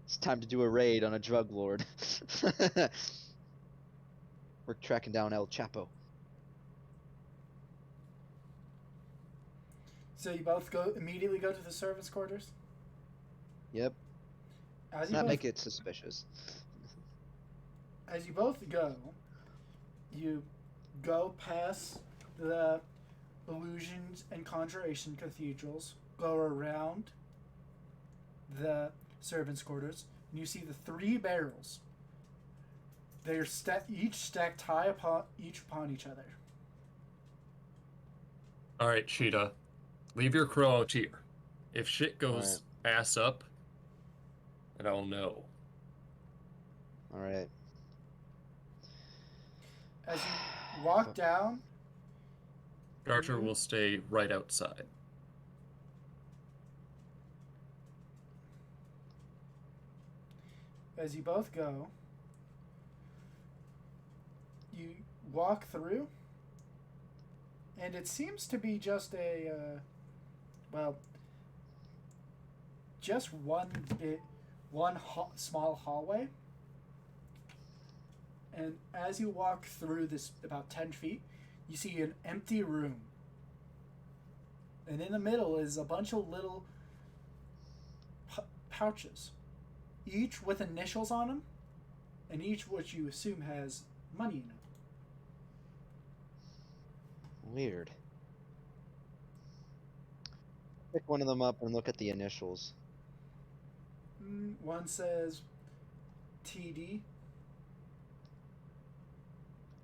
It's time to do a raid on a drug lord. We're tracking down El Chapo. So you both immediately go to the servants' quarters? Yep. As Let's you not both make it suspicious. As you both go, you go past the illusions and conjuration cathedrals, go around the servants' quarters, and you see the 3 barrels. They're each stacked high upon each other. All right, Cheetah. Leave your crow out here. If shit goes ass up, then I'll know. Alright. As you walk down, Garter will stay right outside. as you both go, You walk through, and it seems to be just just small hallway. And as you walk through this about 10 feet, you see an empty room. And in the middle is a bunch of little pouches, each with initials on them, and each which you assume has money in it. Weird. Pick one of them up and look at the initials. One says TD.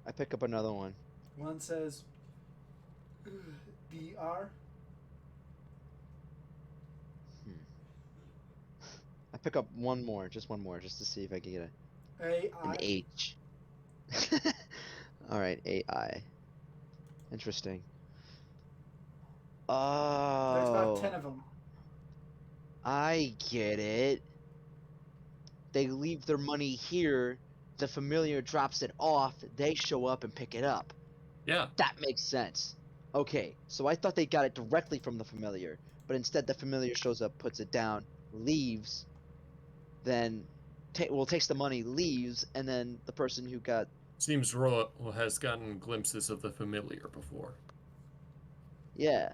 I pick up another one. One says DR. I pick up one more, just to see if I can get an AI. H. Alright, AI. Interesting. Oh. There's about 10 of them. I get it. They leave their money here, the familiar drops it off, they show up and pick it up. Yeah. That makes sense. Okay, so I thought they got it directly from the familiar, but instead the familiar shows up, puts it down, leaves, then takes the money, leaves, and then the person who got... Seems Roa has gotten glimpses of the familiar before. Yeah.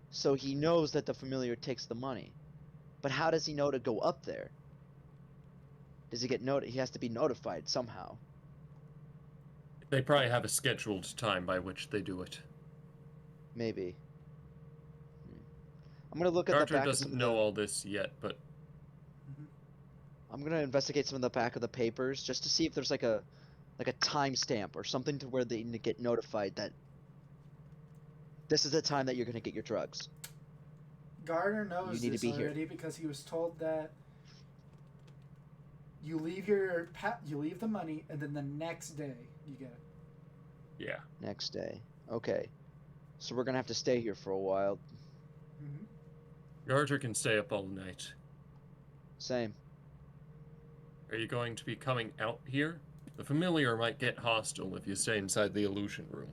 So he knows that the familiar takes the money. But how does he know to go up there? Does he get he has to be notified somehow. They probably have a scheduled time by which they do it. Maybe. I'm gonna look at Carter the back doesn't of know all this yet, but I'm gonna investigate some of the back of the papers just to see if there's like a timestamp or something to where they get notified that this is the time that you're gonna get your drugs. Gardner knows You need this to be here. already because he was told that you leave the money, and then the next day you get it. yeah. Next day. Okay. So we're gonna have to stay here for a while. Carter can stay up all night. Same. Are you going to be coming out here? The familiar might get hostile if you stay inside the illusion room.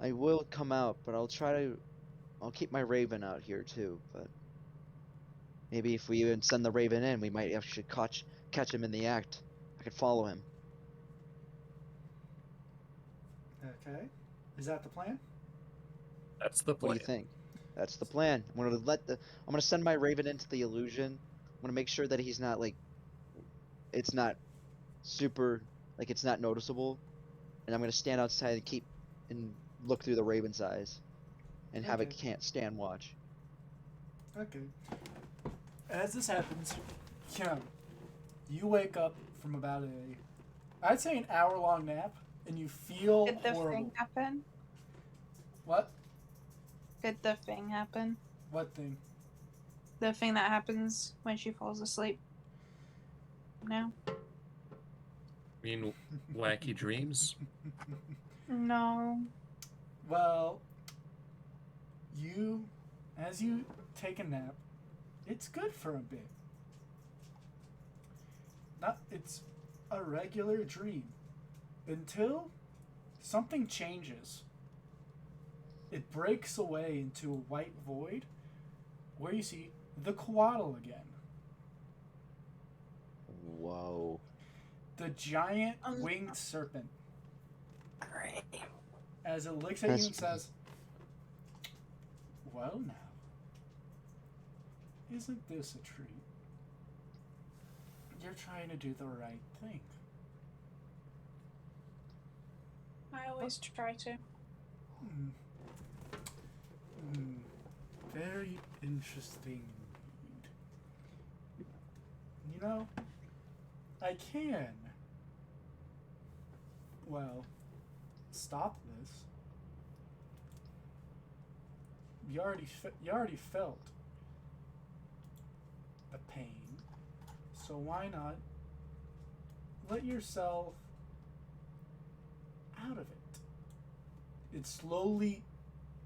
I will come out, but I'll keep my Raven out here too, but maybe if we even send the Raven in, we might actually catch him in the act. I could follow him. Okay. Is that the plan? That's the plan. What do you think? That's the plan. I'm gonna send my Raven into the illusion. I'm gonna make sure that he's not it's not super, it's not noticeable. And I'm gonna stand outside and look through the Raven's eyes. And have it can't stand watch. Okay. As this happens, you wake up from about I'd say an hour-long nap, and you feel Did the horrible. thing happen? What? Did the thing happen? What thing? The thing that happens when she falls asleep. No? mean wacky dreams? No. Well, as you take a nap, it's good for a bit. It's a regular dream until something changes. It breaks away into a white void where you see the Coatl again. Whoa. The giant winged serpent. Great. As it looks at you and says, "Well now, isn't this a treat? You're trying to do the right thing." I always try to. Very interesting. You know, I can, stop this. You already felt the pain, so why not let yourself out of it? It slowly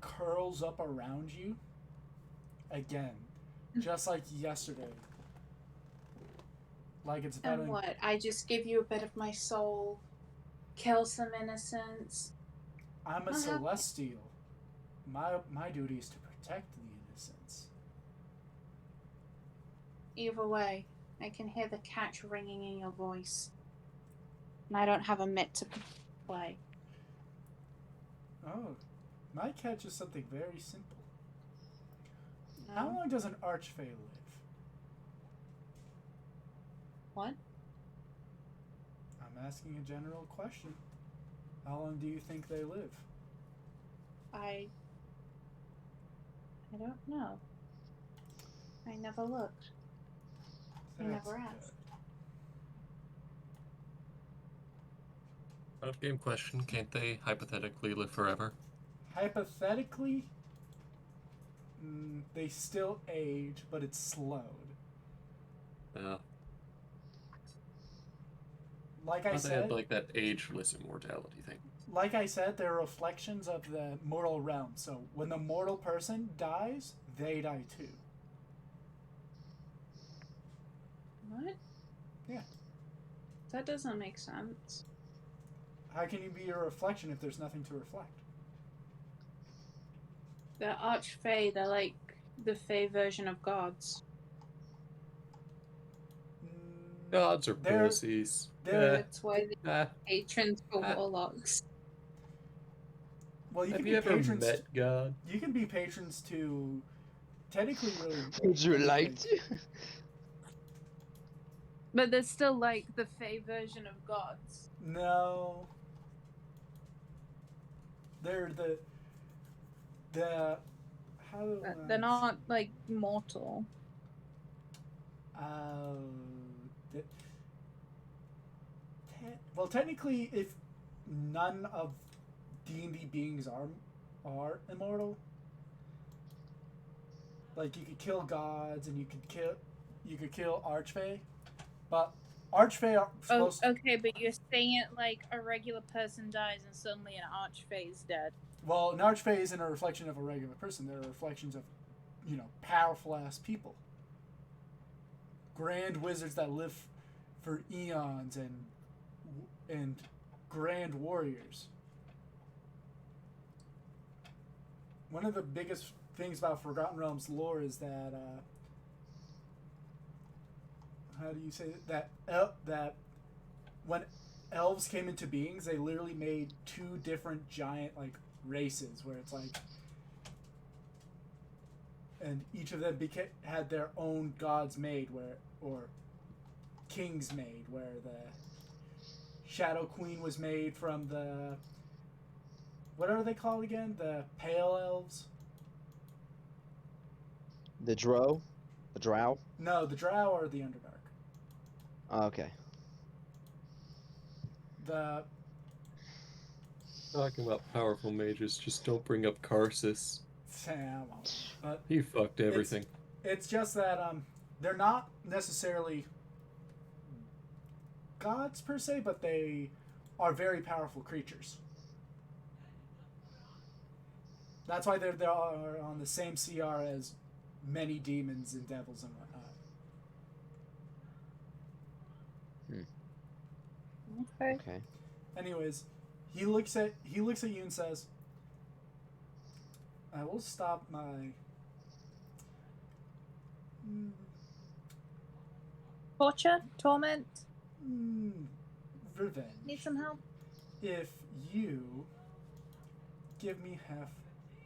curls up around you again, just like yesterday. Like it's about And what? I just give you a bit of my soul, kill some innocents. I'm a Uh-huh. celestial. My duty is to protect the innocents. Either way, I can hear the catch ringing in your voice. And I don't have a mitt to play. Oh, my catch is something very simple. No. How long does an archfey live? What? I'm asking a general question. How long do you think they live? I don't know. I never looked. I That's never asked. Out of game question, can't they hypothetically live forever? Hypothetically, they still age, but it's slowed. Yeah. Like I They said, had like that ageless immortality thing. like I said, they're reflections of the mortal realm. So when the mortal person dies, they die too. What? Yeah. That doesn't make sense. How can you be a reflection if there's nothing to reflect? The Archfey, they're like the Fey version of gods. Gods are They're- pussies. That's why they're Ah, patrons for Ah. warlocks. Well, you have can you be ever patrons. met God? You can be patrons to, technically, really. Would you anything. like to? But they're still like the Fey version of gods. No. They're the how do They're not like mortal. the, well, technically, if none of D&D beings are immortal, like you could kill gods and you could kill archfey, but archfey are supposed. Oh, okay, but you're saying it like a regular person dies and suddenly an Archfey is dead. Well, an archfey isn't a reflection of a regular person. They're reflections of, powerful ass people. Grand wizards that live for eons and grand warriors. One of the biggest things about Forgotten Realms lore is that how do you say it? That when elves came into beings, they literally made two different giant races where it's like, and each of them had their own gods made or kings made, where the Shadow Queen was made from the, what are they called again? The Pale Elves? The Drow? The Drow? No, the Drow are the Underdark. Oh, okay. The Talking about powerful mages, just don't bring up Karsus. but He fucked everything. it's just that they're not necessarily gods per se, but they are very powerful creatures. That's why they are on the same CR as many demons and devils and whatnot. Okay. Anyways, he looks at you and says, "I will stop my Torture? Torment? revenge Need some help? if you give me half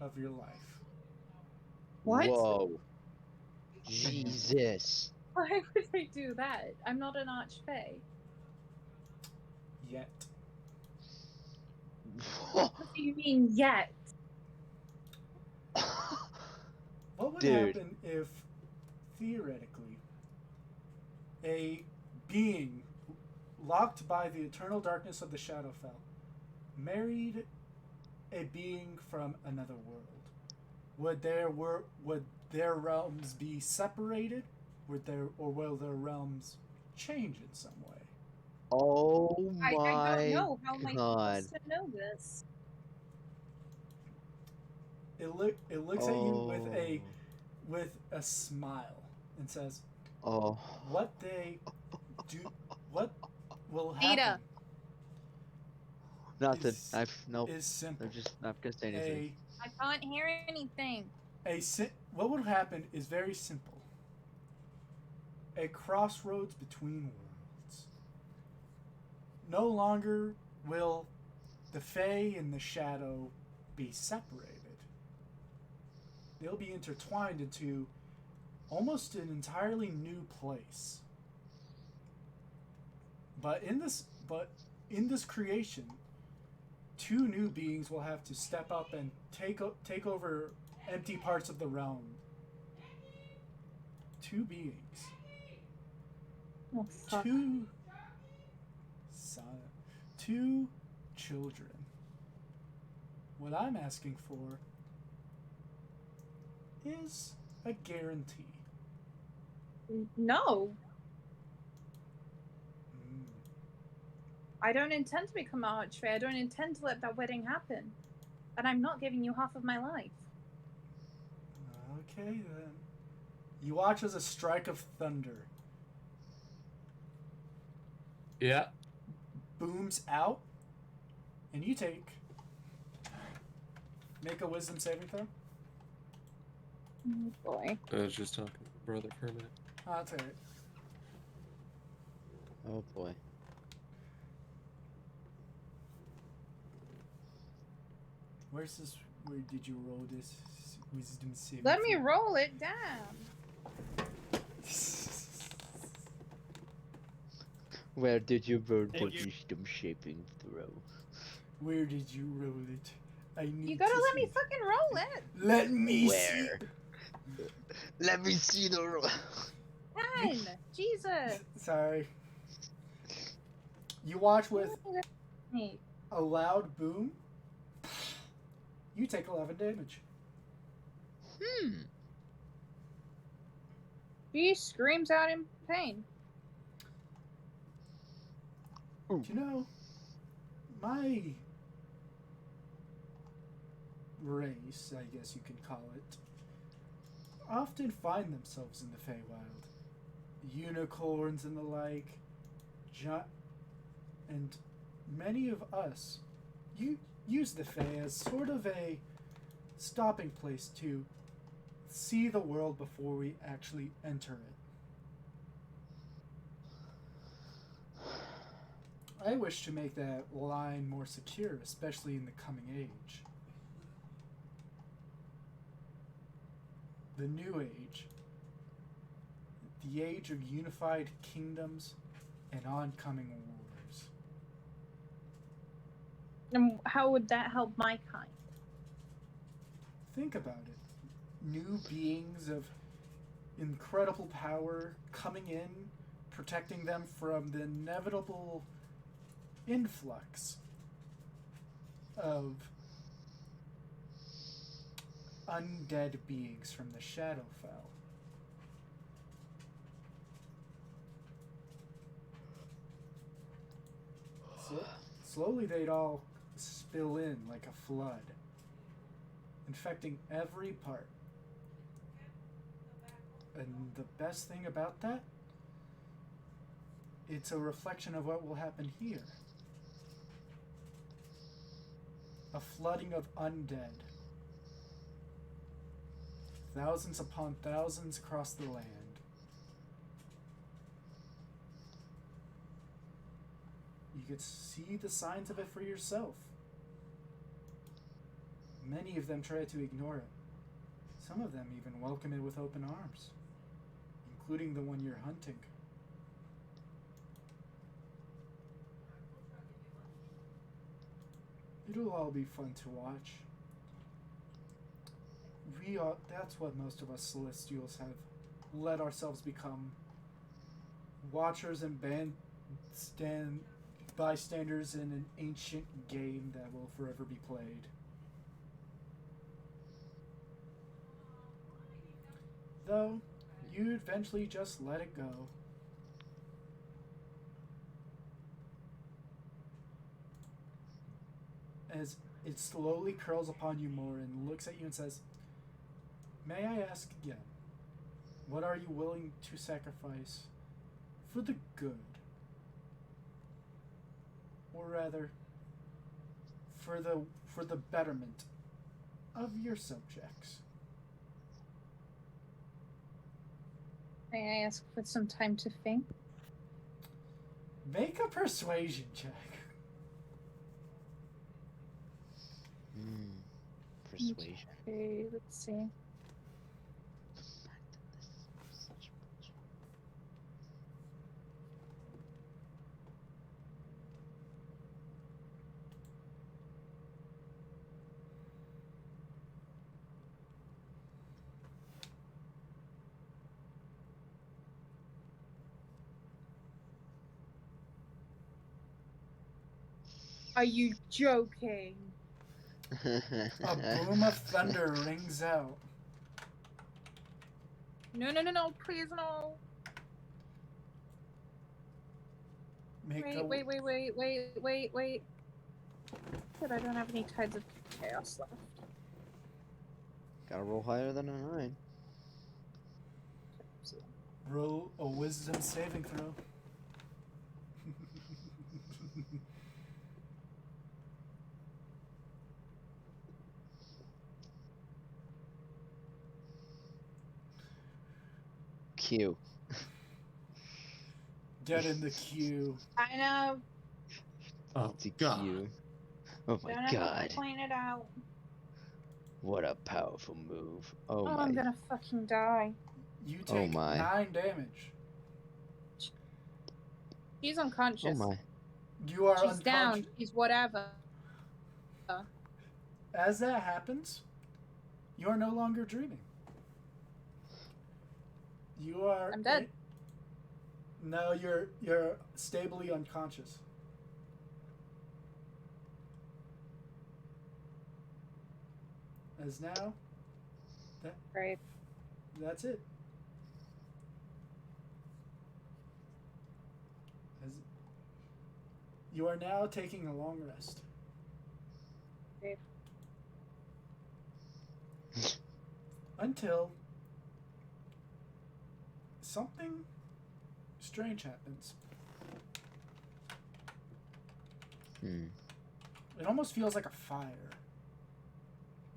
of your life." What? Whoa. Jesus. Why would they do that? I'm not an Archfey. Yet. What do you mean yet? What would Dude. happen if, theoretically, a being locked by the eternal darkness of the Shadowfell married a being from another world? Would their realms be separated? Will their realms change in some way? Oh I don't my know. How am I God. supposed to know this? It looks at you with a smile and says, Oh. "What they What will Dita. happen Nothing. is, Nope. is simple. They're just not gonna say anything. I can't hear anything. What will happen is very simple. A crossroads between worlds. No longer will the Fae and the Shadow be separated. They'll be intertwined into almost an entirely new place. But in this creation, two new beings will have to step up and take over empty parts of the realm. Two beings. Oh, fuck. Two children. What I'm asking for is a guarantee. No. Mm. I don't intend to become an archfey. I don't intend to let that wedding happen. And I'm not giving you half of my life. Okay, then. You watch as a strike of thunder Yeah. booms out, and you make a wisdom saving throw. Oh boy. I was just talking to my brother for a minute. Oh, that's alright. Oh boy. Where did you roll this wisdom saving Let me throw? roll it down. Where did you burn Thank for you. wisdom shaping throw? Where did you roll it? I need You gotta to let me see. fucking roll it. Let me Where? Let me see the roll. 10. Jesus. Sorry. You watch with Hey, a loud boom. You take 11 damage. she screams out in pain. Do you know, my race, I guess you can call it, often find themselves in the Feywild. Unicorns and the like, and many of us use the Fey as sort of a stopping place to see the world before we actually enter it. I wish to make that line more secure, especially in the coming age. The new age. The age of unified kingdoms and oncoming wars. And how would that help my kind? Think about it. New beings of incredible power coming in, protecting them from the inevitable influx of undead beings from the Shadowfell. So, slowly they'd all spill in like a flood, infecting every part. And the best thing about that, it's a reflection of what will happen here. A flooding of undead. Thousands upon thousands across the land. You could see the signs of it for yourself. Many of them try to ignore it. Some of them even welcome it with open arms, including the one you're hunting. It'll all be fun to watch. That's what most of us Celestials have let ourselves become. Watchers and bystanders in an ancient game that will forever be played. Though, you eventually just let it go. As it slowly curls upon you more and looks at you and says, "May I ask again, what are you willing to sacrifice for the good or rather, for the betterment of your subjects. May I ask for some time to think? Make a persuasion check. Persuasion. Okay, let's see. Are you joking? A boom of thunder rings out. No, please no. Wait. But I don't have any tides of chaos left. Gotta roll higher than a 9. Roll a wisdom saving throw. Q. Dead in the queue. I know. Oh, It's a God. Q. Oh my Don't have god. to point it out. What a powerful move. Oh Oh, my. I'm gonna fucking die. You Oh take my. 9 damage. He's unconscious. Oh my. You are She's down. unconscious. He's whatever. As that happens, you are no longer dreaming. You are. I'm dead. No, you're stably unconscious. As now, Great. that's it. As you are now taking a long rest. Great. Until something strange happens. It almost feels like a fire.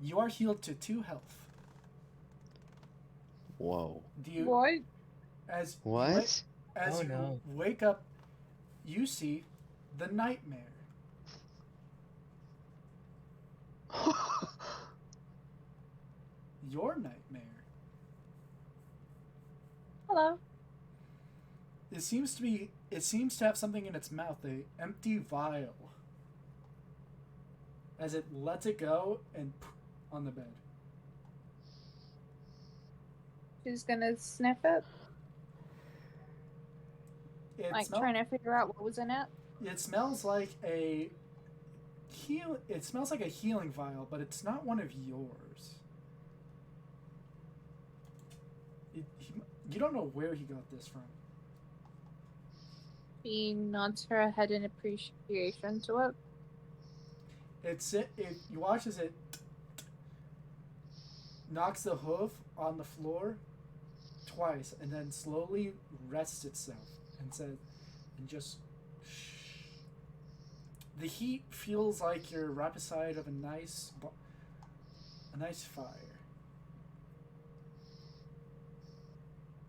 You are healed to 2 health. Whoa. Do you? What? As What? as Oh, you no. wake up, you see the nightmare. Your nightmare. Hello. It seems to have something in its mouth, an empty vial. As it lets it go and on the bed. She's gonna sniff it, It trying to figure out what was in it. It smells like a It smells like a healing vial, but it's not one of yours. You don't know where he got this from. She nods her head in appreciation to it. You watch as it knocks the hoof on the floor twice, and then slowly rests itself and just shh. The heat feels like you're right beside of a nice fire.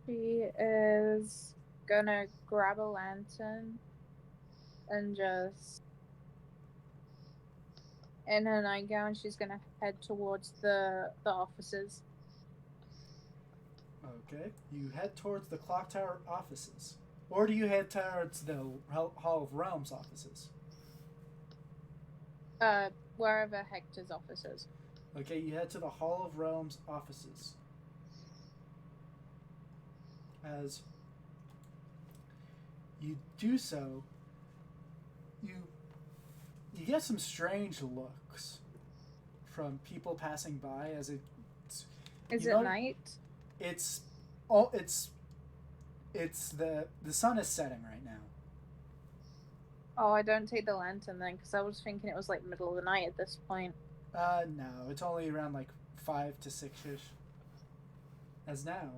She is gonna grab a lantern and just, in her nightgown, she's gonna head towards the offices. Okay, you head towards the clock tower offices, or do you head towards the Hall of Realms offices? Wherever Hector's office is. Okay, you head to the Hall of Realms offices. As you do so, you get some strange looks from people passing by as it. Is it night? It's the sun is setting right now. Oh, I don't take the lantern then, because I was thinking it was like middle of the night at this point. No, it's only around like 5 to 6ish. As now,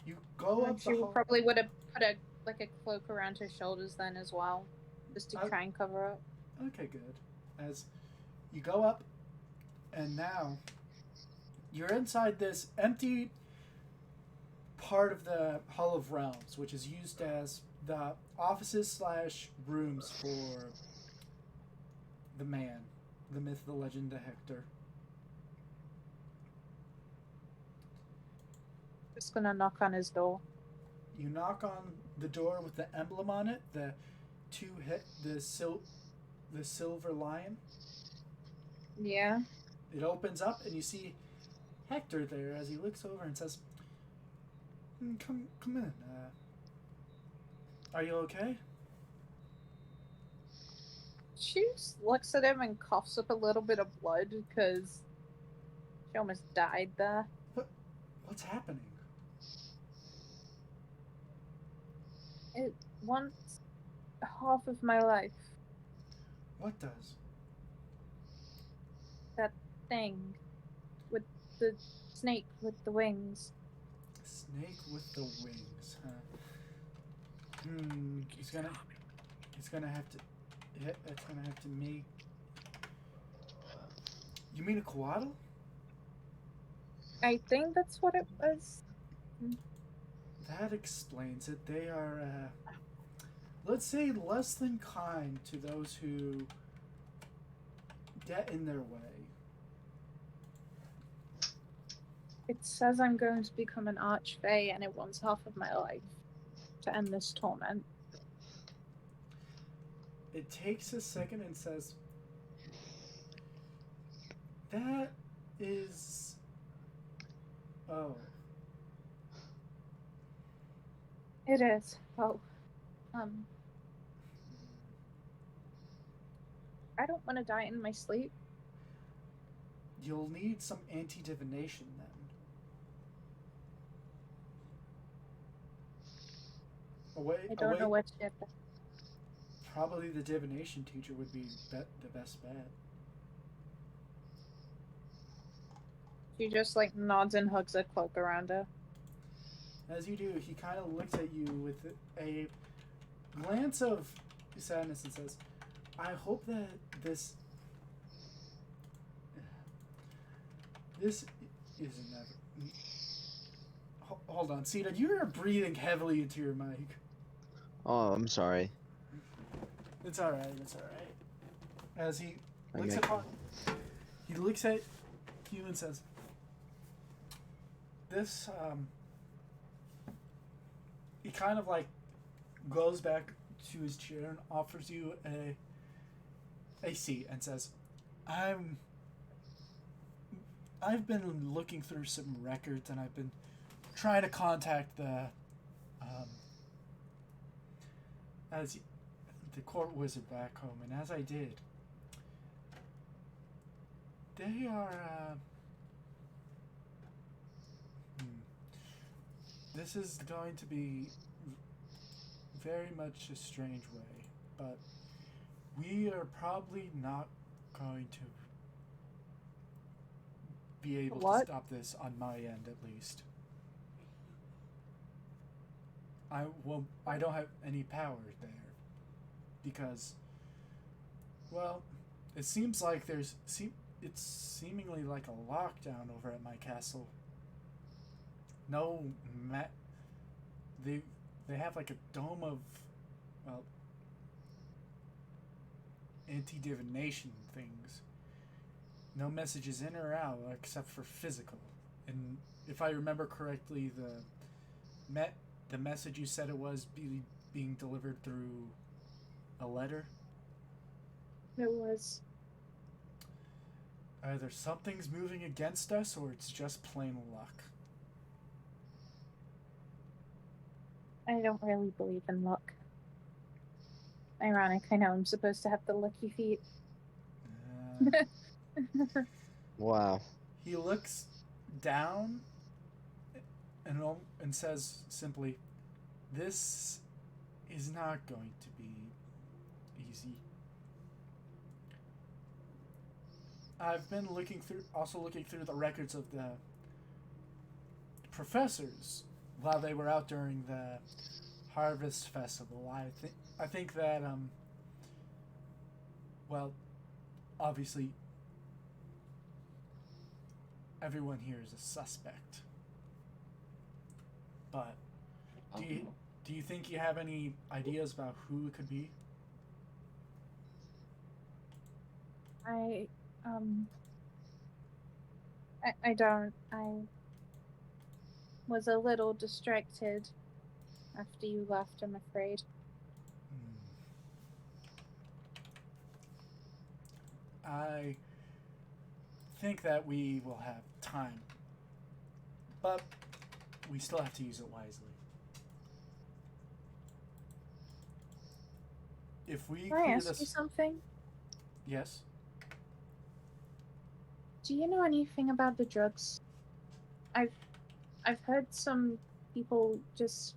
you go up the hall. Probably would have put a like a cloak around her shoulders then as well, just to try and cover up. Okay, good. As you go up, and now you're inside this empty part of the Hall of Realms, which is used as the offices slash rooms for the man, the myth, the legend, the Hector. Just gonna knock on his door. You knock on the door with the emblem on it, the silver lion. Yeah. It opens up, and you see Hector there as he looks over and says, "Come in. Are you okay?" She just looks at him and coughs up a little bit of blood because she almost died there. What's happening? It wants half of my life. What does? That thing with the snake with the wings. Snake with the wings, huh? He's gonna have to. It's gonna have to make. You mean a koala? I think that's what it was. That explains it. They are, let's say, less than kind to those who get in their way. It says I'm going to become an archfey and it wants half of my life to end this torment. It takes a second and says, "That is... Oh. It is. Oh. I don't want to die in my sleep. You'll need some anti-divination then." I don't know what shit. Probably the divination teacher would be the best bet. She just like nods and hugs a cloak around her. As you do, he kind of looks at you with a glance of sadness and says, "I hope that this isn't ever." Hold on, Sita, you're breathing heavily into your mic. Oh, I'm sorry. It's alright, it's alright. As he looks at you and says, "This, he kind of like goes back to his chair and offers you a seat and says, I've been looking through some records and I've been trying to contact the court wizard back home, and as I did, they are this is going to be very much a strange way, but we are probably not going to be able to stop this on my end, at least. I don't have any power there because, well, it seems like it's seemingly like a lockdown over at my castle. No, they have like a dome of, well, anti-divination things. No messages in or out except for physical. And if I remember correctly, the message you said it was being delivered through a letter? It was. Either something's moving against us or it's just plain luck. I don't really believe in luck. Ironic, I know I'm supposed to have the lucky feet. Wow. He looks down and says simply, "This is not going to be easy. I've been looking through the records of the professors while they were out during the Harvest Festival. I think that well, obviously everyone here is a suspect. But do you think you have any ideas about who it could be? I I don't. I was a little distracted after you left, I'm afraid. I think that we will have time, but we still have to use it wisely. If we Can I clear ask you this, something? yes. Do you know anything about the drugs? I've heard some people just.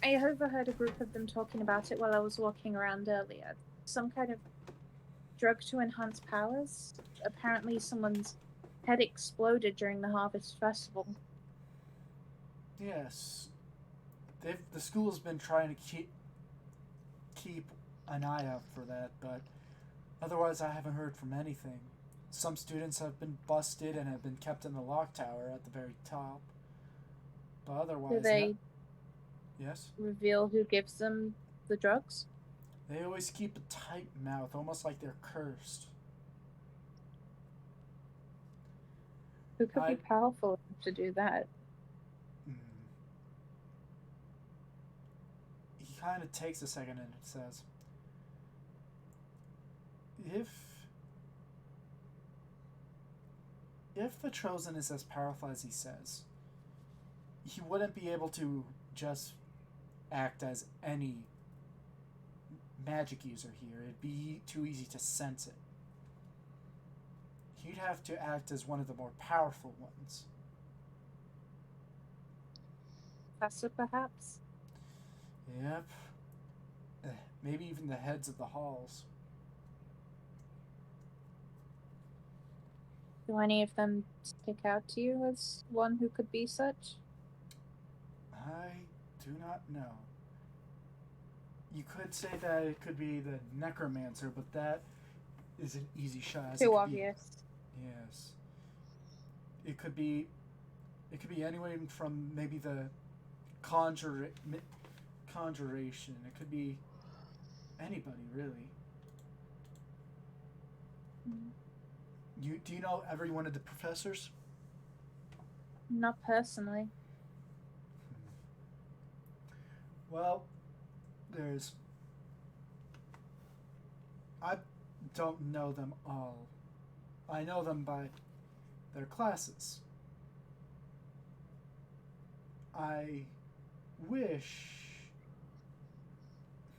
I overheard a group of them talking about it while I was walking around earlier. Some kind of drug to enhance powers. Apparently, someone's head exploded during the Harvest Festival. Yes, the school's been trying to keep an eye out for that, but otherwise I haven't heard from anything. Some students have been busted and have been kept in the lock tower at the very top. But otherwise, Do they yes? reveal who gives them the drugs? They always keep a tight mouth, almost like they're cursed. Who could be powerful enough to do that? He kind of takes a second and it says, if the Chosen is as powerful as he says, he wouldn't be able to just act as any magic user here. It'd be too easy to sense it. He'd have to act as one of the more powerful ones. Professor, perhaps? Yep. Maybe even the heads of the halls. Do any of them stick out to you as one who could be such? I do not know. You could say that it could be the necromancer, but that is an easy shot. Too obvious. Yes. It could be anyone from maybe the conjuration. It could be anybody, really. Do you know every one of the professors? Not personally. Well, I don't know them all. I know them by their classes. I wish.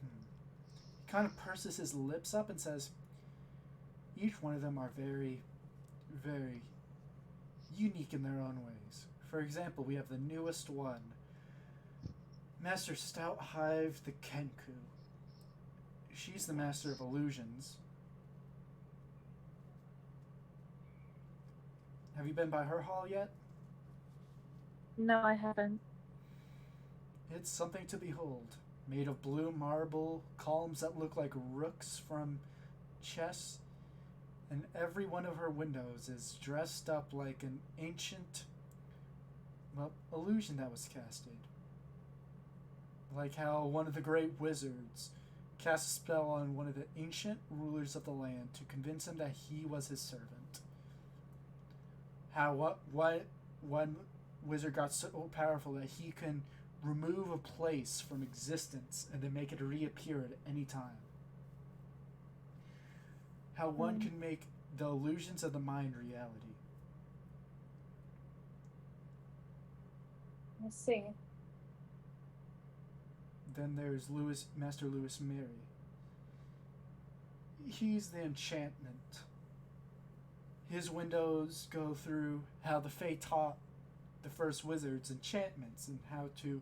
He kind of purses his lips up and says, each one of them are very, very unique in their own ways. For example, we have the newest one, Master Stout Hive the Kenku. She's the master of illusions. Have you been by her hall yet? No, I haven't. It's something to behold. Made of blue marble, columns that look like rooks from chess, and every one of her windows is dressed up like an ancient, illusion that was casted. Like how one of the great wizards cast a spell on one of the ancient rulers of the land to convince him that he was his servant. How one wizard got so powerful that he can remove a place from existence and then make it reappear at any time. How one can make the illusions of the mind reality. I see. Then there's Master Lewis Mary. He's the enchantment. His windows go through how the Fae taught the first wizards enchantments and how to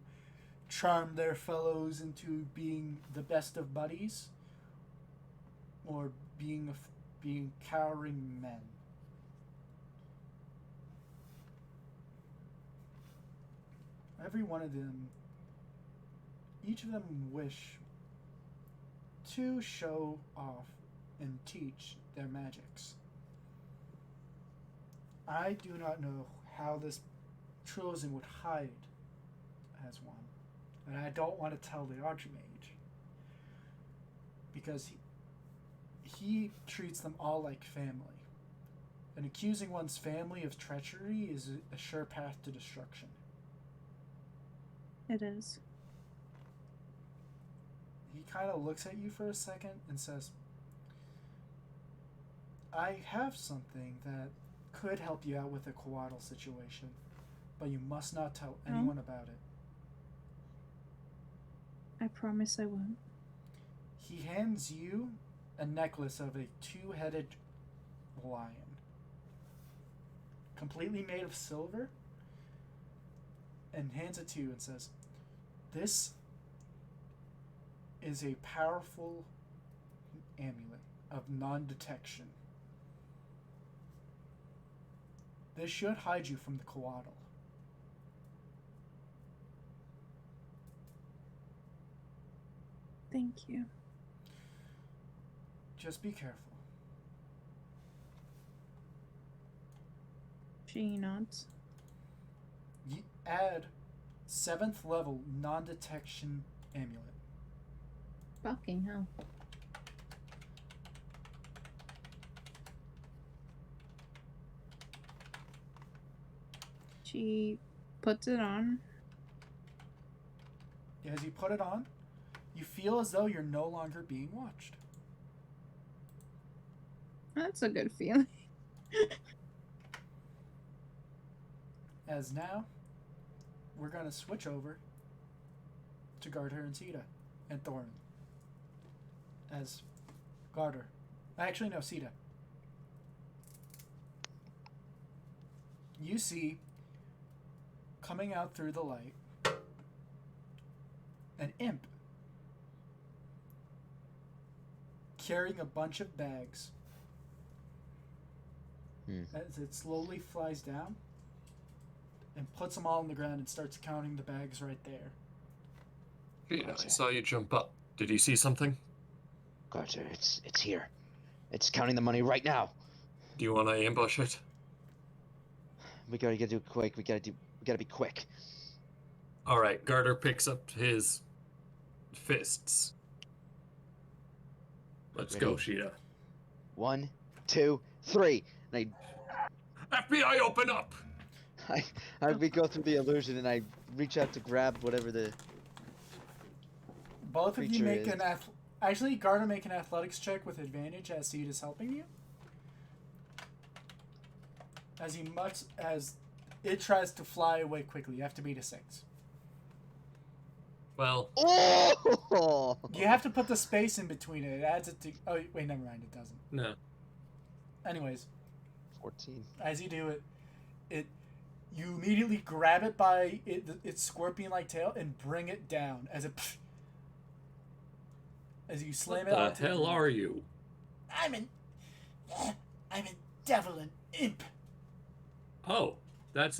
charm their fellows into being the best of buddies or being cowering men. Every one of them each of them wish to show off and teach their magics. I do not know how this chosen would hide as one, and I don't want to tell the Archmage because he treats them all like family, and accusing one's family of treachery is a sure path to destruction. It is. He kind of looks at you for a second and says, I have something that could help you out with the coatl situation, but you must not tell anyone about it. I promise I won't. He hands you a necklace of a two-headed lion, completely made of silver, and hands it to you and says, this is a powerful amulet of non-detection. This should hide you from the coatl. Thank you. Just be careful. She nods. You add 7th level non-detection amulet. Fucking hell. She puts it on. As you put it on, you feel as though you're no longer being watched. That's a good feeling. As now, we're going to switch over to Garter and Sita and Thorin. As Garter. Actually, no, Sita. You see, coming out through the light, an imp carrying a bunch of bags. As it slowly flies down and puts them all on the ground and starts counting the bags right there. Yeah, I saw you jump up. Did you see something? Gotcha, it's here. It's counting the money right now. Do you want to ambush it? We gotta do it quick. We gotta be quick. All right, Garter picks up his fists. Let's go, Sheeta. 1, 2, 3. And FBI, open up! we go through the illusion and I reach out to grab whatever the Both of you make is. Actually, Garter, make an athletics check with advantage as Seed is helping you. As it tries to fly away quickly, you have to beat a 6. Well, Oh! You have to put the space in between it. It adds it to. Oh wait, never mind. It doesn't. no. Anyways, 14. as you do it, you immediately grab it by its scorpion-like tail and bring it down as you slam it What onto the hell are you? I'm a devil and imp. Oh, that's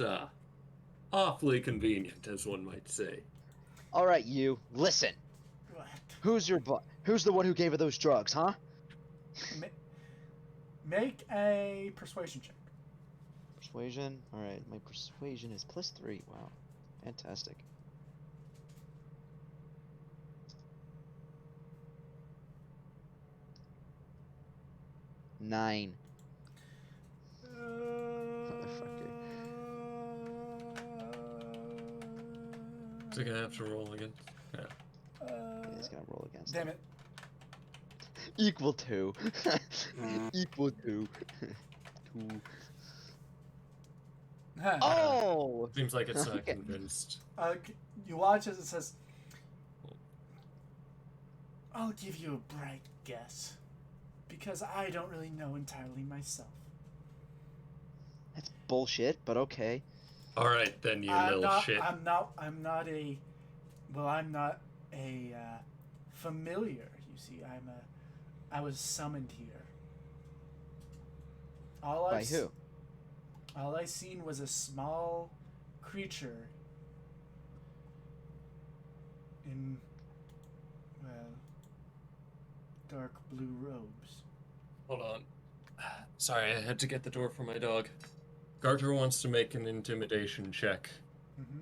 awfully convenient, as one might say. All right, you listen. What? Who's the one who gave her those drugs, huh? Make a persuasion check. Persuasion. All right, my persuasion is +3. Wow, fantastic. 9. Is it gonna have to roll again? Yeah. He's gonna roll against. Damn it. Equal 2. Equal 2. 2. Oh! Seems like it's Okay. convinced. You watch as it says, I'll give you a bright guess, because I don't really know entirely myself. That's bullshit, but okay. All right, then, you little shit. I'm not a familiar. You see, I was summoned here. By who? All I seen was a small creature in dark blue robes. Hold on. Sorry, I had to get the door for my dog. Garter wants to make an intimidation check. Mm-hmm.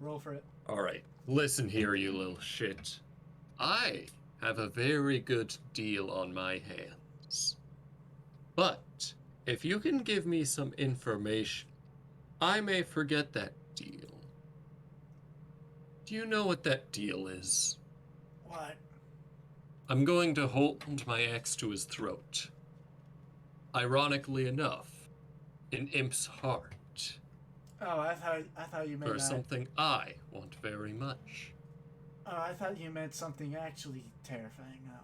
Roll for it. Alright, listen here, you little shit. I have a very good deal on my hands. But if you can give me some information, I may forget that deal. Do you know what that deal is? What? I'm going to hold my axe to his throat. Ironically enough, an imp's heart. Oh, I thought you meant For something I want very much. Oh, I thought you meant something actually terrifying now.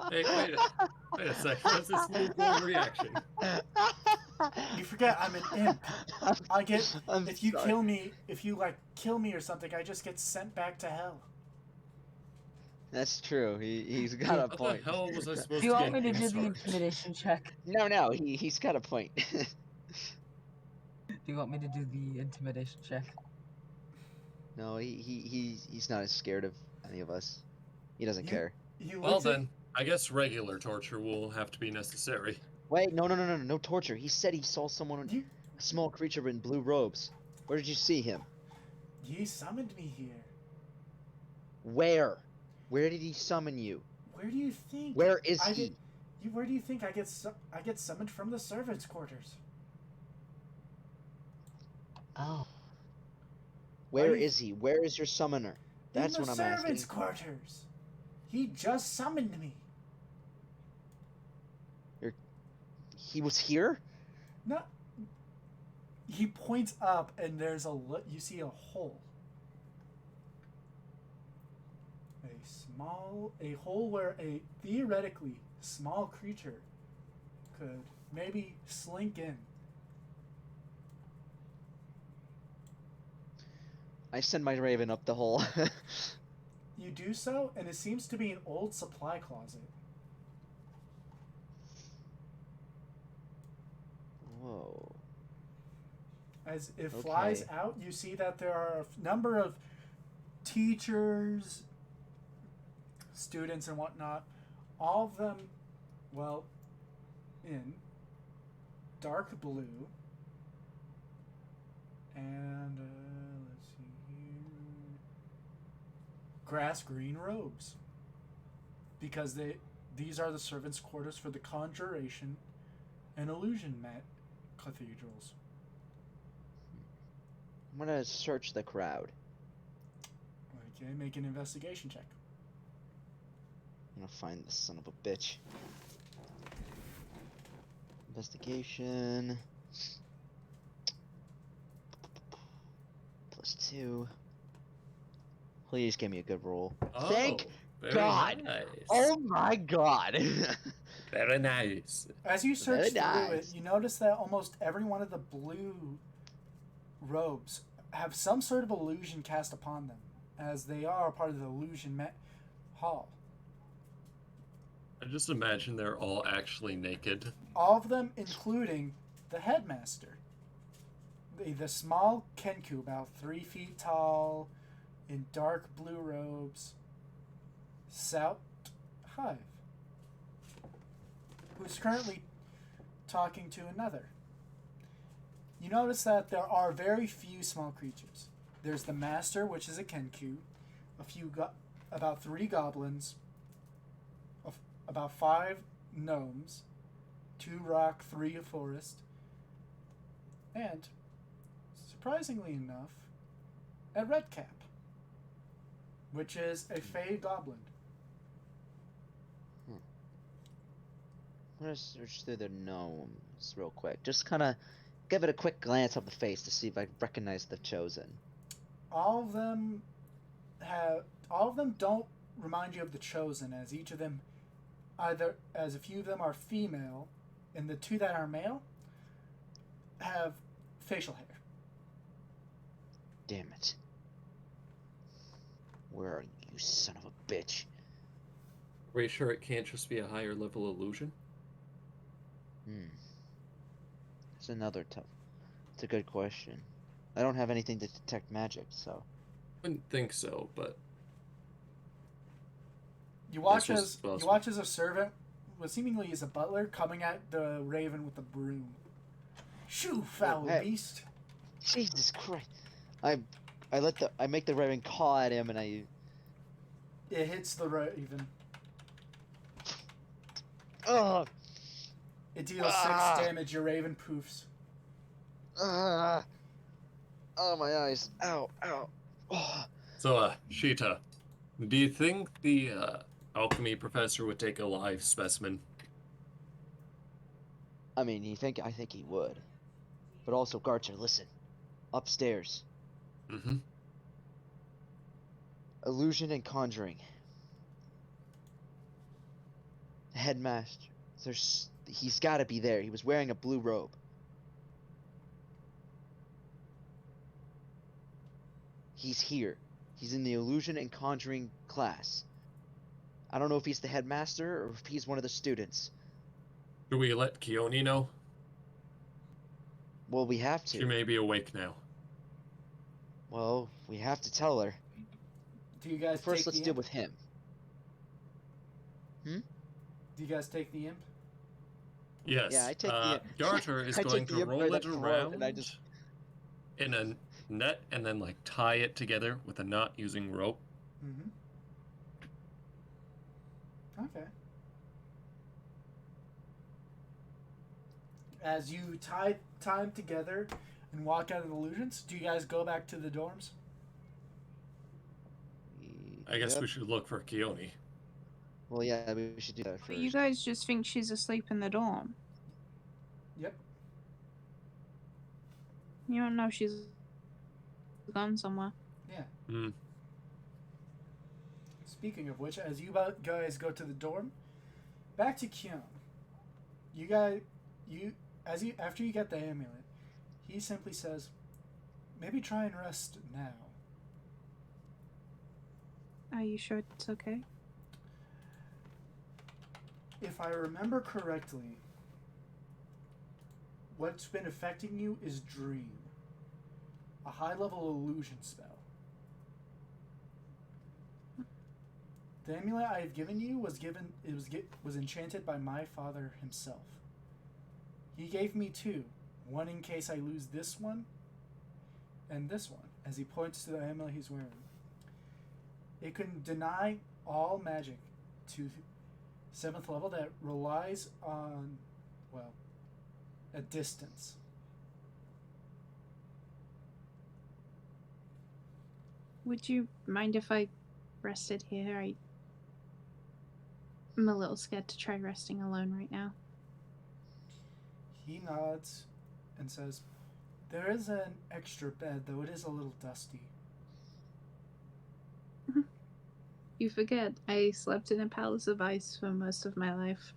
Hey, wait a sec. What's this lukewarm reaction? You forget I'm an imp. I get I'm if you sorry. kill me, if you like kill me or something, I just get sent back to hell. That's true. He's got a What the point. hell was I supposed Do you to want get me to do imp's the heart? intimidation check? No, he's got a point. Do you want me to do the intimidation check? No, he's not as scared of any of us. He doesn't You- care. You Well looked at- then, I guess regular torture will have to be necessary. Wait, no torture. He said he saw someone, you a small creature in blue robes. Where did you see him? he summoned me here. Where? Where did he summon you? Where do you think? Where is I he? Where do you think I get? I get summoned from the servants' quarters. Oh. Where you- is he? Where is your summoner? That's in what the I'm servants' asking. quarters. He just summoned me. He was here? No. He points up, and there's you see a hole. A hole where a theoretically small creature could maybe slink in. I send my raven up the hole. You do so, and it seems to be an old supply closet. Whoa. As it flies Okay. out, you see that there are a number of teachers, students, and whatnot. All of them, well, in dark blue. And, let's see here. Grass green robes. Because these are the servants' quarters for the conjuration and illusion cathedrals. I'm gonna search the crowd. Okay, make an investigation check. I'm gonna find this son of a bitch. Investigation. +2. Please give me a good roll. Oh, Thank very God. nice. Oh my God. Very nice. As you search through nice. it, you notice that almost every one of the blue robes have some sort of illusion cast upon them, as they are part of the illusion hall. I just imagine they're all actually naked. All of them, including the headmaster. The small Kenku, about 3 feet tall, in dark blue robes, Sout Hive, who's currently talking to another. You notice that there are very few small creatures. There's the master, which is a Kenku, about 3 goblins, about 5 gnomes, 2 rock, 3 forest, and, surprisingly enough, a redcap, which is a fey goblin. I'm gonna search through the gnomes real quick. Just kind of give it a quick glance of the face to see if I recognize the chosen. All of them don't remind you of the chosen, as each of them, either as a few of them are female, and the 2 that are male have facial hair. Damn it. Where are you, son of a bitch? Are you sure it can't just be a higher level illusion? That's another tough. It's a good question. I don't have anything to detect magic, so. Wouldn't think so, but You watch This was as possible. you watch as a servant, what seemingly is a butler, coming at the raven with a broom. Shoo, foul Hey. beast! Jesus Christ! I make the raven caw at him, and I. It hits the raven. Ugh! It deals 6 damage. Your raven poofs. Oh, my eyes! Ow! Ow! Oh. So, Sheeta, do you think the alchemy professor would take a live specimen? I mean, I think he would. But also, Garcher, listen. Upstairs. Mm-hmm. Illusion and conjuring. The headmaster. He's got to be there. He was wearing a blue robe. He's here. He's in the illusion and conjuring class. I don't know if he's the headmaster or if he's one of the students. Do we let Keone know? Well, we have She to. may be awake now. Well, we have to tell her. Do you guys First, take let's the deal imp? with him. Do you guys take the imp? Yes. Yeah, I take the imp. Garter is I going take the to imp by roll the it throat, around and I just- in a net and then like tie it together with a knot using rope. Mm-hmm. Okay. As you tie them together and walk out of the illusions, do you guys go back to the dorms? I guess Yep. we should look for Keone. Well, yeah, we should do that first. But you guys just think she's asleep in the dorm. Yep. You don't know she's gone somewhere. Yeah. Hmm. Speaking of which, as you guys go to the dorm, back to Kyun. After you get the amulet, he simply says, "Maybe try and rest now." Are you sure it's okay? If I remember correctly, what's been affecting you is Dream, a high-level illusion spell. The amulet I have given you was enchanted by my father himself. He gave me 2, one in case I lose this one, and this one, as he points to the amulet he's wearing. It can deny all magic to 7th level that relies on, well, a distance. Would you mind if I rested here? I'm a little scared to try resting alone right now. He nods and says, "There is an extra bed, though it is a little dusty." You forget, I slept in a palace of ice for most of my life.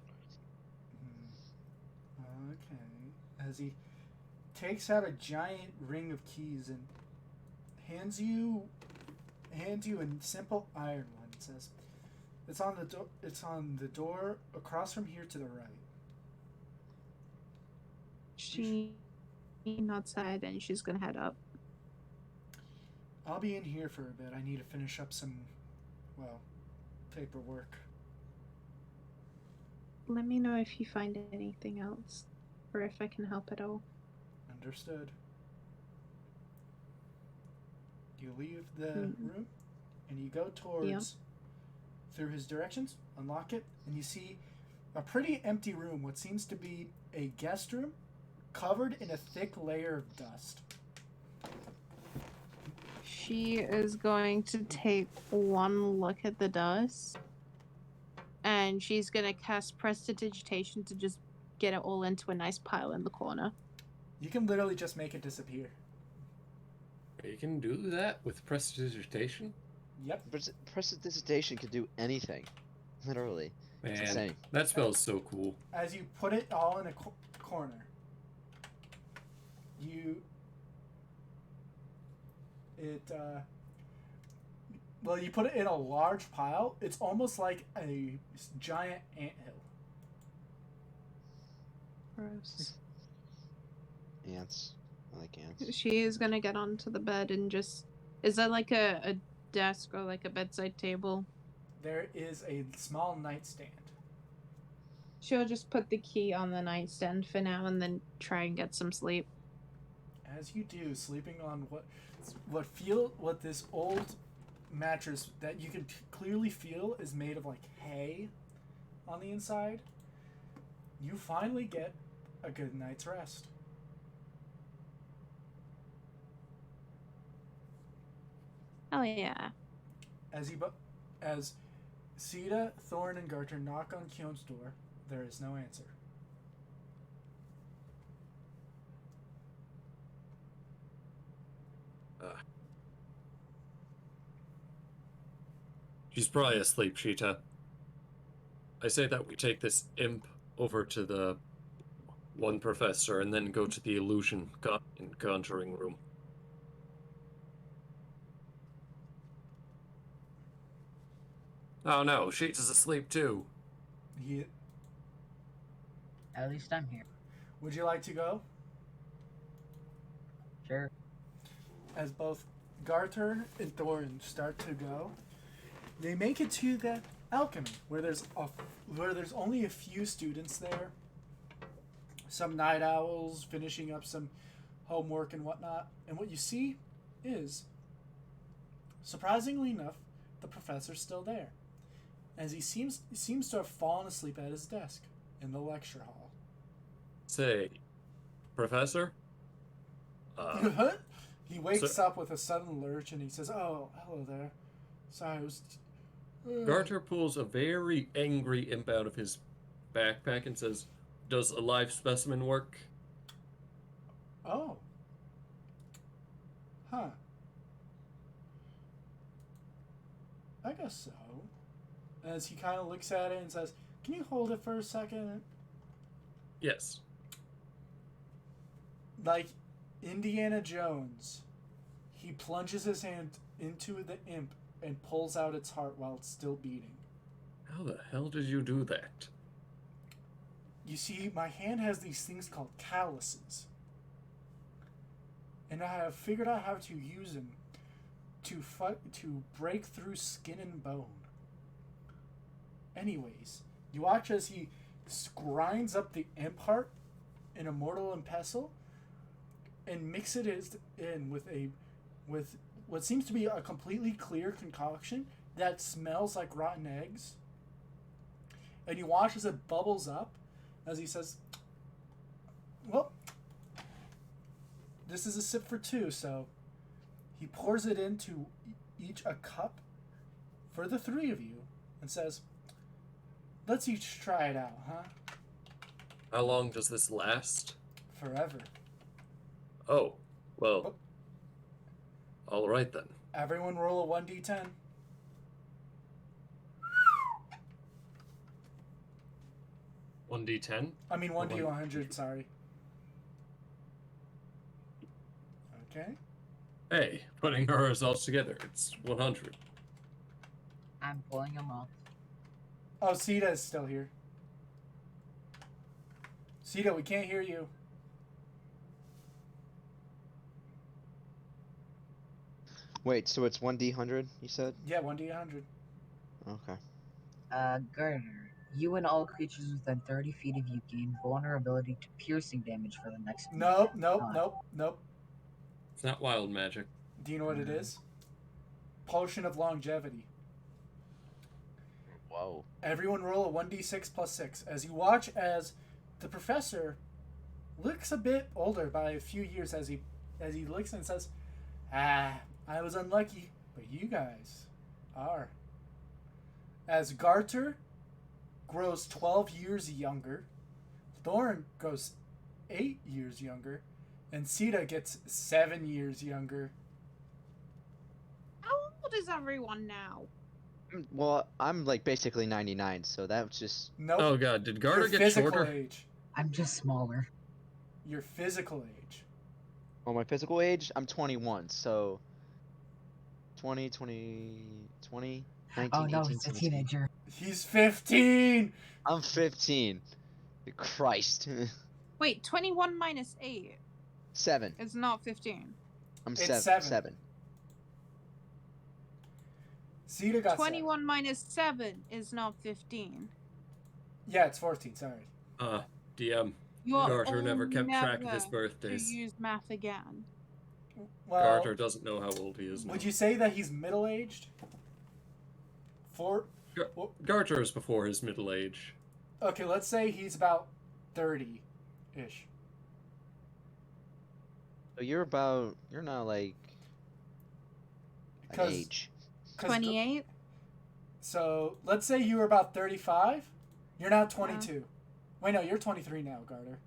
Okay. As he takes out a giant ring of keys and hands you a simple iron one. It says, "It's on the door. It's on the door across from here to the right." She nods her head and she's gonna head up. "I'll be in here for a bit. I need to finish up some, well, paperwork." Let me know if you find anything else, or if I can help at all. Understood. You leave the room and you go towards, through his directions, unlock it, and you see a pretty empty room, what seems to be a guest room, covered in a thick layer of dust. She is going to take one look at the dust, and she's gonna cast Prestidigitation to just get it all into a nice pile in the corner. You can literally just make it disappear. You can do that with prestidigitation? Yep. Prestidigitation could do anything. Literally. It's Man, insane. that spell's so cool. As you put it all in a corner, you put it in a large pile. It's almost like a giant anthill. Gross. Ants. I like ants. She is gonna get onto the bed and just... Is that like a desk or like a bedside table? there is a small nightstand. She'll just put the key on the nightstand for now and then try and get some sleep. As you do, sleeping on what this old mattress that you can clearly feel is made of like hay on the inside, you finally get a good night's rest. Oh yeah. As Sita, Thorn, and Garter knock on Kion's door, there is no answer. She's probably asleep, Sheeta. I say that we take this imp over to the one professor and then go to the illusion conjuring room. Oh no, Sheeta's asleep too. At least I'm here. Would you like to go? Sure. As both Garter and Thorn start to go, they make it to the alchemy, where there's only a few students there. Some night owls finishing up some homework and whatnot. And what you see is, surprisingly enough, the professor's still there, as he seems to have fallen asleep at his desk in the lecture hall. Say, Professor? He wakes up with a sudden lurch and he says, "Oh, hello there. Sorry, I was..." Garter pulls a very angry imp out of his backpack and says, "Does a live specimen work?" Oh. Huh. I guess so. As he kind of looks at it and says, "Can you hold it for a second?" Yes. Like Indiana Jones, he plunges his hand into the imp and pulls out its heart while it's still beating. How the hell did you do that? You see, my hand has these things called calluses. And I have figured out how to use them to break through skin and bone. Anyways, you watch as he grinds up the imp heart in a mortal and pestle and mix it in with what seems to be a completely clear concoction that smells like rotten eggs. And you watch as it bubbles up, as he says, "Well, this is a sip for two," so he pours it into each a cup for the three of you and says, "Let's each try it out, huh?" How long does this last? Forever. Oh, well, all right then. Everyone roll a 1d10. One d10. I mean 1d100, sorry. Okay. Hey, putting our results together, it's 100. I'm pulling them off. Oh, Sita is still here. Sita, we can't hear you. Wait, so it's 1d100, you said? Yeah, 1d100. Okay. Garter, you and all creatures within 30 feet of you gain vulnerability to piercing damage for the next Nope. It's not wild magic. Do you know what it is? Potion of longevity. Whoa. Everyone roll a 1d6 plus 6 as you watch as the professor looks a bit older by a few years as he looks and says, I was unlucky, but you guys are." As Garter grows 12 years younger, Thorn grows 8 years younger, and Sita gets 7 years younger. How old is everyone now? Well, I'm like basically 99, so that was just... Nope. Oh god, did Garter Your get physical shorter? age. I'm just smaller. Your physical age. Well, my physical age, I'm 21, so... 20, 19, Oh no, 18, he's a 17. teenager. He's 15! I'm 15. Christ. Wait, 21 minus 8 7. is not 15. I'm It's 7. seven. 7. Sita got 21 minus 7 is not 15. 7. Yeah, it's 14. Sorry. DM. You are Garter never kept track of his to birthdays. use math again. Well, Garter doesn't know how old he is now. would you say that he's middle-aged? Garter is before his middle age. Okay, let's say he's about 30-ish. So you're not like an age. 28? So let's say you were about 35. You're now 22. Wait, no, you're 23 now, Garter.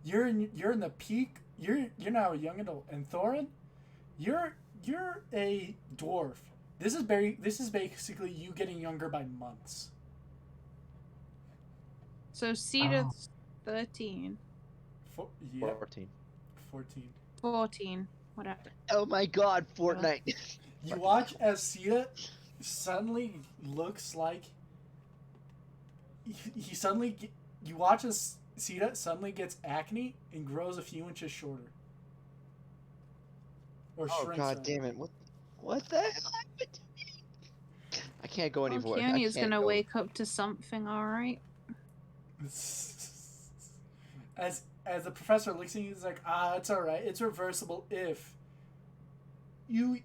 You're in the peak. You're now a young adult, and Thorin, you're a dwarf. This is basically you getting younger by months. So Sita's 13. 14. 14. Whatever. Oh my god, Fortnite. You watch as Sita suddenly looks like you watch as Sita suddenly gets acne and grows a few inches shorter. Or Oh shrinks. god rather. damn it. What the hell happened to me? I can't go any further. Keone is gonna wake up to something, alright? As the professor looks at you, he's like, it's alright. It's reversible if you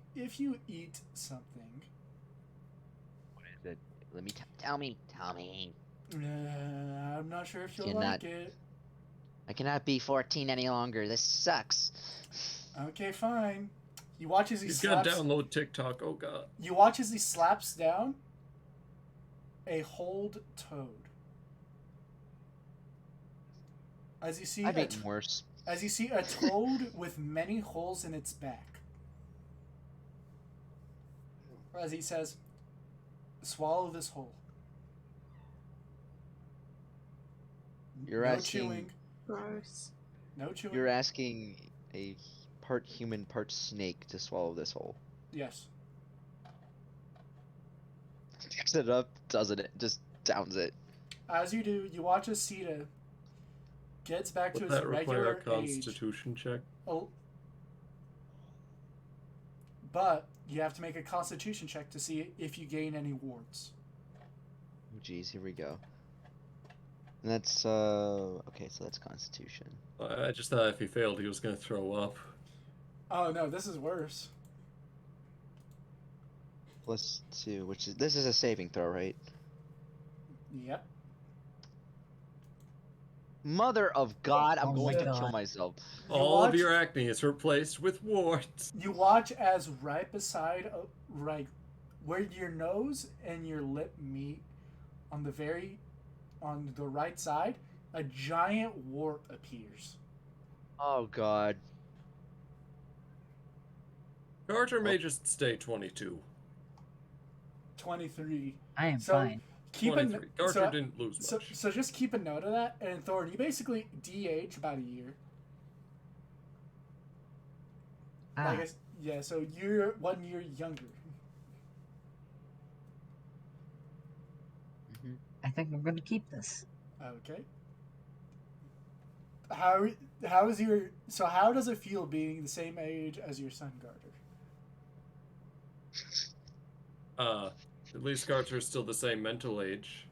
eat something. What is it? Let me tell me. I'm not sure if you'll Cannot- like it. I cannot be 14 any longer. This sucks. Okay, fine. You watch as he He's gotta slaps. download TikTok. Oh god. You watch as he slaps down a hold toad. As you see, I've eaten worse. as you see a toad with many holes in its back. As he says, "Swallow this whole." You're no asking. chewing. Gross. No chewing. You're asking a part human, part snake to swallow this whole. Yes. Picks it up, doesn't it? Just downs it. As you do, you watch as Sita gets back to Would his that require regular a constitution check? age. But you have to make a constitution check to see if you gain any wards. Oh, geez, here we go. And that's okay. So that's Constitution. I just thought if he failed, he was gonna throw up. Oh no, this is worse. +2, which is this is a saving throw, right? Yep. Mother of God, I'm Oh going my to kill God. myself. All of watch- your acne is replaced with warts. You watch as right beside, right, where your nose and your lip meet, on the right side, a giant wart appears. Oh God. Garter may just stay 22. 23. I am So fine. keep 23. Garter so, didn't lose so, much. so just keep a note of that. And Thorin, you basically de-age about a year. Ah, Yeah, so you're 1 year younger. I think I'm gonna keep this. Okay. How does it feel being the same age as your son Garter? At least Garter's still the same mental age.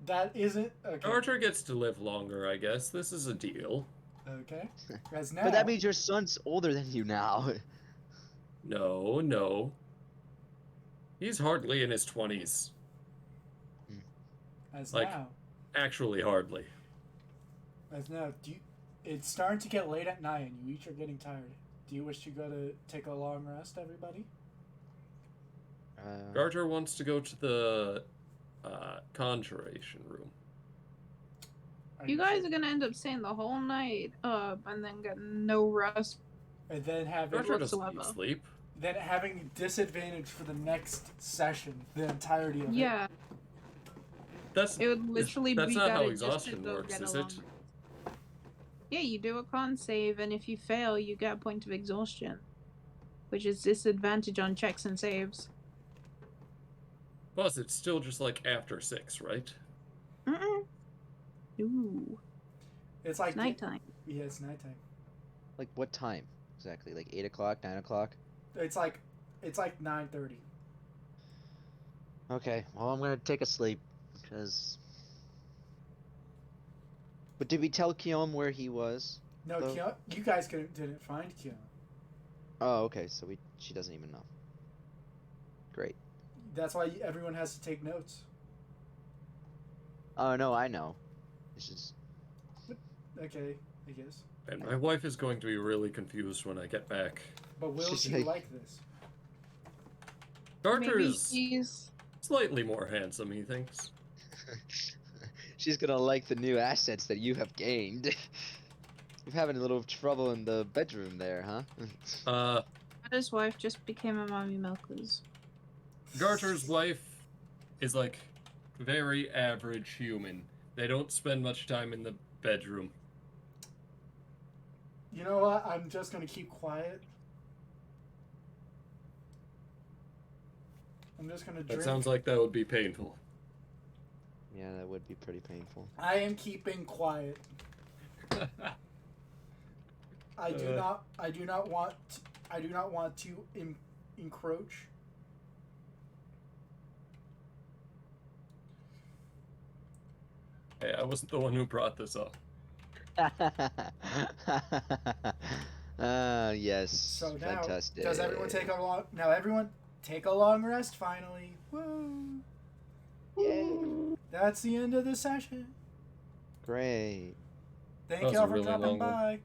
That isn't okay. Garter gets to live longer, I guess. This is a deal. Okay. As now, But that means your son's older than you now. No. He's hardly in his 20s. as like- now, Actually, hardly. it's starting to get late at night, and you each are getting tired. Do you wish to go to take a long rest, everybody? Garter wants to go to the conjuration room. Are You guys sure? are gonna end up staying the whole night up and then get no rest. And then Garter doesn't need whatsoever. sleep. having disadvantage for the next session, the entirety of it. Yeah, That's it would literally that's be not how better just to exhaustion go works, get is a it? long rest. Yeah, you do a con save, and if you fail, you get a point of exhaustion, which is disadvantage on checks and saves. Plus, it's still just like after 6, right? Ooh, It's like it's nighttime. Yeah, it's nighttime. Like what time exactly? Like 8 o'clock, 9 o'clock? It's like It's like 9:30. Okay, well, I'm gonna take a sleep, because... But did we tell Kion where he was? No, though? Kion, you guys didn't find Kion. Oh, okay, so she doesn't even know. Great. That's why everyone has to take notes. Oh, no, I know. It's just... Okay, I guess. And my wife is going to be really confused when I get back. But will She's she like- like this? Carter Maybe is he's slightly more handsome, he thinks. She's gonna like the new assets that you have gained. You're having a little trouble in the bedroom there, huh? his wife just became a mommy milkers. Garter's wife is like very average human. They don't spend much time in the bedroom. You know what? I'm just gonna keep quiet. I'm just gonna drink. That sounds like that would be painful. Yeah, that would be pretty painful. I am keeping quiet. I do not want to encroach. Hey, I wasn't the one who brought this up. Yes. So now, fantastic. does everyone take a long? Now everyone take a long rest. Finally, woo! Yay. That's the end of the session. Great. Thank That was y'all a for really dropping long one. by.